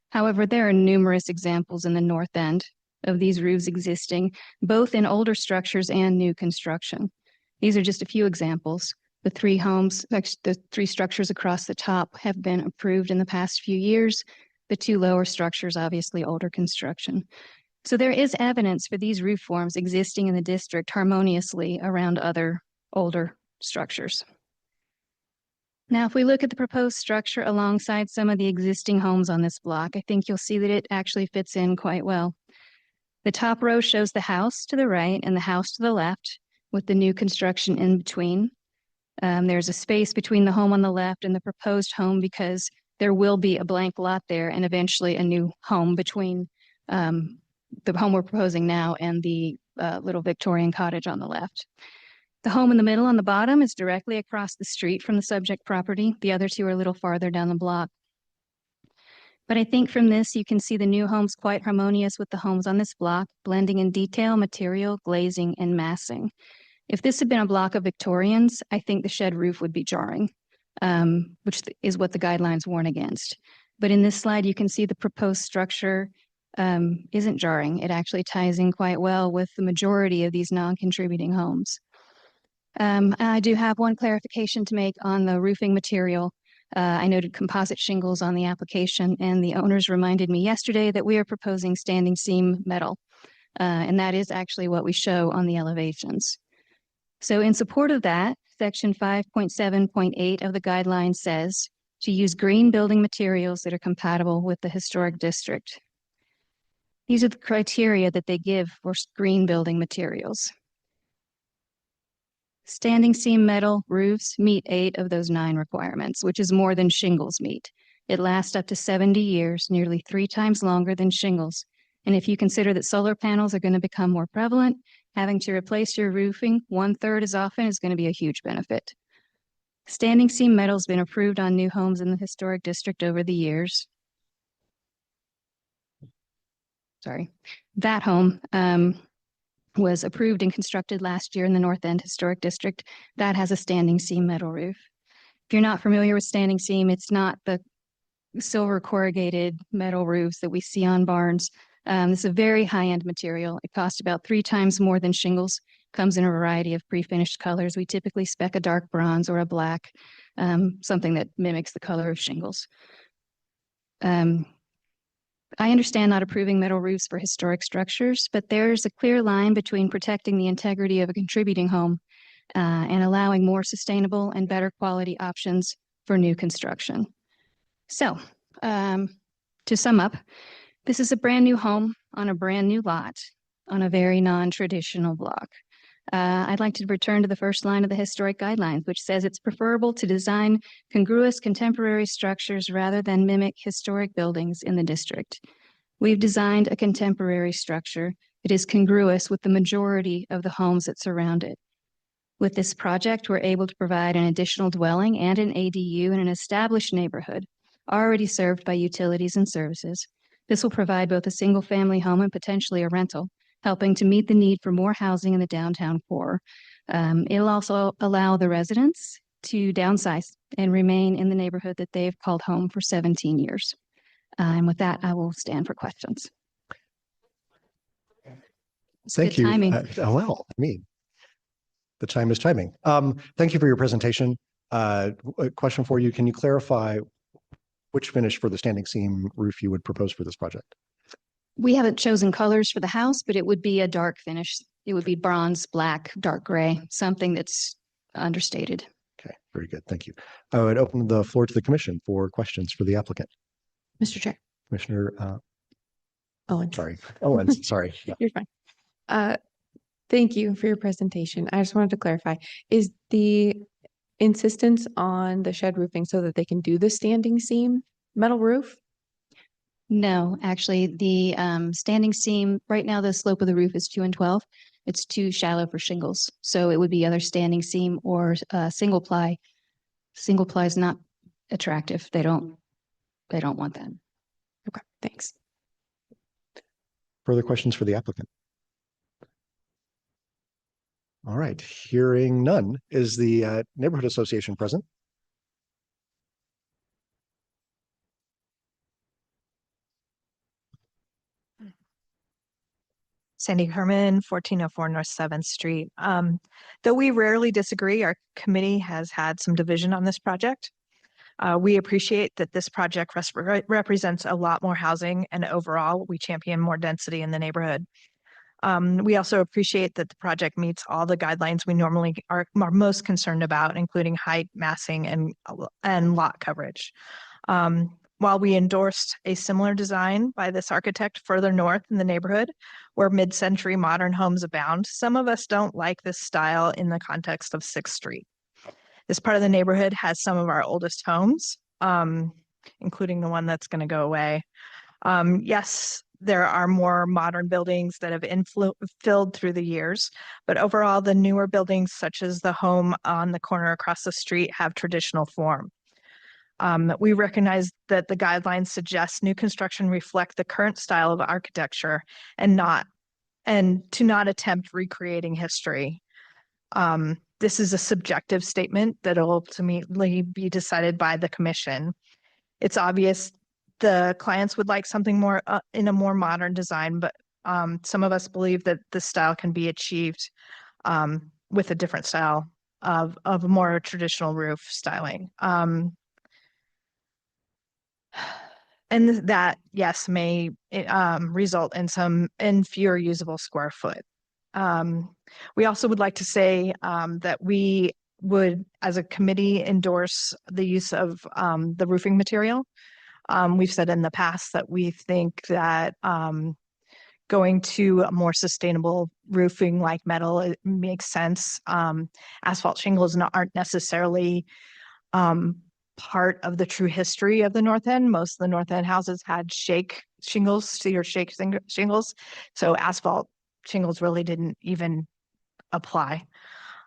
However, there are numerous examples in the north end of these roofs existing, both in older structures and new construction. These are just a few examples. The the three structures across the top have been approved in the past few years. The two lower structures, obviously older construction. So there is evidence for these roof forms existing in the district harmoniously around other older structures. Now, if we look at the proposed structure alongside some of the existing homes on this block, I think you'll see that it actually fits in quite well. The top row shows the house to the right and the house to the left with the new construction in between. There's a space between the home on the left and the proposed home because there will be a blank lot there and eventually a new home between the home we're proposing now and the little Victorian cottage on the left. The home in the middle on the bottom is directly across the street from the subject property. The other two are a little farther down the block. But I think from this, you can see the new homes quite harmonious with the homes on this block, blending in detail, material, glazing, and massing. If this had been a block of Victorians, I think the shed roof would be jarring, which is what the guidelines warn against. But in this slide, you can see the proposed structure isn't jarring. It actually ties in quite well with the majority of these non-contributing homes. I do have one clarification to make on the roofing material. I noted composite shingles on the application, and the owners reminded me yesterday that we are proposing standing seam metal, and that is actually what we show on the elevations. So in support of that, section 5.7.8 of the guidelines says to use green building materials that are compatible with the historic district. These are the criteria that they give for green building materials. Standing seam metal roofs meet 8 of those 9 requirements, which is more than shingles meet. It lasts up to 70 years, nearly 3 times longer than shingles. And if you consider that solar panels are going to become more prevalent, having to replace your roofing 1/3 as often is going to be a huge benefit. Standing seam metal has been approved on new homes in the historic district over the years. That home was approved and constructed last year in the North End Historic District. That has a standing seam metal roof. If you're not familiar with standing seam, it's not the silver corrugated metal roofs that we see on barns. This is a very high-end material. It costs about 3 times more than shingles. Comes in a variety of pre-finished colors. We typically spec a dark bronze or a black, something that mimics the color of shingles. I understand not approving metal roofs for historic structures, but there's a clear line between protecting the integrity of a contributing home and allowing more sustainable and better quality options for new construction. So, to sum up, this is a brand new home on a brand new lot on a very non-traditional block. I'd like to return to the first line of the historic guidelines, which says it's preferable to design congruous contemporary structures rather than mimic historic buildings in the district. We've designed a contemporary structure that is congruous with the majority of the homes that surround it. With this project, we're able to provide an additional dwelling and an ADU in an established neighborhood already served by utilities and services. This will provide both a single-family home and potentially a rental, helping to meet the need for more housing in the downtown core. It'll also allow the residents to downsize and remain in the neighborhood that they've called home for 17 years. And with that, I will stand for questions. Thank good you. timing. Well, I mean, the chime is chiming. Thank you for your presentation. A question for you. Can you clarify which finish for the standing seam roof you would propose for this project? We haven't chosen colors for the house, but it would be a dark finish. It would be bronze, black, dark gray, something that's understated. Okay, very good. Thank you. I would open the floor to the commission for questions for the applicant. Mr. Chair. Commissioner, Owen. sorry. Oh, sorry. Yeah. You're fine. Thank you for your presentation. I just wanted to clarify, is the insistence on the shed roofing so that they can do the standing seam metal roof? No, actually, the standing seam, right now, the slope of the roof is 2 and 12. It's too shallow for shingles. So it would be either standing seam or single ply. Single ply is not attractive. They don't want that. Okay, thanks. Further questions for the applicant? All right, hearing none. Is the neighborhood association present? Sandy Herman, 1404 North 7th Street. Though we rarely disagree, our committee has had some division on this project. We appreciate that this project represents a lot more housing, and overall, we champion more density in the neighborhood. We also appreciate that the project meets all the guidelines we normally are most concerned about, including height, massing, and lot coverage. While we endorsed a similar design by this architect further north in the neighborhood, where mid-century modern homes abound, some of us don't like this style in the context of 6th Street. This part of the neighborhood has some of our oldest homes, including the one that's going to go away. Yes, there are more modern buildings that have filled through the years, but overall, the newer buildings, such as the home on the corner across the street, have traditional form. We recognize that the guidelines suggest new construction reflect the current style of architecture and to not attempt recreating history. This is a subjective statement that will ultimately be decided by the commission. It's obvious the clients would like something more in a more modern design, but some of us believe that this style can be achieved with a different style of a more traditional roof styling. And that, yes, may result in fewer usable square foot. We also would like to say that we would, as a committee, endorse the use of the roofing material. We've said in the past that we think that going to a more sustainable roofing like metal, it makes sense. Asphalt shingles aren't necessarily part of the true history of the North End. Most of the North End houses had shake shingles, cedar shake shingles. So asphalt shingles really didn't even apply.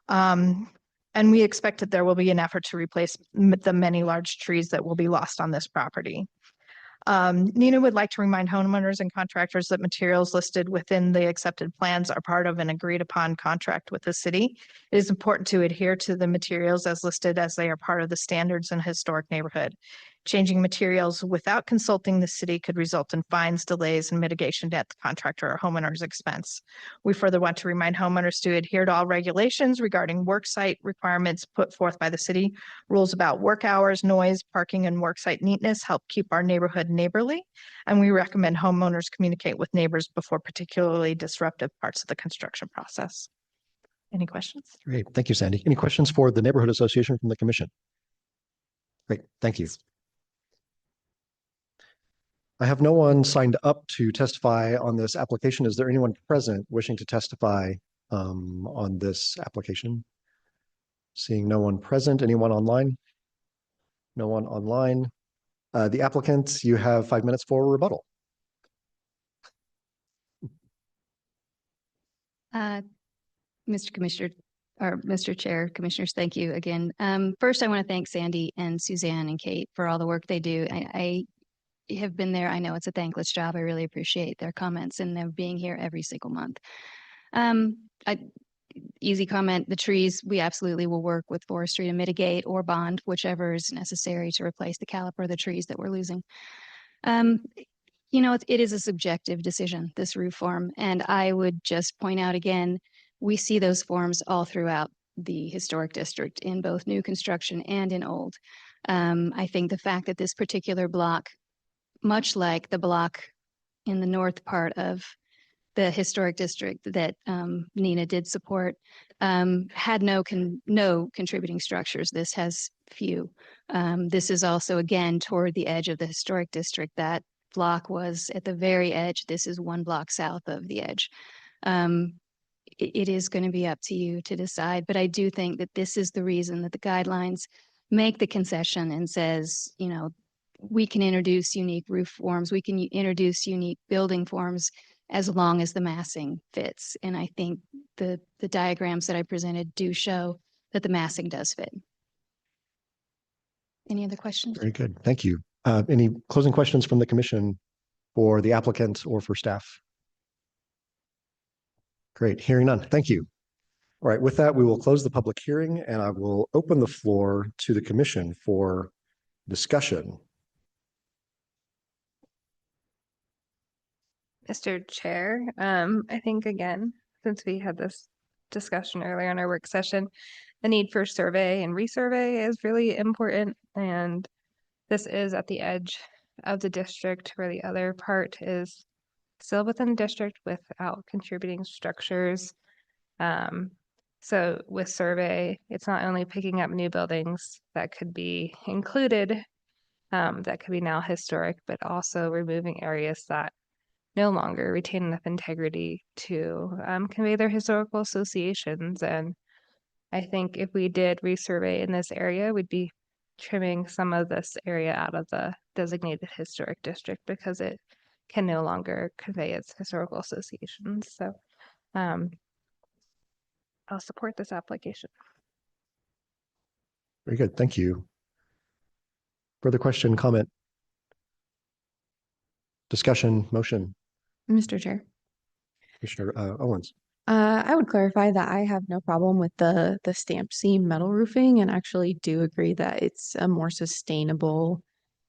And we expect that there will be an effort to replace the many large trees that will be lost on this property. Nina would like to remind homeowners and contractors that materials listed within the accepted plans are part of an agreed upon contract with the city. It is important to adhere to the materials as listed, as they are part of the standards in a historic neighborhood. Changing materials without consulting the city could result in fines, delays, and mitigation at the contractor or homeowner's expense. We further want to remind homeowners to adhere to all regulations regarding worksite requirements put forth by the city. Rules about work hours, noise, parking, and worksite neatness help keep our neighborhood neighborly, and we recommend homeowners communicate with neighbors before particularly disruptive parts of the construction process. Any questions? Great. Thank you, Sandy. Any questions for the Neighborhood Association from the commission? Great. Thank you. I have no one signed up to testify on this application. Is there anyone present wishing to testify on this application? Seeing no one present. Anyone online? No one online. The applicants, you have 5 minutes for rebuttal. Mr. Commissioner, or Mr. Chair, Commissioners, thank you again. First, I want to thank Sandy and Suzanne and Kate for all the work they do. I have been there. I know it's a thankless job. I really appreciate their comments and them being here every single month. Easy comment, the trees, we absolutely will work with forestry to mitigate or bond, whichever is necessary to replace the caliper of the trees that we're losing. You know, it is a subjective decision, this roof form, and I would just point out again, we see those forms all throughout the historic district in both new construction and in old. I think the fact that this particular block, much like the block in the north part of the historic district that Nina did support, had no contributing structures. This has few. This is also, again, toward the edge of the historic district. That block was at the very edge. This is one block south of the edge. It is going to be up to you to decide, but I do think that this is the reason that the guidelines make the concession and says, you know, we can introduce unique roof forms, we can introduce unique building forms as long as the massing fits. And I think the diagrams that I presented do show that the massing does fit. Any other questions? Very good. Thank you. Any closing questions from the commission for the applicant or for staff? Great. Hearing none. Thank you. All right. With that, we will close the public hearing and I will open the floor to the commission for discussion. Mr. Chair, I think again, since we had this discussion earlier in our work session, the need for survey and resurvey is really important. And this is at the edge of the district where the other part is still within the district without contributing structures. So with survey, it's not only picking up new buildings that could be included, that could be now historic, but also removing areas that no longer retain enough integrity to convey their historical associations. And I think if we did resurvey in this area, we'd be trimming some of this area out of the designated historic district because it can no longer convey its historical associations. So I'll support this application. Very good. Thank you. Further question, comment, discussion, motion? Mr. Chair. Commissioner Owens. I would clarify that I have no problem with the stamped seam metal roofing and actually do agree that it's a more sustainable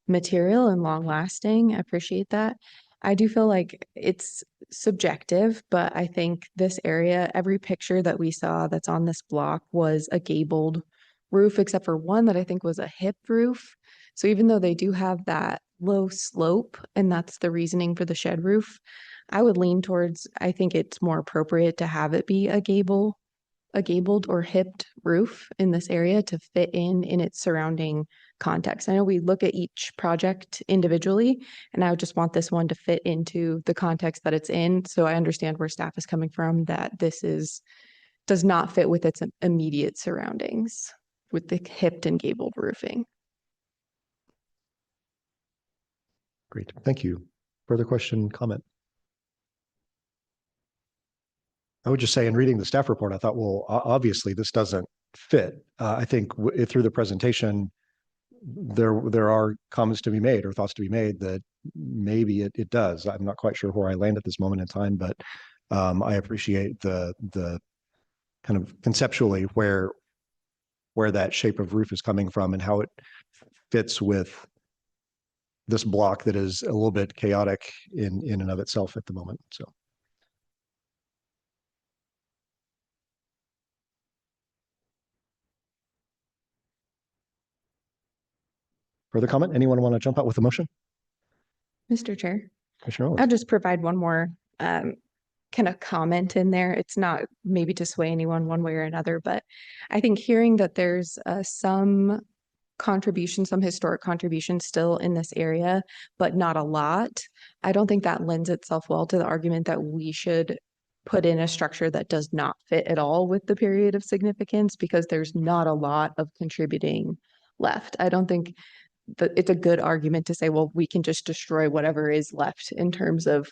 material and long lasting. I appreciate that. I do feel like it's subjective, but I think this area, every picture that we saw that's on this block was a gabled roof, except for one that I think was a hip roof. So even though they do have that low slope, and that's the reasoning for the shed roof, I would lean towards, I think it's more appropriate to have it be a gabled or hipped roof in this area to fit in its surrounding context. I know we look at each project individually, and I would just want this one to fit into the context that it's in. So I understand where staff is coming from, that this does not fit with its immediate surroundings with the hipped and gabled roofing. Great. Thank you. Further question, comment? I would just say in reading the staff report, I thought, well, obviously this doesn't fit. I think through the presentation, there are comments to be made or thoughts to be made that maybe it does. I'm not quite sure where I land at this moment in time, but I appreciate the kind of conceptually where that shape of roof is coming from and how it fits with this block that is a little bit chaotic in and of itself at the moment. So. Further comment? Anyone want to jump out with a motion? Mr. Chair, Commissioner Owens. I'll just provide one more kind of comment in there. It's not maybe to sway anyone one way or another, but I think hearing that there's some historic contribution still in this area, but not a lot, I don't think that lends itself well to the argument that we should put in a structure that does not fit at all with the period of significance, because there's not a lot of contributing left. I don't think that it's a good argument to say, well, we can just destroy whatever is left in terms of,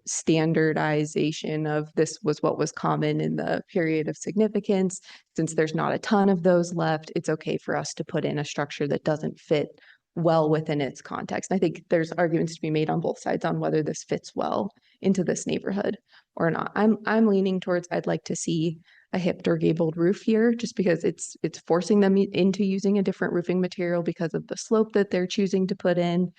standardization of this was what was common in the period of significance. Since there's not a ton of those left, it's okay for us to put in a structure that doesn't fit well within its context. And I think there's arguments to be made on both sides on whether this fits well into this neighborhood or not. I'm leaning towards, I'd like to see a hipped or gabled roof here, just because it's forcing them into using a different roofing material because of the slope that they're choosing to put in.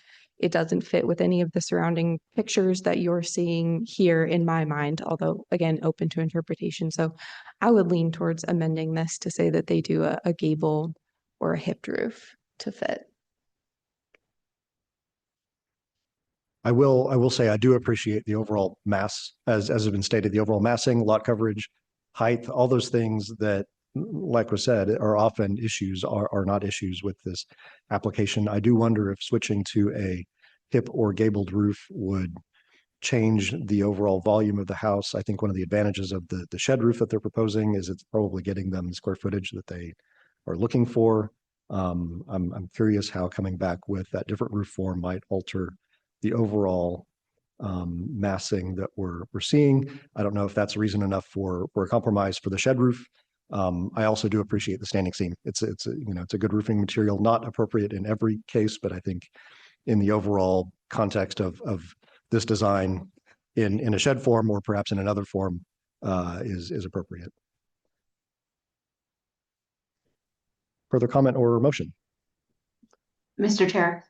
it doesn't fit with any of the surrounding pictures that you're seeing here in my mind, although again, open to interpretation. So I would lean towards amending this to say that they do a gable or a hipped roof to fit. I will say I do appreciate the overall mass, as has been stated, the overall massing, lot coverage, height, all those things that, like was said, are often issues are not issues with this application. I do wonder if switching to a hip or gabled roof would change the overall volume of the house. I think one of the advantages of the shed roof that they're proposing is it's probably getting them the square footage that they are looking for. I'm curious how coming back with that different roof form might alter the overall massing that we're seeing. I don't know if that's reason enough for a compromise for the shed roof. I also do appreciate the standing seam. It's a good roofing material, not appropriate in every case, but I think in the overall context of this design in a shed form or perhaps in another form is appropriate. Further comment or motion? Mr. Chair.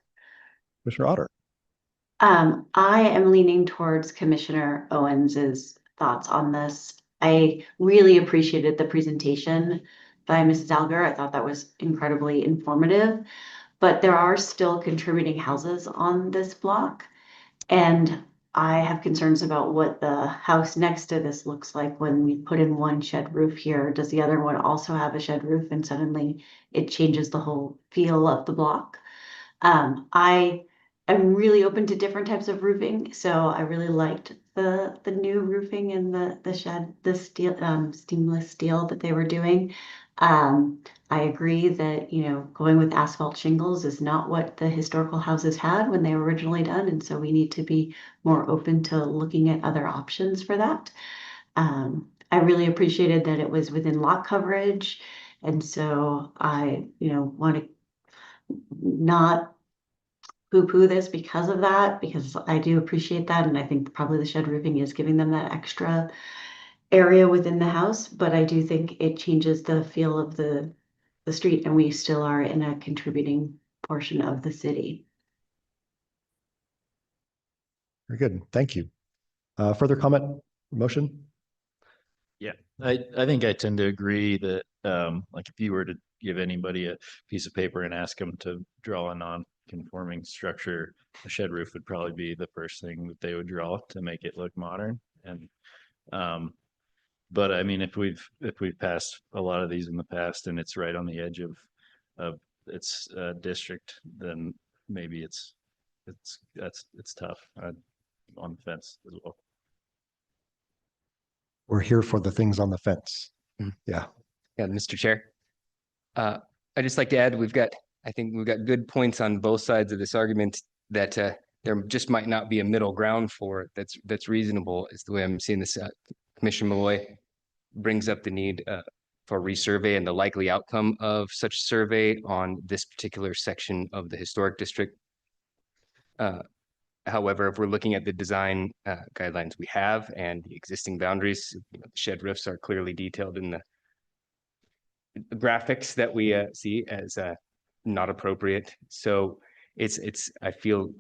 Commissioner Otter. I am leaning towards Commissioner Owens's thoughts on this. I really appreciated the presentation by Mrs. Alger. I thought that was incredibly informative, but there are still contributing houses on this block. And I have concerns about what the house next to this looks like when we put in one shed roof here. Does the other one also have a shed roof and suddenly it changes the whole feel of the block? I'm really open to different types of roofing, so I really liked the new roofing and the shed, the steel, seamless steel that they were doing. I agree that, going with asphalt shingles is not what the historical houses had when they were originally done, and so we need to be more open to looking at other options for that. I really appreciated that it was within lot coverage, and so I, want to not poo-poo this because of that, because I do appreciate that. And I think probably the shed roofing is giving them that extra area within the house, but I do think it changes the feel of the street, and we still are in a contributing portion of the city. Very good. Thank you. Further comment, motion? Yeah, I think I tend to agree that like if you were to give anybody a piece of paper and ask them to draw a non-conforming structure, a shed roof would probably be the first thing that they would draw to make it look modern. And but I mean, if we've passed a lot of these in the past and it's right on the edge of its district, then maybe it's tough. I'm on the fence as well. We're here for the things on the fence. Yeah. Yeah, Mr. Chair. I'd just like to add, I think we've got good points on both sides of this argument that there just might not be a middle ground for it that's reasonable, is the way I'm seeing this. Commissioner Malloy brings up the need for resurvey and the likely outcome of such survey on this particular section of the historic district. However, if we're looking at the design guidelines we have and the existing boundaries, shed roofs are clearly detailed in the graphics that we see as not appropriate. So I feel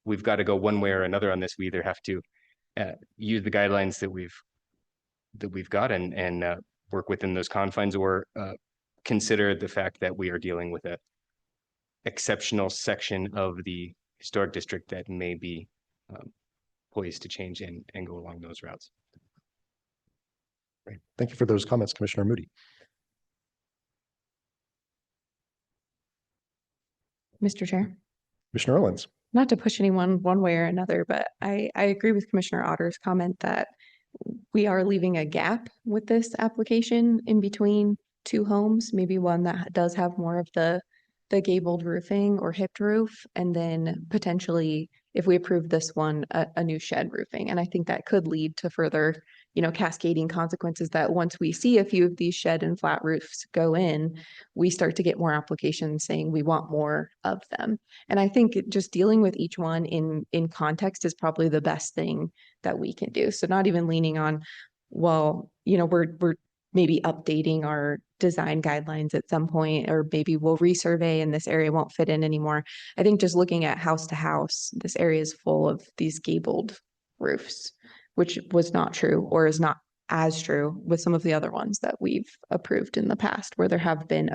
we've got to go one way or another on this. We either have to use the guidelines that we've got and work within those confines, or consider the fact that we are dealing with a exceptional section of the historic district that may be poised to change and go along those routes. Great. Thank you for those comments, Commissioner Moody. Mr. Chair. Commissioner Owens. Not to push anyone one way or another, but I agree with Commissioner Otter's comment that we are leaving a gap with this application in between two homes, maybe one that does have more of the gabled roofing or hipped roof, and then potentially, if we approve this one, a new shed roofing. And I think that could lead to further, cascading consequences, that once we see a few of these shed and flat roofs go in, we start to get more applications saying we want more of them. And I think just dealing with each one in context is probably the best thing that we can do. So not even leaning on, well, we're maybe updating our design guidelines at some point, or maybe we'll resurvey and this area won't fit in anymore. I think just looking at house to house, this area is full of these gabled roofs, which was not true or is not as true with some of the other ones that we've approved in the past, where there have been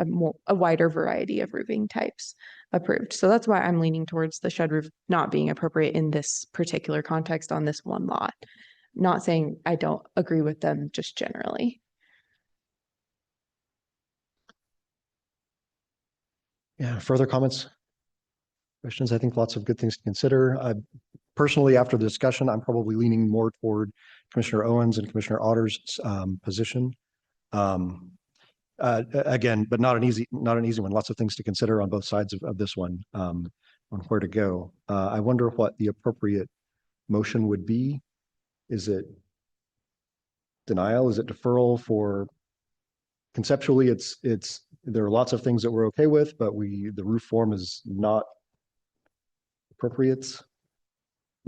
a wider variety of roofing types approved. So that's why I'm leaning towards the shed roof not being appropriate in this particular context on this one lot. Not saying I don't agree with them, just generally. Yeah, further comments? Questions? I think lots of good things to consider. Personally, after the discussion, I'm probably leaning more toward Commissioner Owens and Commissioner Otter's position. Again, but not an easy one. Lots of things to consider on both sides of this one, on where to go. I wonder what the appropriate motion would be. Is it denial? Is it deferral? For conceptually, it's there are lots of things that we're okay with, but the roof form is not appropriate.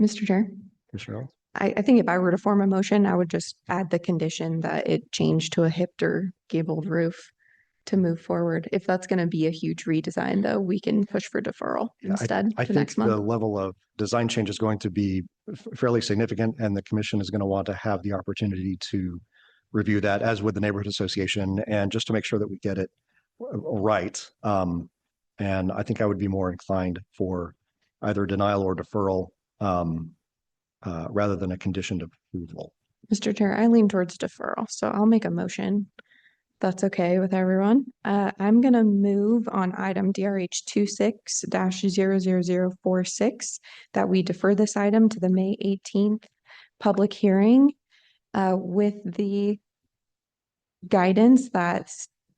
Mr. Chair, Commissioner Owens? I think if I were to form a motion, I would just add the condition that it change to a hipped or gabled roof to move forward. If that's going to be a huge redesign, though, we can push for deferral instead I to think next the month. level of design change is going to be fairly significant, and the commission is going to want to have the opportunity to review that, as with the neighborhood association, and just to make sure that we get it right. And I think I would be more inclined for either denial or deferral, rather than a conditioned approval. Mr. Chair, I lean towards deferral, so I'll make a motion. That's okay with everyone. I'm going to move on item DRH 26-00046 that we defer this item to the May 18th public hearing, with the guidance that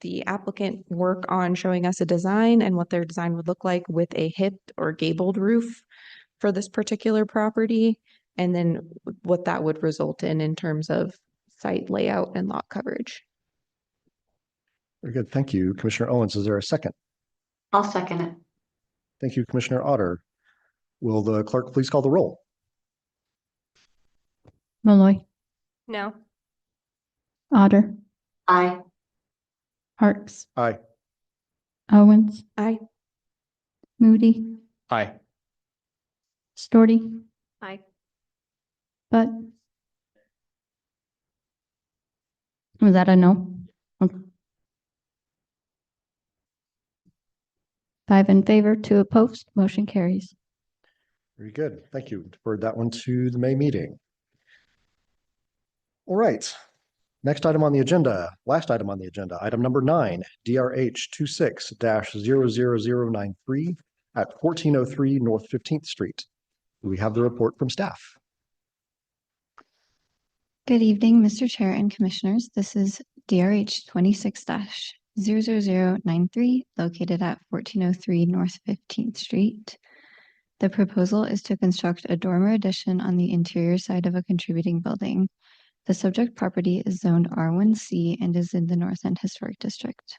the applicant work on showing us a design and what their design would look like with a hipped or gabled roof for this particular property, and then what that would result in terms of site layout and lot coverage. Very good. Thank you. Commissioner Owens, is there a second? I'll second it. Thank you, Commissioner Otter. Will the clerk please call the roll? Malloy, No. Otter, Aye. Parks, Aye. Owens, Aye. Moody, Aye. Storty, Aye. But was that a no? Okay. 5 in favor, 2 opposed, motion carries. Very good. Thank you. Deferred that one to the May meeting. All right. Next item on the agenda, last item on the agenda, item number 9, DRH 26-00093 at 1403 North 15th Street. We have the report from staff. Good evening, Mr. Chair and Commissioners. This is DRH 26-00093 located at 1403 North 15th Street. The proposal is to construct a dormer addition on the interior side of a contributing building. The subject property is zoned R1C and is in the North End Historic District.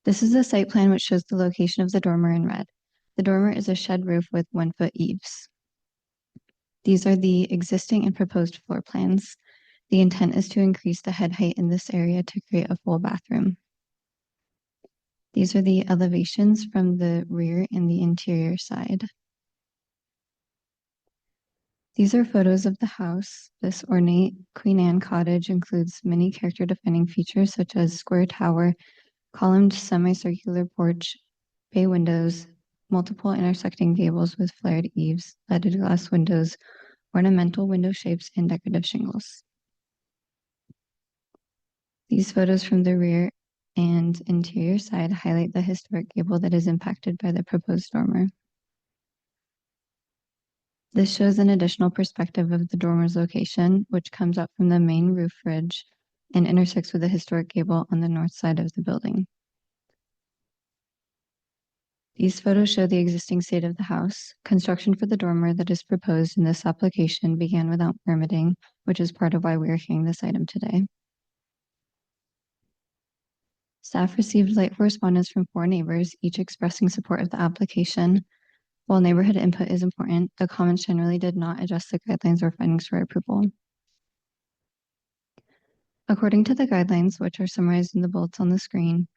This is a site plan which shows the location of the dormer in red. The dormer is a shed roof with 1-foot eaves. These are the existing and proposed floor plans. The intent is to increase the head height in this area to create a full bathroom. These are the elevations from the rear and the interior side. These are photos of the house. This ornate Queen Anne cottage includes many character-defining features such as square tower, columned semicircular porch, bay windows, multiple intersecting gables with flared eaves, leaded glass windows, ornamental window shapes, and decorative shingles. These photos from the rear and interior side highlight the historic gable that is impacted by the proposed dormer. This shows an additional perspective of the dormer's location, which comes up from the main roof ridge and intersects with the historic gable on the north side of the building. These photos show the existing state of the house. Construction for the dormer that is proposed in this application began without permitting, which is part of why we are hearing this item today. Staff received light correspondence from 4 neighbors, each expressing support of the application. While neighborhood input is important, the comments generally did not address the guidelines or findings for approval. According to the guidelines, which are summarized in the bullets on the screen,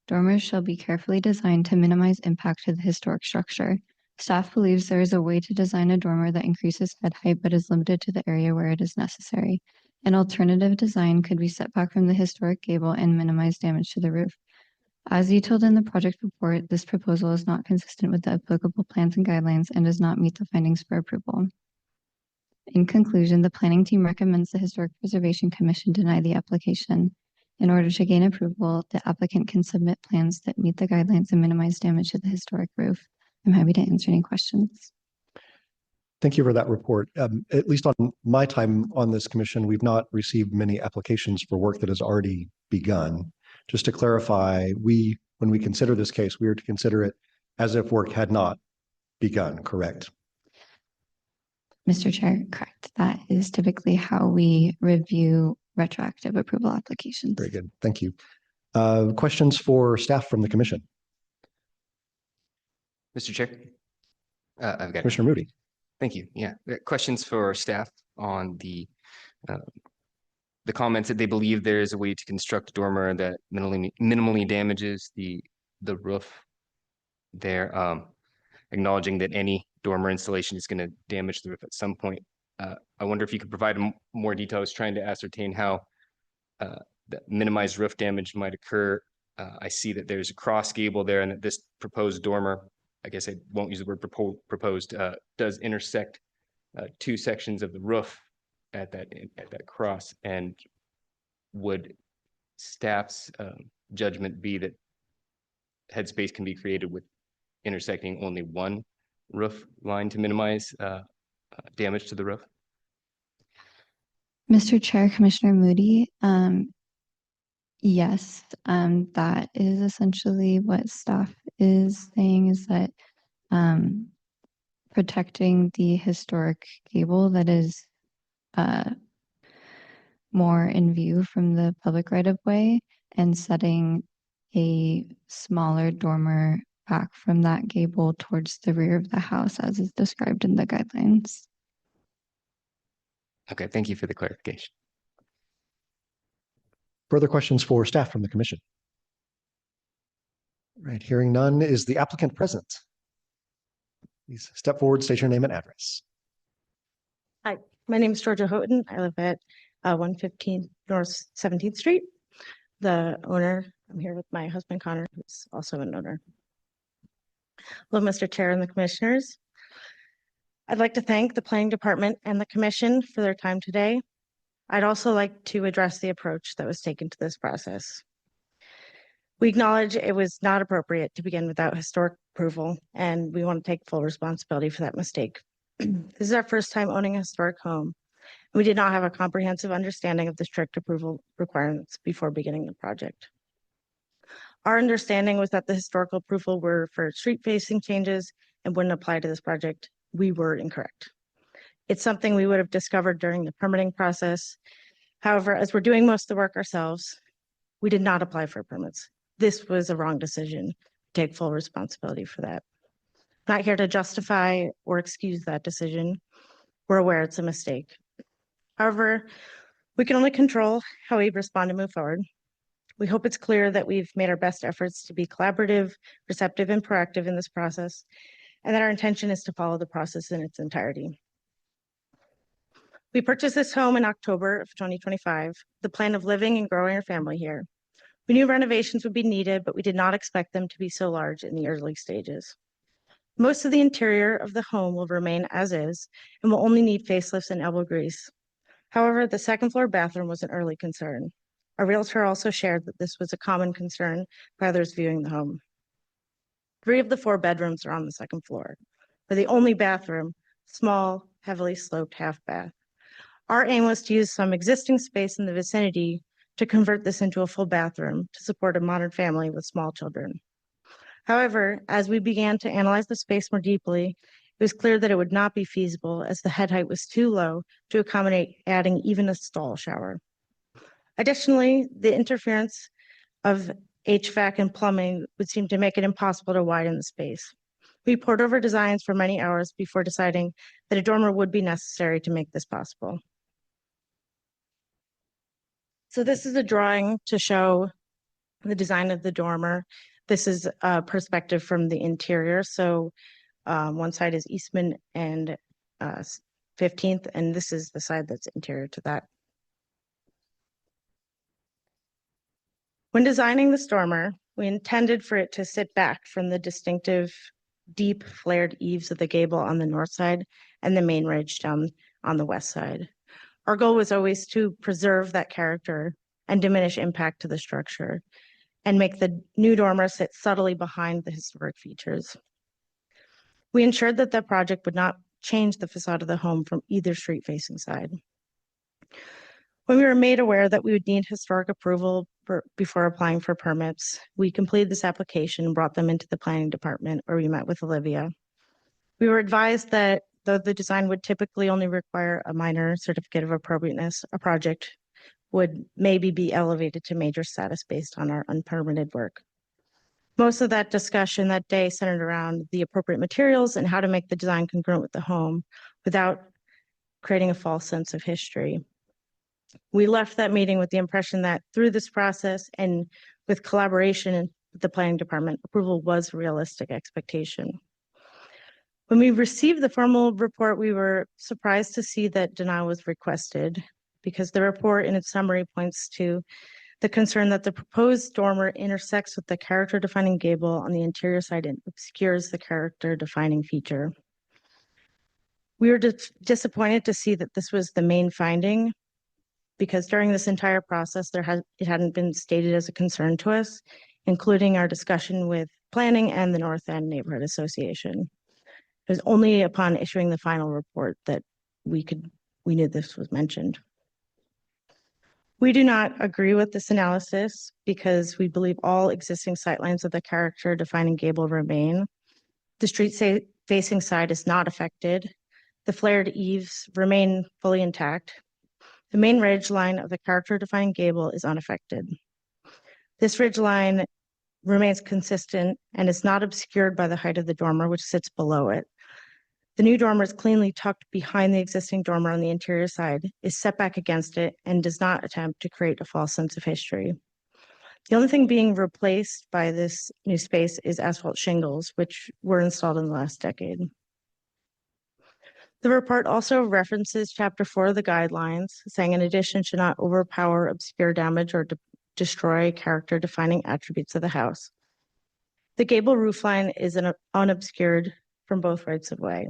dormers shall be carefully designed to minimize impact to the historic structure. Staff believes there is a way to design a dormer that increases head height but is limited to the area where it is necessary. An alternative design could be set back from the historic gable and minimize damage to the roof. As detailed in the project report, this proposal is not consistent with the applicable plans and guidelines and does not meet the findings for approval. In conclusion, the planning team recommends the Historic Preservation Commission deny the application. In order to gain approval, the applicant can submit plans that meet the guidelines and minimize damage to the historic roof. I'm happy to answer any questions. Thank you for that report. At least on my time on this commission, we've not received many applications for work that has already begun. Just to clarify, when we consider this case, we are to consider it as if work had not begun, correct? Mr. Chair, correct. That is typically how we review retroactive approval applications. Very good. Thank you. Questions for staff from the commission? Mr. Chair, I've got Commissioner Moody. Thank you. Yeah, questions for staff on the comments that they believe there is a way to construct a dormer that minimally damages the roof. They're acknowledging that any dormer installation is going to damage the roof at some point. I wonder if you could provide more detail. I was trying to ascertain how that minimized roof damage might occur. I see that there's a cross gable there and that this proposed dormer, I guess I won't use the word proposed, does intersect two sections of the roof at that cross. And would staff's judgment be that headspace can be created with intersecting only one roof line to minimize damage to the roof? Mr. Chair, Commissioner Moody, yes, that is essentially what staff is saying, is that protecting the historic gable that is more in view from the public right-of-way and setting a smaller dormer back from that gable towards the rear of the house as is described in the guidelines. Okay, thank you for the clarification. Further questions for staff from the commission? Right, hearing none, is the applicant present? Please step forward, state your name and address. Hi, my name is Georgia Houghton. I live at 115 North 17th Street. The owner, I'm here with my husband Connor, who's also an owner. Hello, Mr. Chair and the commissioners. I'd like to thank the planning department and the commission for their time today. I'd also like to address the approach that was taken to this process. We acknowledge it was not appropriate to begin without historic approval, and we want to take full responsibility for that mistake. This is our first time owning a historic home. We did not have a comprehensive understanding of the strict approval requirements before beginning the project. Our understanding was that the historical approval were for street-facing changes and wouldn't apply to this project. We were incorrect. It's something we would have discovered during the permitting process. However, as we're doing most of the work ourselves, we did not apply for permits. This was a wrong decision. Take full responsibility for that. Not here to justify or excuse that decision. We're aware it's a mistake. However, we can only control how we respond and move forward. We hope it's clear that we've made our best efforts to be collaborative, receptive, and proactive in this process, and that our intention is to follow the process in its entirety. We purchased this home in October of 2025, the plan of living and growing our family here. We knew renovations would be needed, but we did not expect them to be so large in the early stages. Most of the interior of the home will remain as is and will only need facelifts and elbow grease. However, the second floor bathroom was an early concern. Our realtor also shared that this was a common concern by others viewing the home. 3 of the 4 bedrooms are on the second floor. For the only bathroom, small, heavily sloped half bath. Our aim was to use some existing space in the vicinity to convert this into a full bathroom to support a modern family with small children. However, as we began to analyze the space more deeply, it was clear that it would not be feasible as the head height was too low to accommodate adding even a stall shower. Additionally, the interference of HVAC and plumbing would seem to make it impossible to widen the space. We pored over designs for many hours before deciding that a dormer would be necessary to make this possible. So this is a drawing to show the design of the dormer. This is a perspective from the interior. So one side is Eastman and 15th, and this is the side that's interior to that. When designing the dormer, we intended for it to sit back from the distinctive deep flared eaves of the gable on the north side and the main ridge down on the west side. Our goal was always to preserve that character and diminish impact to the structure and make the new dormer sit subtly behind the historic features. We ensured that the project would not change the facade of the home from either street facing side. When we were made aware that we would need historic approval before applying for permits, we completed this application and brought them into the planning department where we met with Olivia. We were advised that though the design would typically only require a minor certificate of appropriateness, a project would maybe be elevated to major status based on our unpermitted work. Most of that discussion that day centered around the appropriate materials and how to make the design congruent with the home without creating a false sense of history. We left that meeting with the impression that through this process and with collaboration with the planning department, approval was a realistic expectation. When we received the formal report, we were surprised to see that denial was requested because the report in its summary points to the concern that the proposed dormer intersects with the character defining gable on the interior side and obscures the character defining feature. We were disappointed to see that this was the main finding because during this entire process, it hadn't been stated as a concern to us, including our discussion with planning and the North End Neighborhood Association. It was only upon issuing the final report that we knew this was mentioned. We do not agree with this analysis because we believe all existing sightlines of the character defining gable remain. The street facing side is not affected. The flared eaves remain fully intact. The main ridge line of the character defining gable is unaffected. This ridge line remains consistent and is not obscured by the height of the dormer, which sits below it. The new dormer is cleanly tucked behind the existing dormer on the interior side, is set back against it, and does not attempt to create a false sense of history. The only thing being replaced by this new space is asphalt shingles, which were installed in the last decade. The report also references Chapter 4 of the guidelines, saying an addition should not overpower, obscure, damage, or destroy character-defining attributes of the house. The gable roofline is unobscured from both rights of way.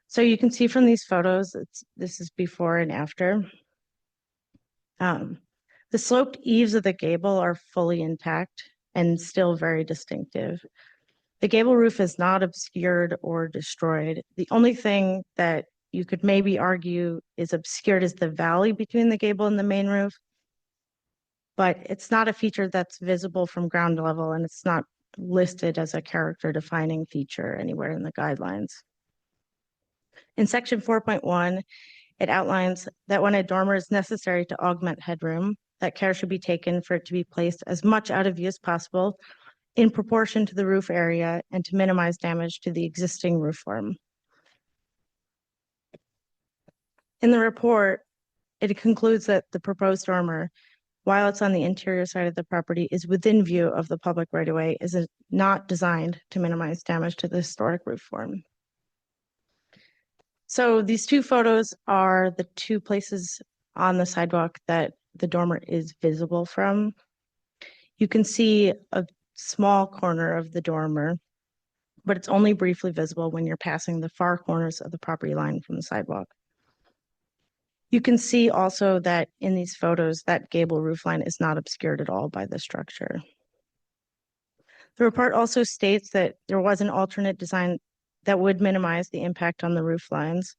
So you can see from these photos, this is before and after. The sloped eaves of the gable are fully intact and still very distinctive. The gable roof is not obscured or destroyed. The only thing that you could maybe argue is obscured is the valley between the gable and the main roof, but it's not a feature that's visible from ground level, and it's not listed as a character defining feature anywhere in the guidelines. In section 4.1, it outlines that when a dormer is necessary to augment headroom, that care should be taken for it to be placed as much out of view as possible in proportion to the roof area and to minimize damage to the existing roof form. In the report, it concludes that the proposed dormer, while it's on the interior side of the property, is within view of the public right-of-way, is not designed to minimize damage to the historic roof form. So these two photos are the two places on the sidewalk that the dormer is visible from. You can see a small corner of the dormer, but it's only briefly visible when you're passing the far corners of the property line from the sidewalk. You can see also that in these photos, that gable roofline is not obscured at all by the structure. The report also states that there was an alternate design that would minimize the impact on the roof lines.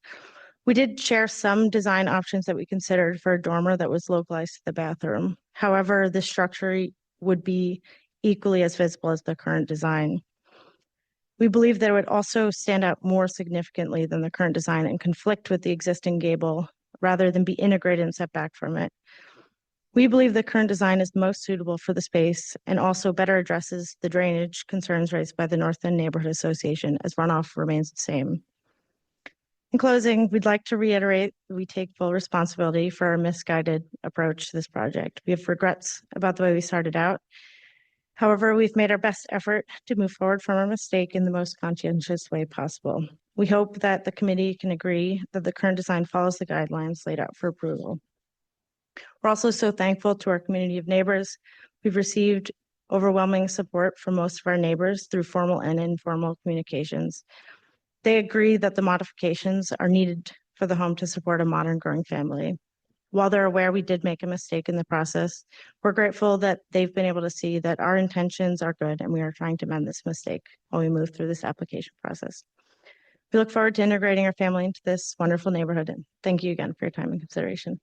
We did share some design options that we considered for a dormer that was localized to the bathroom. However, the structure would be equally as visible as the current design. We believe that it would also stand out more significantly than the current design and conflict with the existing gable rather than be integrated and set back from it. We believe the current design is most suitable for the space and also better addresses the drainage concerns raised by the North End Neighborhood Association as runoff remains the same. In closing, we'd like to reiterate that we take full responsibility for our misguided approach to this project. We have regrets about the way we started out. However, we've made our best effort to move forward from our mistake in the most conscientious way possible. We hope that the committee can agree that the current design follows the guidelines laid out for approval. We're also so thankful to our community of neighbors. We've received overwhelming support from most of our neighbors through formal and informal communications. They agree that the modifications are needed for the home to support a modern growing family. While they're aware we did make a mistake in the process, we're grateful that they've been able to see that our intentions are good and we are trying to mend this mistake while we move through this application process. We look forward to integrating our family into this wonderful neighborhood, and thank you again for your time and consideration.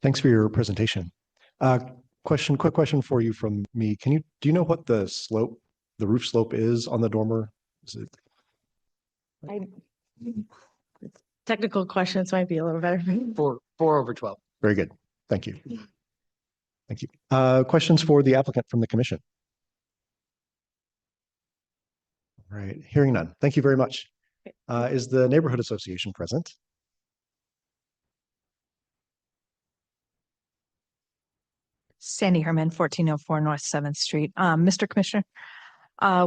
Thanks for your presentation. Quick question for you from me. Do you know what the roof slope is on the dormer? Is it? Technical questions might be a little better. 4/12. Very good. Thank you. Thank you. Questions for the applicant from the commission? All right, hearing none. Thank you very much. Is the neighborhood association present? Sandy Herman, 1404 North 7th Street. Mr. Commissioner,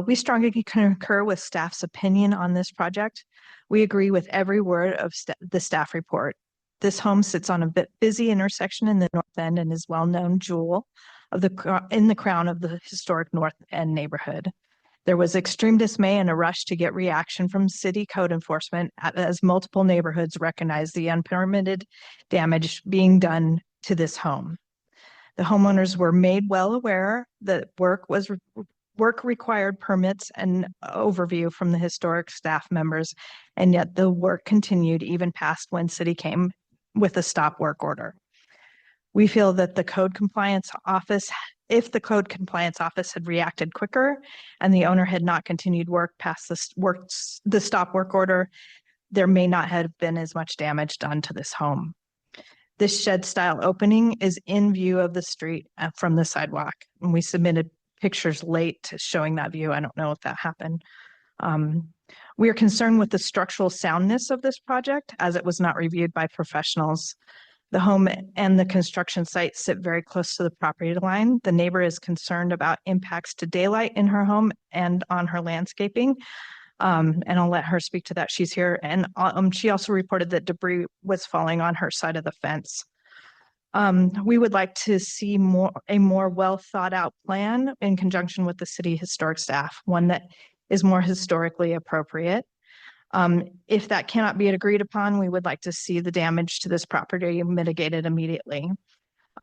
we strongly concur with staff's opinion on this project. We agree with every word of the staff report. This home sits on a bit busy intersection in the North End and is well-known jewel of in the crown of the historic North End neighborhood. There was extreme dismay and a rush to get reaction from city code enforcement as multiple neighborhoods recognized the unpermitted damage being done to this home. The homeowners were made well aware that work required permits and overview from the historic staff members, and yet the work continued even past when city came with a stop work order. We feel that if the code compliance office had reacted quicker and the owner had not continued work past the stop work order, there may not have been as much damage done to this home. This shed style opening is in view of the street from the sidewalk, and we submitted pictures late showing that view. I don't know if that happened. We are concerned with the structural soundness of this project as it was not reviewed by professionals. The home and the construction site sit very close to the property line. The neighbor is concerned about impacts to daylight in her home and on her landscaping. And I'll let her speak to that. She's here. And she also reported that debris was falling on her side of the fence. We would like to see a more well thought out plan in conjunction with the city historic staff, one that is more historically appropriate. If that cannot be agreed upon, we would like to see the damage to this property mitigated immediately.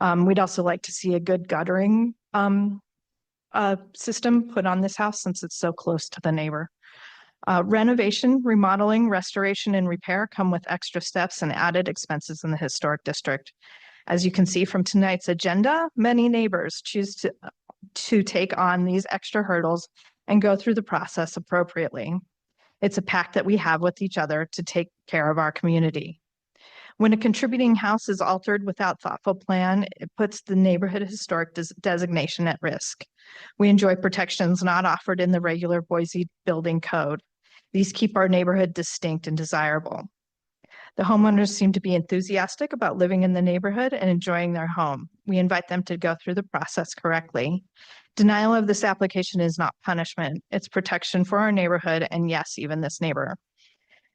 We'd also like to see a good guttering system put on this house since it's so close to the neighbor. Renovation, remodeling, restoration, and repair come with extra steps and added expenses in the historic district. As you can see from tonight's agenda, many neighbors choose to take on these extra hurdles and go through the process appropriately. It's a pact that we have with each other to take care of our community. When a contributing house is altered without thoughtful plan, it puts the neighborhood historic designation at risk. We enjoy protections not offered in the regular Boise building code. These keep our neighborhood distinct and desirable. The homeowners seem to be enthusiastic about living in the neighborhood and enjoying their home. We invite them to go through the process correctly. Denial of this application is not punishment. It's protection for our neighborhood and yes, even this neighbor.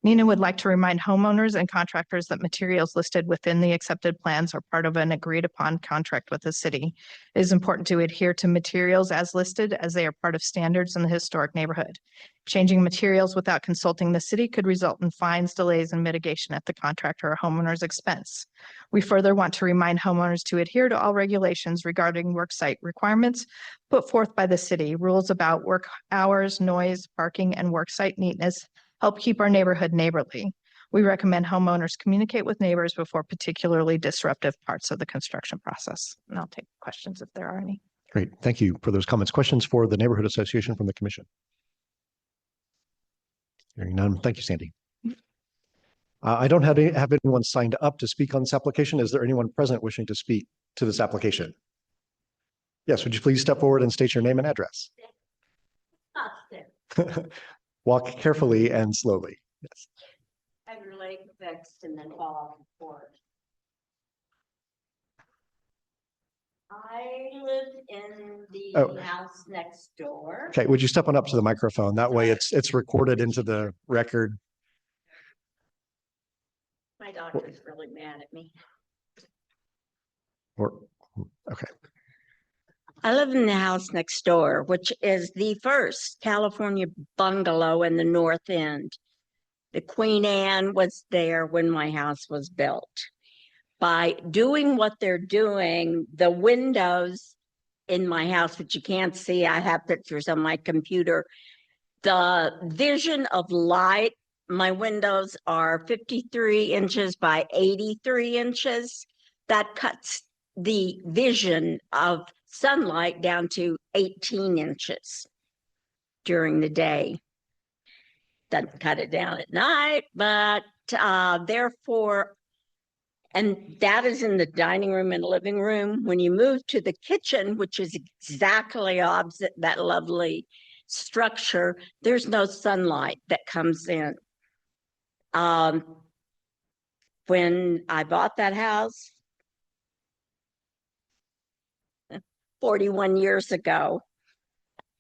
Nina would like to remind homeowners and contractors that materials listed within the accepted plans are part of an agreed upon contract with the city. It is important to adhere to materials as listed as they are part of standards in the historic neighborhood. Changing materials without consulting the city could result in fines, delays, and mitigation at the contractor or homeowner's expense. We further want to remind homeowners to adhere to all regulations regarding worksite requirements put forth by the city. Rules about work hours, noise, parking, and worksite neatness help keep our neighborhood neighborly. We recommend homeowners communicate with neighbors before particularly disruptive parts of the construction process. And I'll take questions if there are any. Great. Thank you for those comments. Questions for the Neighborhood Association from the Commission? Hearing none. Thank you, Sandy. I don't have anyone signed up to speak on this application. Is there anyone present wishing to speak to this application? Yes, would you please step forward and state your name and address? Walk carefully and slowly. Yes. fixed and then fall off the porch. I live in the Oh. house next door. Okay, would you step on up to the microphone? That way it's recorded into the record. My daughter's really mad at me. Or, okay. I live in the house next door, which is the first California bungalow in the North End. The Queen Anne was there when my house was built. By doing what they're doing, the windows in my house, which you can't see, I have pictures on my computer, the vision of light, my windows are 53 inches by 83 inches. That cuts the vision of sunlight down to 18 inches during the day. Doesn't cut it down at night, but therefore, and that is in the dining room and living room. When you move to the kitchen, which is exactly opposite that lovely structure, there's no sunlight that comes in. When I bought that house 41 years ago,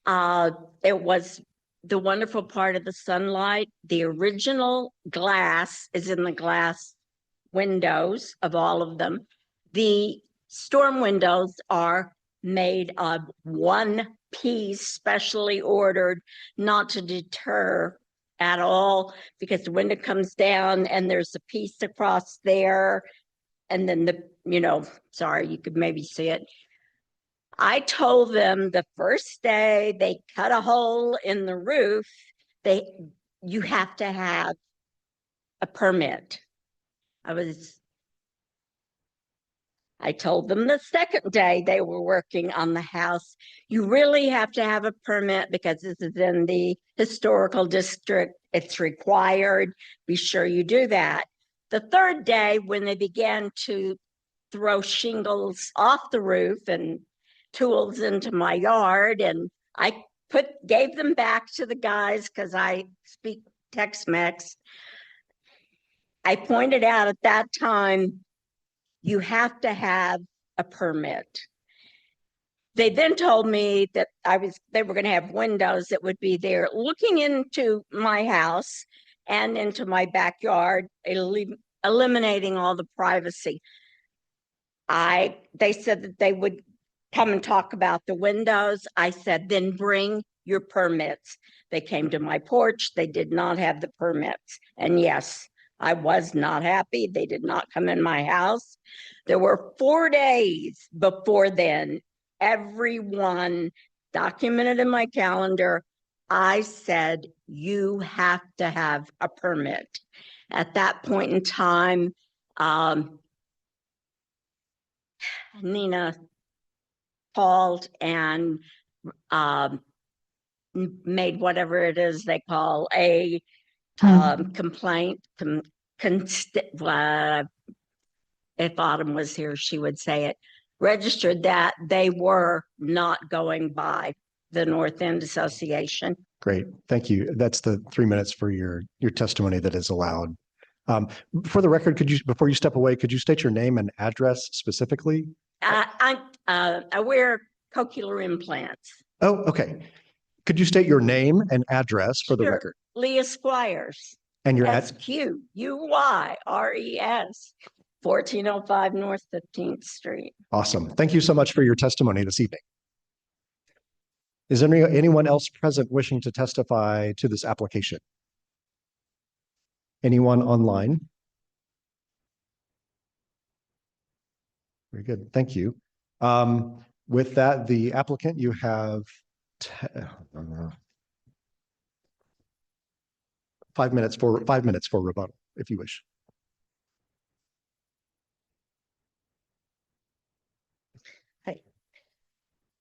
it was the wonderful part of the sunlight. The original glass is in the glass windows of all of them. The storm windows are made of one piece, specially ordered, not to deter at all, because the window comes down and there's a piece across there. And then sorry, you could maybe see it. I told them the first day they cut a hole in the roof, you have to have a permit. I told them the second day they were working on the house, you really have to have a permit because this is in the historical district. It's required. Be sure you do that. The third day, when they began to throw shingles off the roof and tools into my yard, and I gave them back to the guys because I speak Tex-Mex. I pointed out at that time, you have to have a permit. They then told me that they were going to have windows that would be there looking into my house and into my backyard, eliminating all the privacy. They said that they would come and talk about the windows. I said, then bring your permits. They came to my porch. They did not have the permits. And yes, I was not happy. They did not come in my house. There were 4 days before then, everyone documented in my calendar. I said, you have to have a permit. At that point in time, Nina called and made whatever it is they call a complaint. If Autumn was here, she would say it. Registered that they were not going by the North End Association. Great, thank you. That's the 3 minutes for your testimony that is allowed. For the record, before you step away, could you state your name and address specifically? I wear cochlear implants. Oh, okay. Could you state your name and address for the record? Leah Squires. And your SQUYRES, 1405 North 15th Street. Awesome. Thank you so much for your testimony this evening. Is there anyone else present wishing to testify to this application? Anyone online? Very good. Thank you. With that, the applicant, you have 5 minutes for rebuttal, if you wish.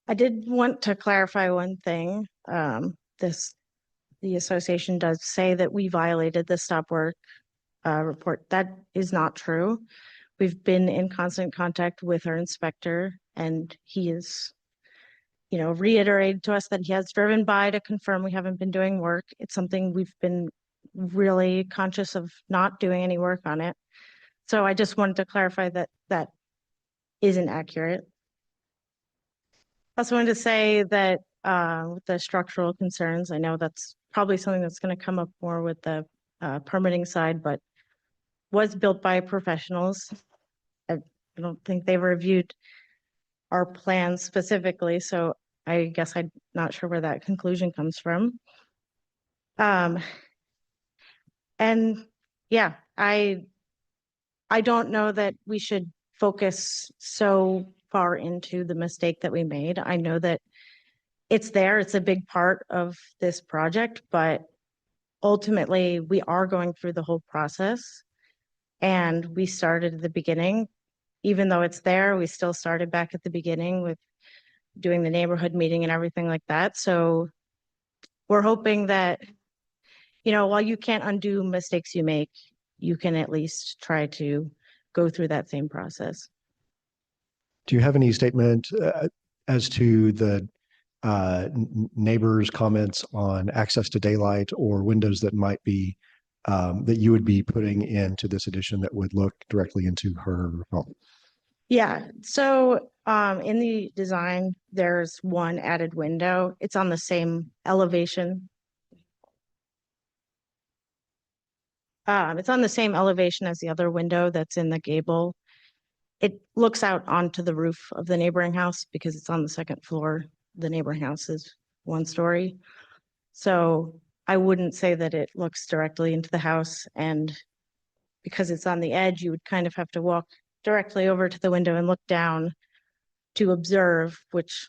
I did want to clarify one thing. The association does say that we violated the stop work report. That is not true. We've been in constant contact with our inspector, and he is, reiterated to us that he has driven by to confirm we haven't been doing work. It's something we've been really conscious of not doing any work on it. So I just wanted to clarify that that isn't accurate. I also wanted to say that with the structural concerns, I know that's probably something that's going to come up more with the permitting side, but was built by professionals. I don't think they reviewed our plans specifically, so I guess I'm not sure where that conclusion comes from. And yeah, I don't know that we should focus so far into the mistake that we made. I know that it's there, it's a big part of this project, but ultimately we are going through the whole process. And we started at the beginning. Even though it's there, we still started back at the beginning with doing the neighborhood meeting and everything like that. So we're hoping that, you know, while you can't undo mistakes you make, you can at least try to go through that same process. Do you have any statement as to the neighbors' comments on access to daylight or windows that might be that you would be putting into this addition that would look directly into her home? Yeah, so in the design, there's one added window. It's on the same elevation. It's on the same elevation as the other window that's in the gable. It looks out onto the roof of the neighboring house because it's on the second floor. The neighboring house is 1 story. So I wouldn't say that it looks directly into the house, and because it's on the edge, you would kind of have to walk directly over to the window and look down to observe, which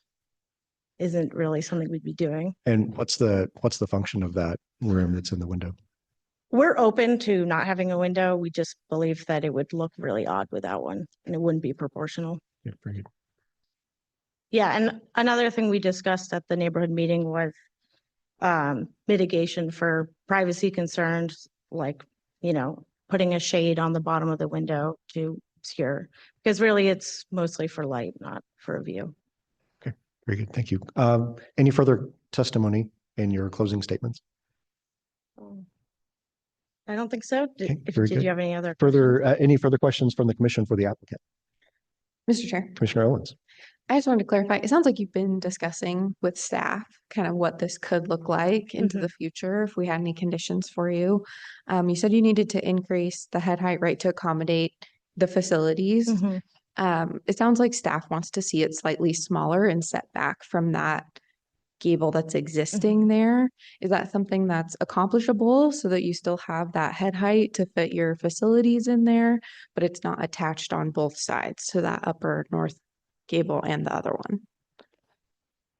isn't really something we'd be doing. And what's the function of that room that's in the window? We're open to not having a window. We just believe that it would look really odd without one, and it wouldn't be proportional. Yeah, very good. Yeah, and another thing we discussed at the neighborhood meeting was mitigation for privacy concerns, like, you know, putting a shade on the bottom of the window to obscure, because really it's mostly for light, not for a view. Okay, very good. Thank you. Any further testimony in your closing statements? I don't think so. Okay, Did very good. you have any other Any further questions from the commission for the applicant? Mr. Chair, Commissioner Owens. I just wanted to clarify, it sounds like you've been discussing with staff kind of what this could look like into the future if we had any conditions for you. You said you needed to increase the head height, right, to accommodate the facilities. It sounds like staff wants to see it slightly smaller and set back from that gable that's existing there. Is that something that's accomplishable so that you still have that head height to fit your facilities in there, but it's not attached on both sides to that upper north gable and the other one?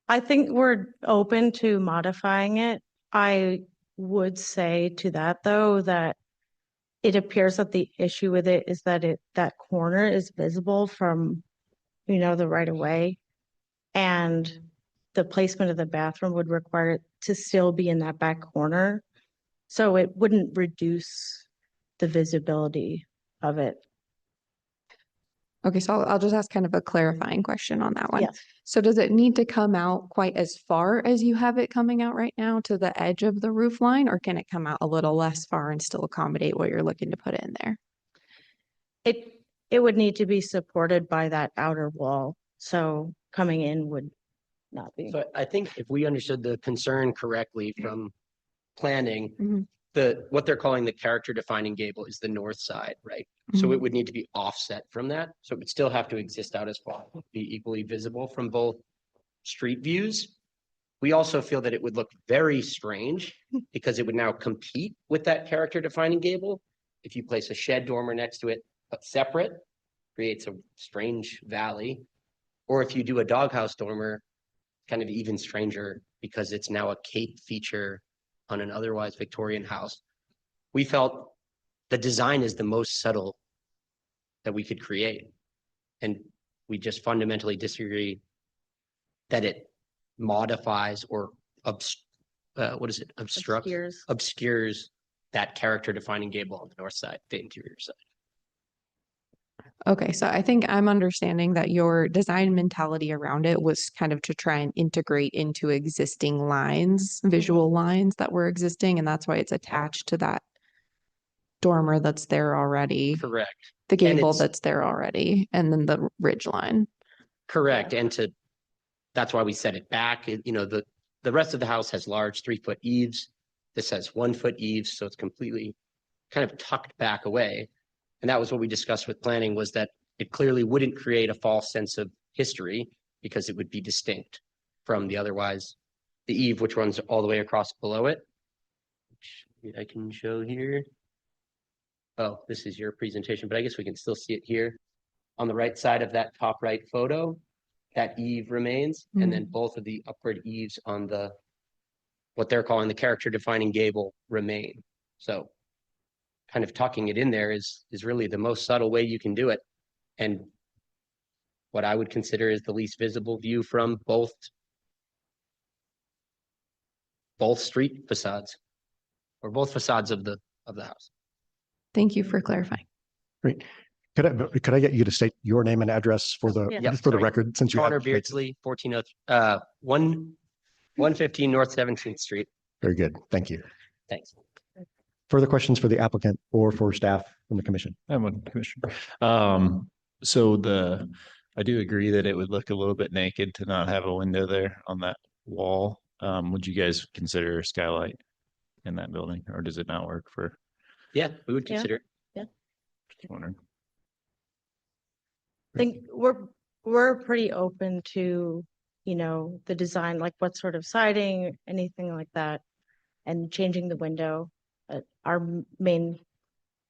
I think we're open to modifying it. I would say to that, though, that it appears that the issue with it is that that corner is visible from, you know, the right of way, and the placement of the bathroom would require it to still be in that back corner. So it wouldn't reduce the visibility of it. Okay, so I'll just ask kind of a clarifying question on that one. Yes. So does it need to come out quite as far as you have it coming out right now to the edge of the roof line, or can it come out a little less far and still accommodate what you're looking to put in there? It would need to be supported by that outer wall. So coming in would not be. So I think if we understood the concern correctly from planning, Mhm. what they're calling the character defining gable is the north side, right? So it would need to be offset from that. So it would still have to exist out as far, be equally visible from both street views. We also feel that it would look very strange because it would now compete with that character defining gable. If you place a shed dormer next to it, but separate, creates a strange valley. Or if you do a doghouse dormer, kind of even stranger because it's now a cape feature on an otherwise Victorian house. We felt the design is the most subtle that we could create. And we just fundamentally disagree that it modifies or obscures that character defining gable on the north side, the interior side. Okay, so I think I'm understanding that your design mentality around it was kind of to try and integrate into existing lines, visual lines that were existing, and that's why it's attached to that dormer that's there already, Correct. the And gable it's- that's there already, and then the ridge line. Correct. And that's why we set it back. You know, the rest of the house has large 3-foot eaves. This has 1-foot eaves, so it's completely kind of tucked back away. And that was what we discussed with planning, was that it clearly wouldn't create a false sense of history because it would be distinct from the otherwise the eave, which runs all the way across below it, which I can show here. Oh, this is your presentation, but I guess we can still see it here. On the right side of that top right photo, that eave remains, and then both of the upward eaves on the what they're calling the character defining gable remain. So kind of tucking it in there is really the most subtle way you can do it. And what I would consider is the least visible view from both street facades, or both facades of the house. Thank you for clarifying. Great. Could I get you to state your name and address for the Yep, for the sorry. record, since you Connor have Beardsley, 115 North 17th Street. Very good. Thank you. Thanks. Further questions for the applicant or for staff from the commission? I have one, Commissioner. I do agree that it would look a little bit naked to not have a window there on that wall. Would you guys consider a skylight in that building, or does it not work for? Yeah, we would Yeah. consider it. Yeah. Just wondering. I think we're pretty open to, you know, the design, like what sort of siding, anything like that, and changing the window. Our main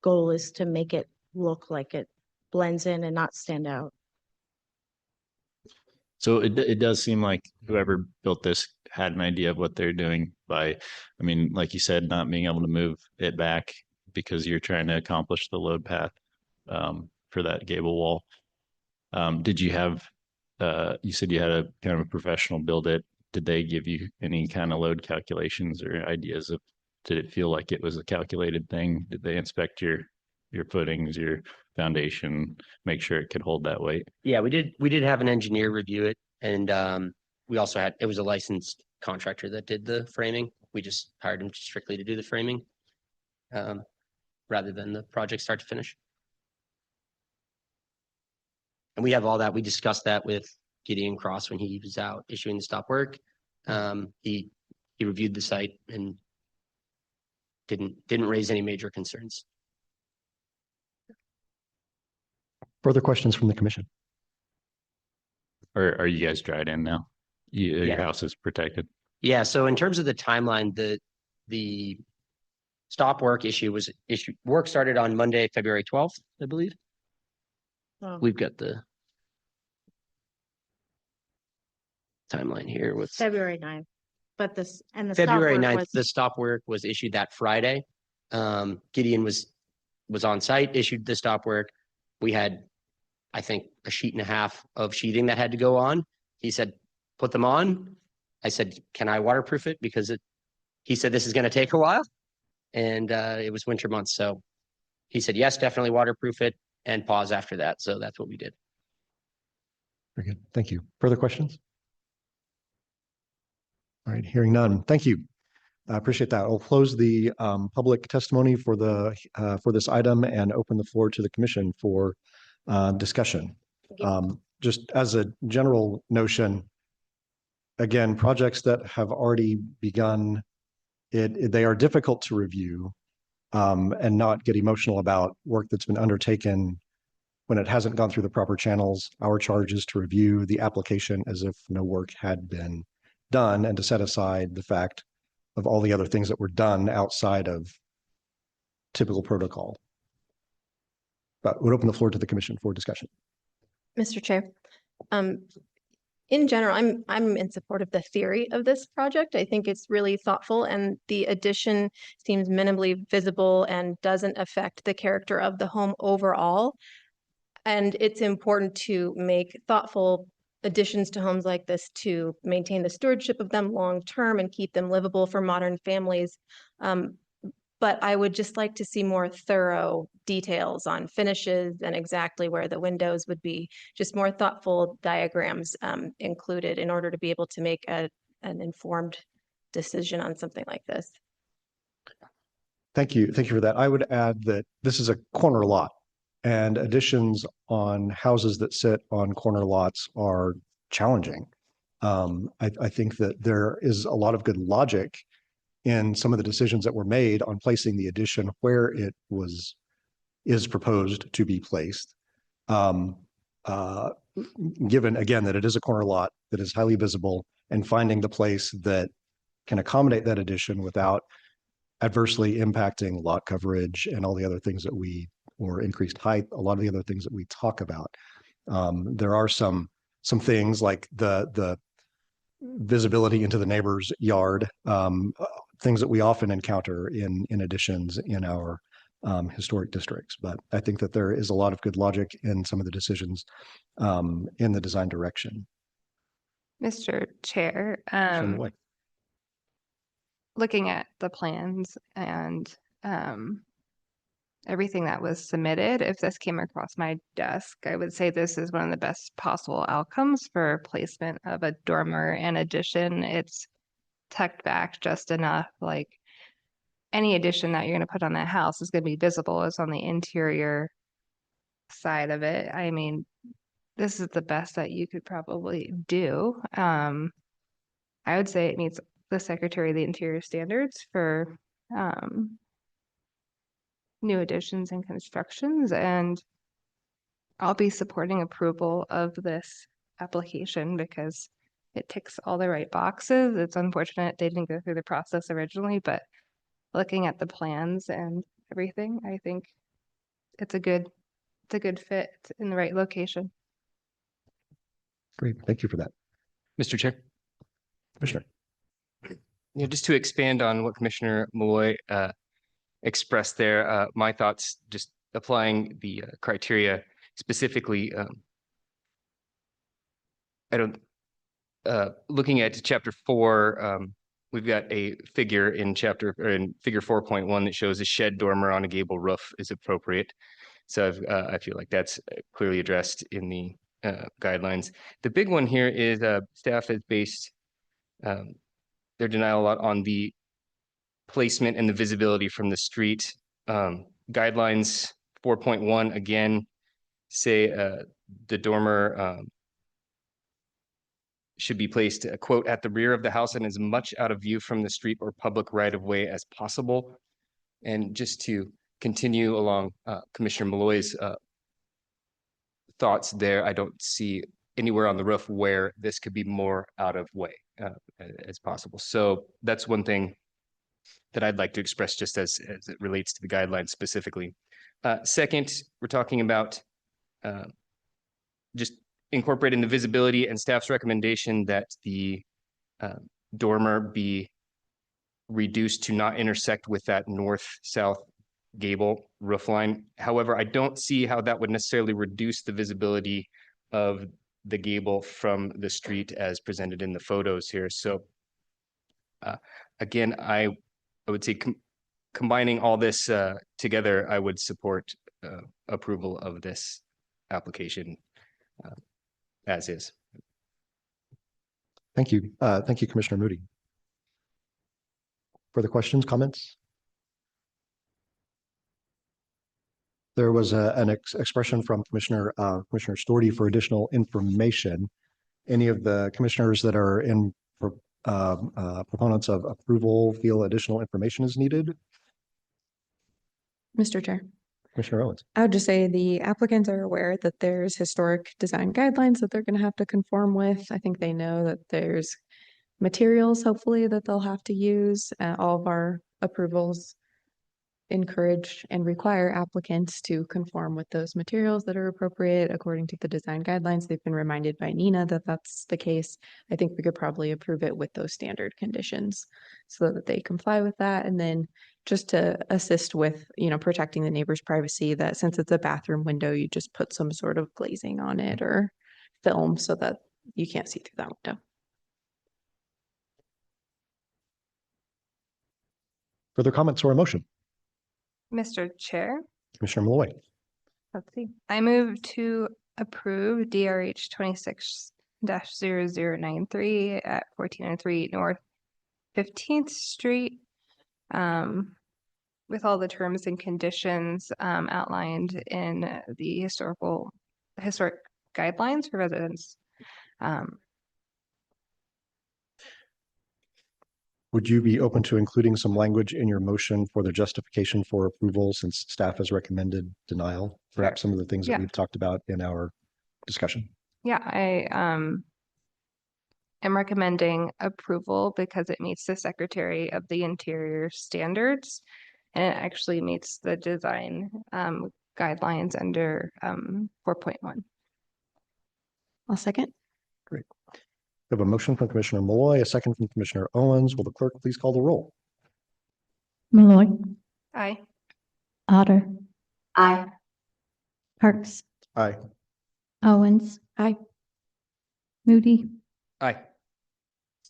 goal is to make it look like it blends in and not stand out. So it does seem like whoever built this had an idea of what they're doing by, I mean, like you said, not being able to move it back because you're trying to accomplish the load path for that gable wall. Did you have, you said you had a kind of a professional build it. Did they give you any kind of load calculations or ideas of, did it feel like it was a calculated thing? Did they inspect your footings, your foundation, make sure it could hold that weight? Yeah, we did have an engineer review it, and we also had, it was a licensed contractor that did the framing. We just hired him strictly to do the framing, rather than the project start to finish. And we have all that. We discussed that with Gideon Cross when he was out issuing the stop work. He reviewed the site and didn't raise any major concerns. Further questions from the commission? Or are you guys dried in now? Your Yeah. house is protected? Yeah, so in terms of the timeline, the stop work work started on Monday, February 12th, I believe. Oh. We've got the timeline here with February 9th, but the stop February work 9th, was- the stop work was issued that Friday. Gideon was on site, issued the stop work. We had, I think, a sheet and a half of sheeting that had to go on. He said, put them on. I said, can I waterproof it? Because he said, this is going to take a while. And it was winter months. So he said, yes, definitely waterproof it, and pause after that. So that's what we did. Very good. Thank you. Further questions? All right, hearing none. Thank you. I appreciate that. I'll close the public testimony for this item and open the floor to the commission for discussion. Just as a general notion, again, projects that have already begun, they are difficult to review and not get emotional about work that's been undertaken when it hasn't gone through the proper channels. Our charge is to review the application as if no work had been done and to set aside the fact of all the other things that were done outside of typical protocol. But we'll open the floor to the commission for discussion. Mr. Chair, in general, I'm in support of the theory of this project. I think it's really thoughtful, and the addition seems minimally visible and doesn't affect the character of the home overall. And it's important to make thoughtful additions to homes like this to maintain the stewardship of them long term and keep them livable for modern families. but I would just like to see more thorough details on finishes and exactly where the windows would be, just more thoughtful diagrams included in order to be able to make an informed decision on something like this. Thank you. Thank you for that. I would add that this is a corner lot, and additions on houses that sit on corner lots are challenging. I think that there is a lot of good logic in some of the decisions that were made on placing the addition where it is proposed to be placed. Given again that it is a corner lot that is highly visible, and finding the place that can accommodate that addition without adversely impacting lot coverage and all the other things that or increased height, a lot of the other things that we talk about. There are some things like the visibility into the neighbor's yard, things that we often encounter in additions in our historic districts. But I think that there is a lot of good logic in some of the decisions in the design direction. Mr. Chair, looking at the plans and everything that was submitted, if this came across my desk, I would say this is one of the best possible outcomes for placement of a dormer and addition. It's tucked back just enough, like any addition that you're going to put on that house is going to be visible. It's on the interior side of it. I mean, this is the best that you could probably do. I would say it meets the Secretary of the Interior standards for new additions and constructions, and I'll be supporting approval of this application because it ticks all the right boxes. It's unfortunate they didn't go through the process originally, but looking at the plans and everything, I think it's a good fit. It's in the right location. Great, thank you for that. Mr. Chair. Commissioner. Just to expand on what Commissioner Malloy expressed there, my thoughts just applying the criteria specifically. Looking at chapter 4, we've got a figure in figure 4.1 that shows a shed dormer on a gable roof is appropriate. So I feel like that's clearly addressed in the guidelines. The big one here is staff has based their denial a lot on the placement and the visibility from the street. Guidelines 4.1 again say the dormer should be placed, quote, at the rear of the house and as much out of view from the street or public right of way as possible. And just to continue along Commissioner Malloy's thoughts there, I don't see anywhere on the roof where this could be more out of way as possible. So that's one thing that I'd like to express just as it relates to the guidelines specifically. Second, we're talking about just incorporating the visibility and staff's recommendation that the dormer be reduced to not intersect with that north-south gable roof line. However, I don't see how that would necessarily reduce the visibility of the gable from the street as presented in the photos here. So again, I would say combining all this together, I would support approval of this application as is. Thank you. Thank you, Commissioner Moody. Further questions, comments? There was an expression from Commissioner Storti for additional information. Any of the commissioners that are in proponents of approval feel additional information is needed? Mr. Chair. Commissioner Owens. I would just say the applicants are aware that there's historic design guidelines that they're going to have to conform with. I think they know that there's materials, hopefully, that they'll have to use. All of our approvals encourage and require applicants to conform with those materials that are appropriate according to the design guidelines. They've been reminded by Nina that that's the case. I think we could probably approve it with those standard conditions so that they comply with that. And then just to assist with, protecting the neighbor's privacy, that since it's a bathroom window, you just put some sort of glazing on it or film so that you can't see through that window. Further comments or a motion? Mr. Chair, Commissioner Malloy. let's see. I move to approve DRH 26-0093 at 1403 North 15th Street. With all the terms and conditions outlined in the historic guidelines for residents. Would you be open to including some language in your motion for the justification for approval since staff has recommended denial? Perhaps some of the things that Yeah. we've talked about in our discussion. Yeah, I am recommending approval because it meets the Secretary of the Interior standards. And it actually meets the design guidelines under 4.1. I'll second. Great. We have a motion from Commissioner Malloy, a second from Commissioner Owens. Will the clerk please call the roll? Malloy, Aye. Otter, Aye. Parks, Aye. Owens. Aye. Moody, Aye.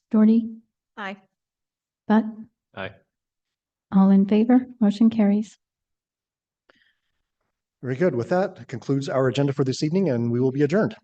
Doherty, Aye. Butt, Aye. all in favor, motion carries. Very good. With that concludes our agenda for this evening and we will be adjourned.